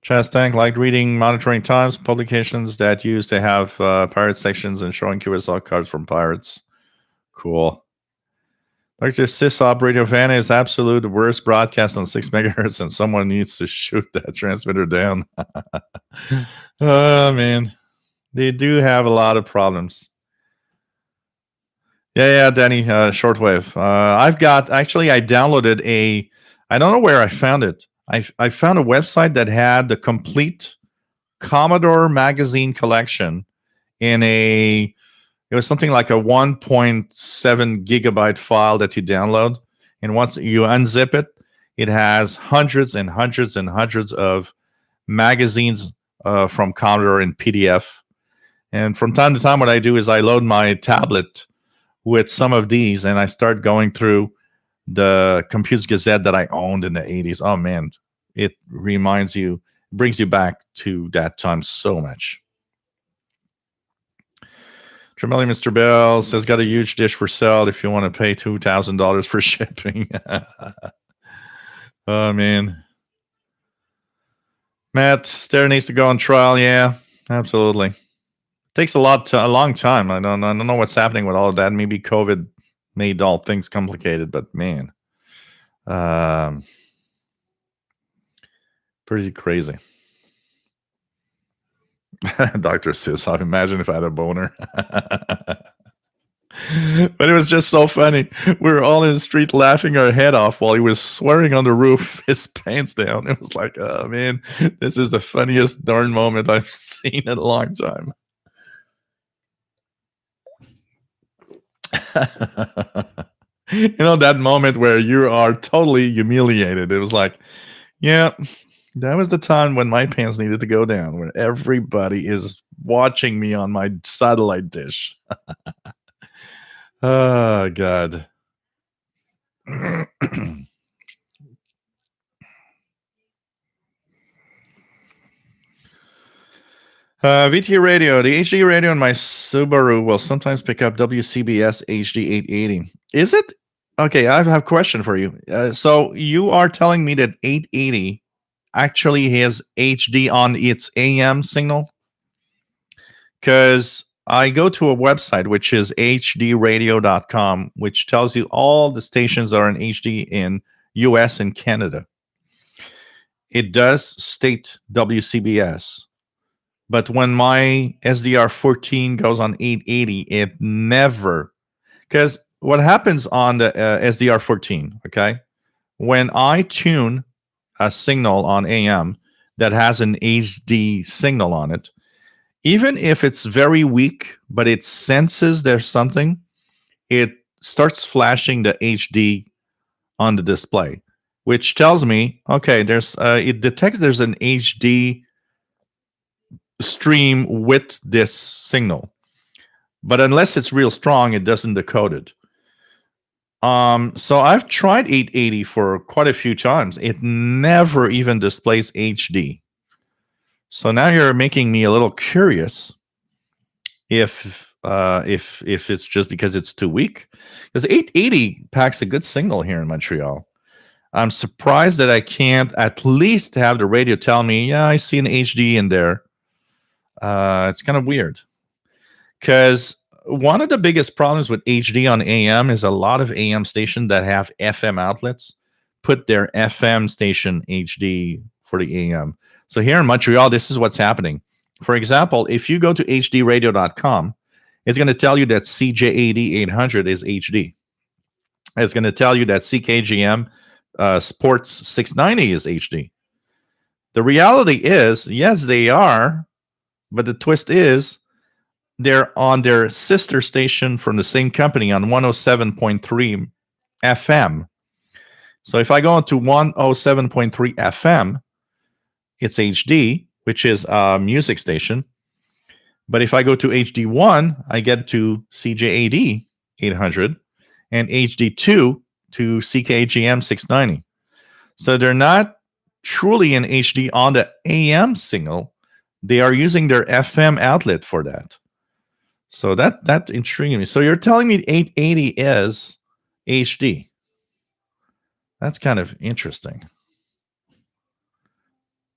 Chastank liked reading Monitoring Times publications that used to have pirate sections and showing QSL cards from pirates. Cool. Dr. Sysop Radio Vanna is absolute worst broadcast on 6 megahertz, and someone needs to shoot that transmitter down. Oh, man. They do have a lot of problems. Yeah, Danny, shortwave. I downloaded I don't know where I found it. I found a website that had the complete Commodore magazine collection it was something like a 1.7 gigabyte file that you download. And once you unzip it, it has hundreds and hundreds and hundreds of magazines from Commodore in PDF. And from time to time, what I do is I load my tablet with some of these, and I start going through the Computes Gazette that I owned in the 80s. Oh, man, it reminds you brings you back to that time so much. Tremelli Mr. Bell says, got a huge dish for sale if you want to pay $2,000 for shipping. Oh, man. Matt, Stair needs to go on trial. Yeah, absolutely. Takes a long time. I don't know what's happening with all of that. Maybe COVID made all things complicated, but man, pretty crazy. Doctor says, I imagine if I had a boner. But it was just so funny. We were all in the street laughing our head off while he was swearing on the roof, his pants down. It was like, oh man, this is the funniest darn moment I've seen in a long time. You know, that moment where you are totally humiliated. It was like, yeah, that was the time when my pants needed to go down, where everybody is watching me on my satellite dish. Oh, God. VT radio. The HD radio in my Subaru will sometimes pick up WCBS HD 880. Is it? Okay, I have a question for you. So you are telling me that 880 actually has HD on its AM signal? Because I go to a website, which is hdradio.com, which tells you all the stations are in HD in US and Canada. It does state WCBS. But when my SDR14 goes on 880, it never, because what happens on the SDR14, okay, when I tune a signal on AM that has an HD signal on it, even if it's very weak, but it senses there's something, it starts flashing the HD on the display, which tells me, okay, it detects there's an HD stream with this signal, but unless it's real strong, it doesn't decode it. So I've tried 880 for quite a few times. It never even displays HD. So now you're making me a little curious if it's just because it's too weak. Because 880 packs a good signal here in Montreal. I'm surprised that I can't at least have the radio tell me, yeah, I see an HD in there. It's kind of weird. Because one of the biggest problems with HD on AM is a lot of AM stations that have FM outlets put their FM station HD for the AM. So here in Montreal, this is what's happening. For example, if you go to hdradio.com, it's going to tell you that CJAD 800 is HD. It's going to tell you that CKGM Sports 690 is HD. The reality is, yes, they are, but the twist is they're on their sister station from the same company on 107.3 FM. So if I go into 107.3 FM, it's HD, which is a music station. But if I go to HD1, I get to CJAD 800 and HD2 to CKGM 690. So they're not truly in HD on the AM signal. They are using their FM outlet for that. So that intrigued me. So you're telling me 880 is HD. That's kind of interesting.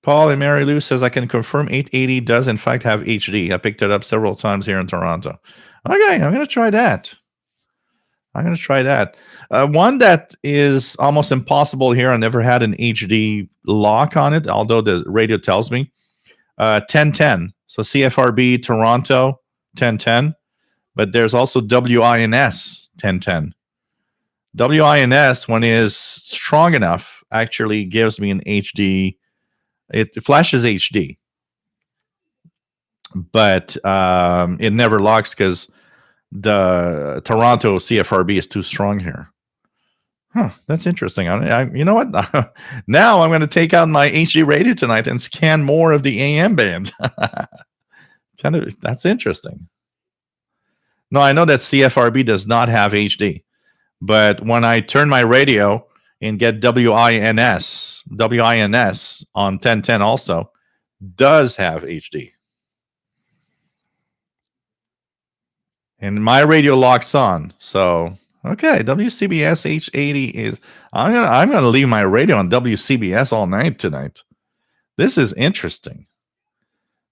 Paul and Mary Lou says, I can confirm 880 does in fact have HD. I picked it up several times here in Toronto. Okay, I'm going to try that. One that is almost impossible here. I never had an HD lock on it, although the radio tells me. 1010. So CFRB Toronto 1010. But there's also WINS 1010. WINS, when it is strong enough, actually gives me an HD. It flashes HD. But it never locks because the Toronto CFRB is too strong here. That's interesting. You know what? Now I'm going to take out my HD radio tonight and scan more of the AM band. That's interesting. No, I know that CFRB does not have HD, but when I turn my radio and get WINS on 1010 also, does have HD. And my radio locks on. So, okay, WCBS H80 is I'm gonna leave my radio on WCBS all night tonight. This is interesting.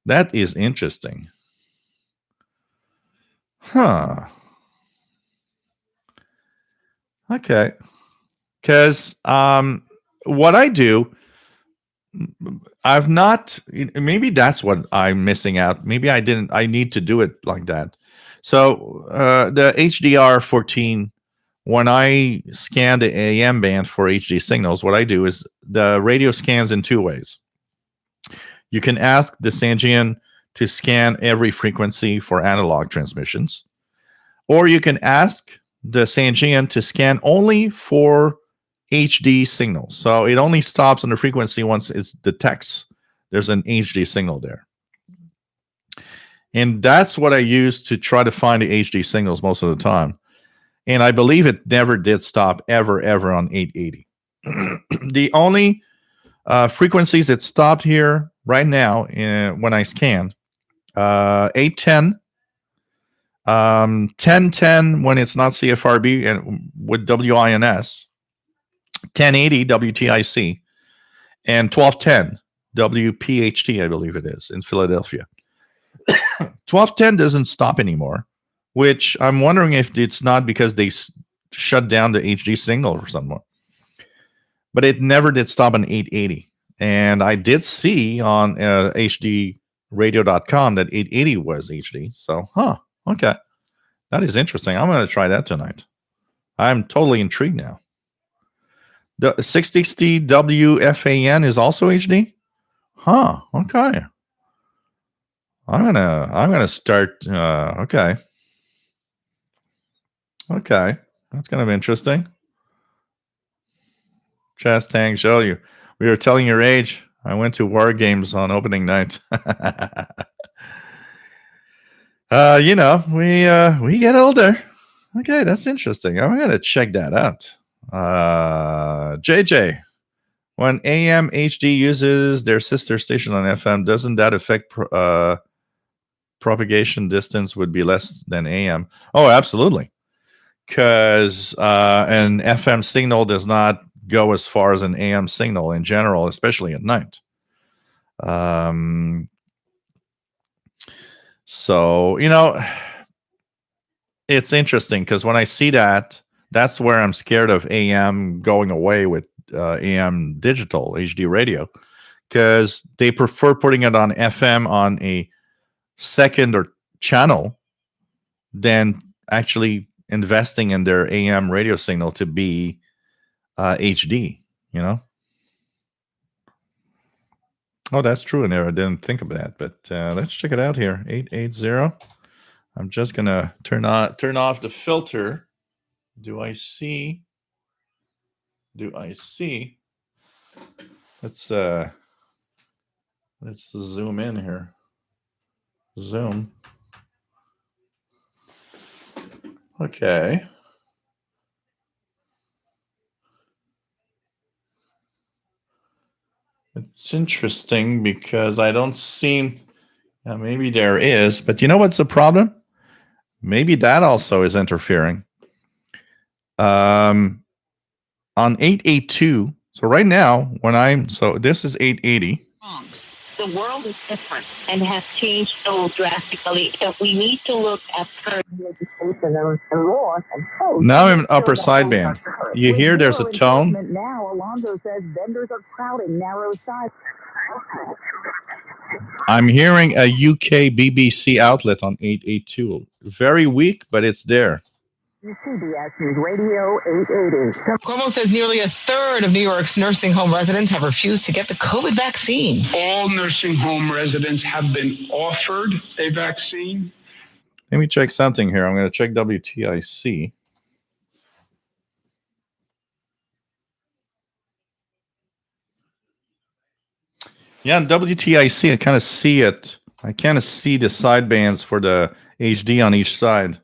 That is interesting. Huh. Okay. Because what I do, I've not, maybe that's what I'm missing out. Maybe I need to do it like that. So the HDR 14, when I scan the AM band for HD signals, what I do is the radio scans in two ways. You can ask the Sangean to scan every frequency for analog transmissions, or you can ask the Sangean to scan only for HD signals. So it only stops on the frequency once it detects there's an HD signal there. And that's what I use to try to find the HD signals most of the time. And I believe it never did stop ever on 880. The only frequencies that stopped here right now when I scan, 810, 1010 when it's not CFRB and with WINS, 1080 WTIC, and 1210 WPHT, I believe it is, in Philadelphia. 1210 doesn't stop anymore, which I'm wondering if it's not because they shut down the HD signal or something. But it never did stop on 880. And I did see on hdradio.com that 880 was HD. So, okay. That is interesting. I'm going to try that tonight. I'm totally intrigued now. The 660 WFAN is also HD? Okay. I'm gonna start. Okay. That's kind of interesting. Chastang, show you. We were telling your age. I went to War Games on opening night. We get older. Okay, that's interesting. I'm gonna check that out. JJ, when AM HD uses their sister station on FM, doesn't that affect propagation distance would be less than AM? Oh, absolutely. Because an FM signal does not go as far as an AM signal in general, especially at night. So, it's interesting because when I see that, that's where I'm scared of AM going away with AM digital HD radio, because they prefer putting it on FM on a second or channel than actually investing in their AM radio signal to be HD, Oh, that's true in there. I didn't think of that, but let's check it out here. 880. I'm just gonna turn off the filter. Do I see? Let's zoom in here. Zoom. Okay. It's interesting because I don't see. Maybe there is, but you know what's the problem? Maybe that also is interfering. On 882. So right now, this is 880. The world is different and has changed so drastically that we need to look at current legislation and laws and codes. Now I'm in upper sideband. You hear there's a tone? Now, Alonzo says vendors are crowding narrow sides. I'm hearing a UK BBC outlet on 882. Very weak, but it's there. CBS News Radio 880. Cuomo says nearly a third of New York's nursing home residents have refused to get the COVID vaccine. All nursing home residents have been offered a vaccine. Let me check something here. I'm going to check WTIC. Yeah, in WTIC, I kind of see it. I kind of see the sidebands for the HD on each side.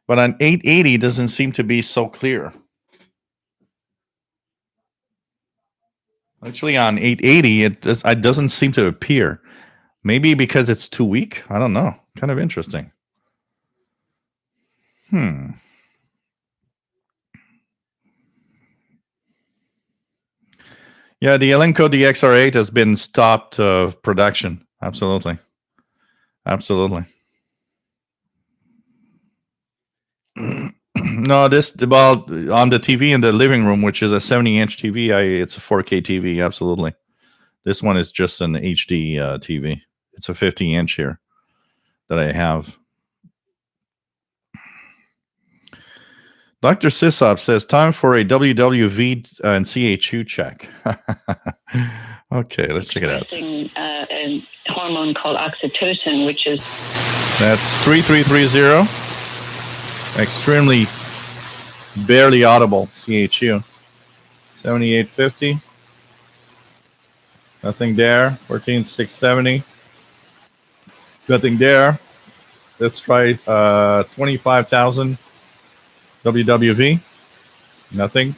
But on 880, it doesn't seem to be so clear. Actually, on 880, it doesn't seem to appear. Maybe because it's too weak. I don't know. Kind of interesting. Yeah, the Elenco DXR8 has been stopped production. Absolutely. Absolutely. No, well, on the TV in the living room, which is a 70-inch TV, it's a 4K TV. Absolutely. This one is just an HD TV. It's a 50-inch here that I have. Dr. Sisop says, time for a WWV and CHU check. Okay, let's check it out. A hormone called oxytocin, which is... That's 3330. Extremely barely audible CHU. 7850. Nothing there. 14670. Nothing there. Let's try 25,000. WWV. Nothing.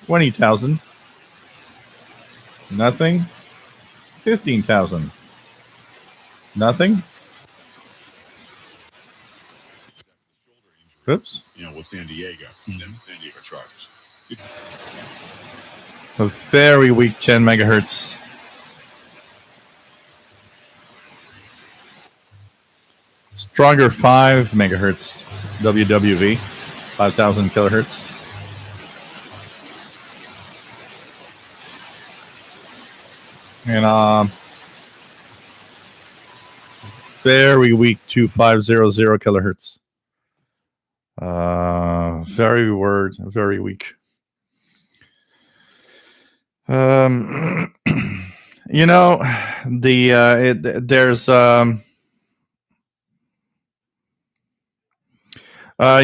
20,000. Nothing. 15,000. Nothing. Oops. With San Diego, San Diego Chargers. A very weak 10 megahertz. Stronger 5 megahertz WWV, 5,000 kilohertz. And very weak 2500 kilohertz. Very weak. There's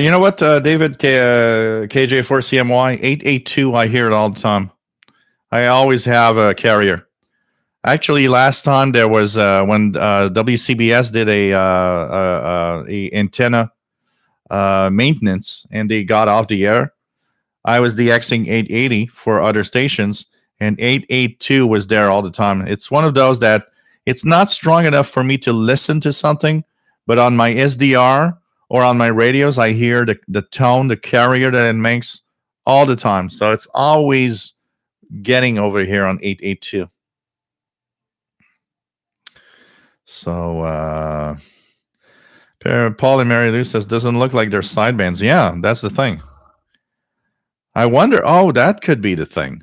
you know what, David, KJ4CMY 882. I hear it all the time. I always have a carrier. Actually, last time there was when WCBS did a antenna maintenance and they got off the air. I was DXing 880 for other stations, and 882 was there all the time. It's one of those that it's not strong enough for me to listen to something, but on my SDR or on my radios, I hear the tone, the carrier that it makes all the time. So it's always getting over here on 882. So Paul and Mary Lou says, doesn't look like they're sidebands. Yeah, that's the thing. I wonder, that could be the thing.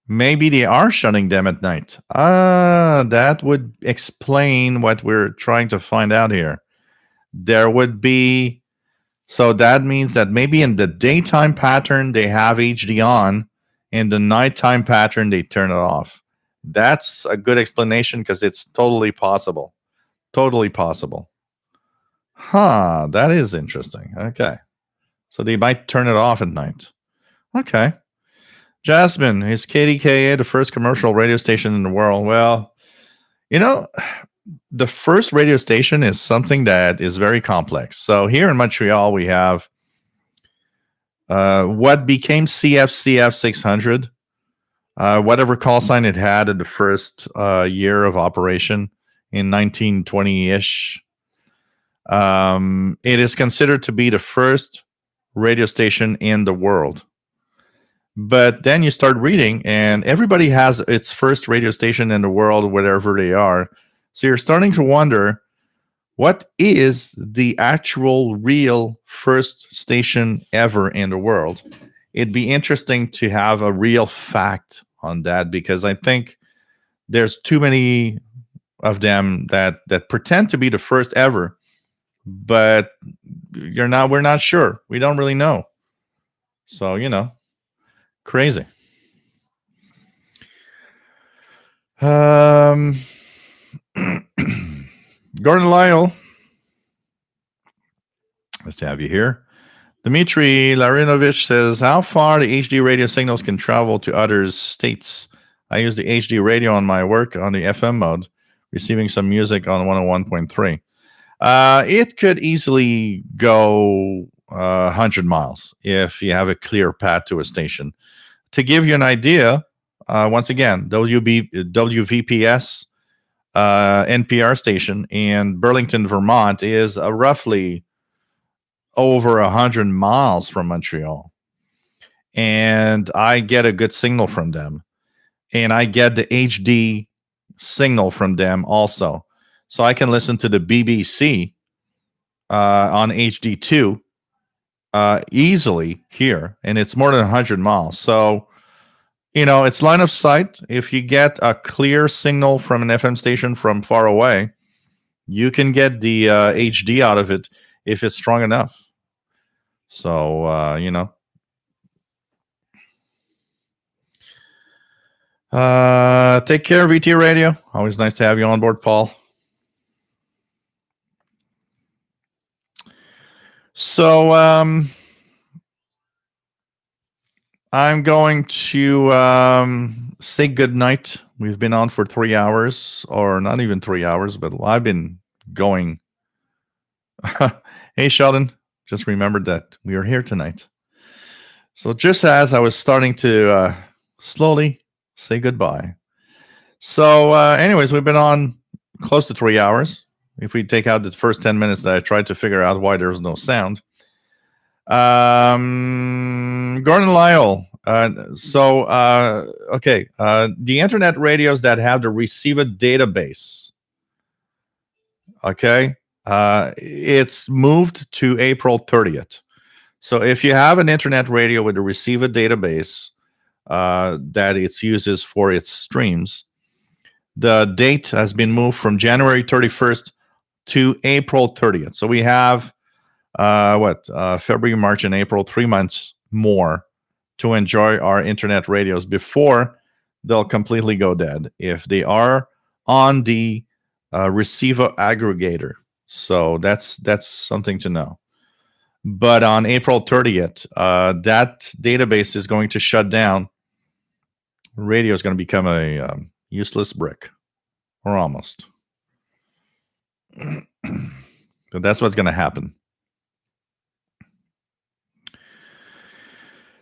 Maybe they are shutting them at night. That would explain what we're trying to find out here. There would be, so that means that maybe in the daytime pattern, they have HD on. In the nighttime pattern, they turn it off. That's a good explanation because it's totally possible. Totally possible. That is interesting. Okay. So they might turn it off at night. Okay. Jasmine, is KDKA the first commercial radio station in the world? Well, the first radio station is something that is very complex. So here in Montreal, we have what became CFCF 600. Whatever call sign it had in the first year of operation in 1920-ish. It is considered to be the first radio station in the world. But then you start reading, and everybody has its first radio station in the world, wherever they are. So you're starting to wonder, what is the actual real first station ever in the world? It'd be interesting to have a real fact on that, because I think there's too many of them that pretend to be the first ever, but we're not sure. We don't really know. So, crazy. Gordon Lyle, nice to have you here. Dmitry Larinovich says, how far the HD radio signals can travel to other states? I use the HD radio on my work on the FM mode, receiving some music on 101.3. It could easily go 100 miles if you have a clear path to a station. To give you an idea, once again, WVPS NPR station in Burlington, Vermont, is roughly over 100 miles from Montreal. And I get a good signal from them. And I get the HD signal from them also. So I can listen to the BBC on HD2 easily here. And it's more than 100 miles. So, it's line of sight. If you get a clear signal from an FM station from far away, you can get the HD out of it if it's strong enough. So, take care, VT Radio. Always nice to have you on board, Paul. So, I'm going to say goodnight. We've been on for 3 hours, or not even 3 hours, but I've been going. Hey, Sheldon, just remembered that we are here tonight. So just as I was starting to slowly say goodbye. So anyways, we've been on close to 3 hours. If we take out the first 10 minutes that I tried to figure out why there was no sound. Gordon Lyle. Okay. The internet radios that have the receiver database. Okay. It's moved to April 30th. So if you have an internet radio with a receiver database that it uses for its streams, the date has been moved from January 31st to April 30th. So we have February, March, and April, 3 months more to enjoy our internet radios before they'll completely go dead if they are on the receiver aggregator. So that's something to know. But on April 30th, that database is going to shut down. Radio is going to become a useless brick, or almost. But that's what's going to happen.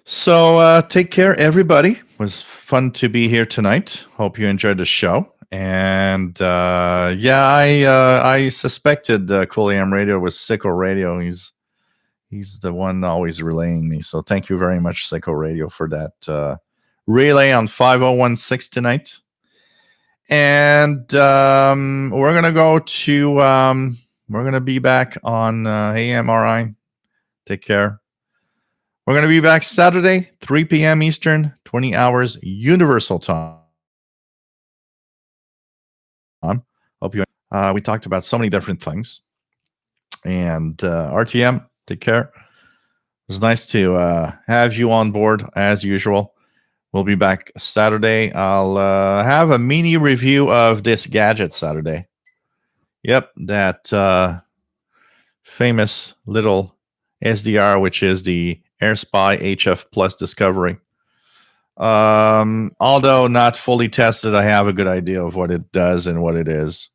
So take care, everybody. It was fun to be here tonight. Hope you enjoyed the show. And I suspected Cool AM Radio was Sicko Radio. He's the one always relaying me. So thank you very much, Sicko Radio, for that relay on 5016 tonight. And we're gonna go to we're gonna be back on AMRI. Take care. We're gonna be back Saturday, 3 p.m. Eastern, 20 hours Universal Time. Hope you. We talked about so many different things. And RTM, take care. It was nice to have you on board as usual. We'll be back Saturday. I'll have a mini review of this gadget Saturday. Yep, that famous little SDR, which is the AirSpy HF Plus Discovery. Although not fully tested, I have a good idea of what it does and what it is.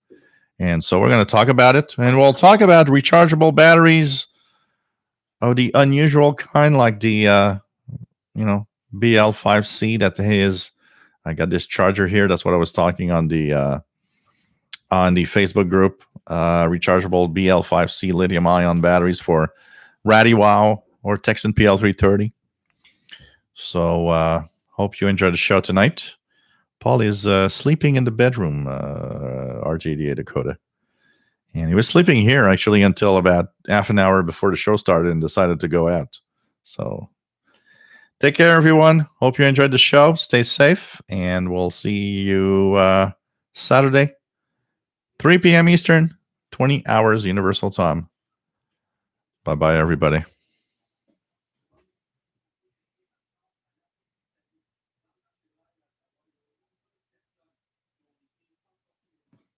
And so we're going to talk about it. And we'll talk about rechargeable batteries of the unusual kind, like the, BL5C that is. I got this charger here. That's what I was talking on the Facebook group. Rechargeable BL5C lithium-ion batteries for RadioWow or Texan PL330. So hope you enjoyed the show tonight. Paul is sleeping in the bedroom, RJDA Dakota. And he was sleeping here actually until about half an hour before the show started and decided to go out. So take care, everyone. Hope you enjoyed the show. Stay safe, and we'll see you Saturday, 3 p.m. Eastern, 20 hours Universal Time. Bye-bye, everybody.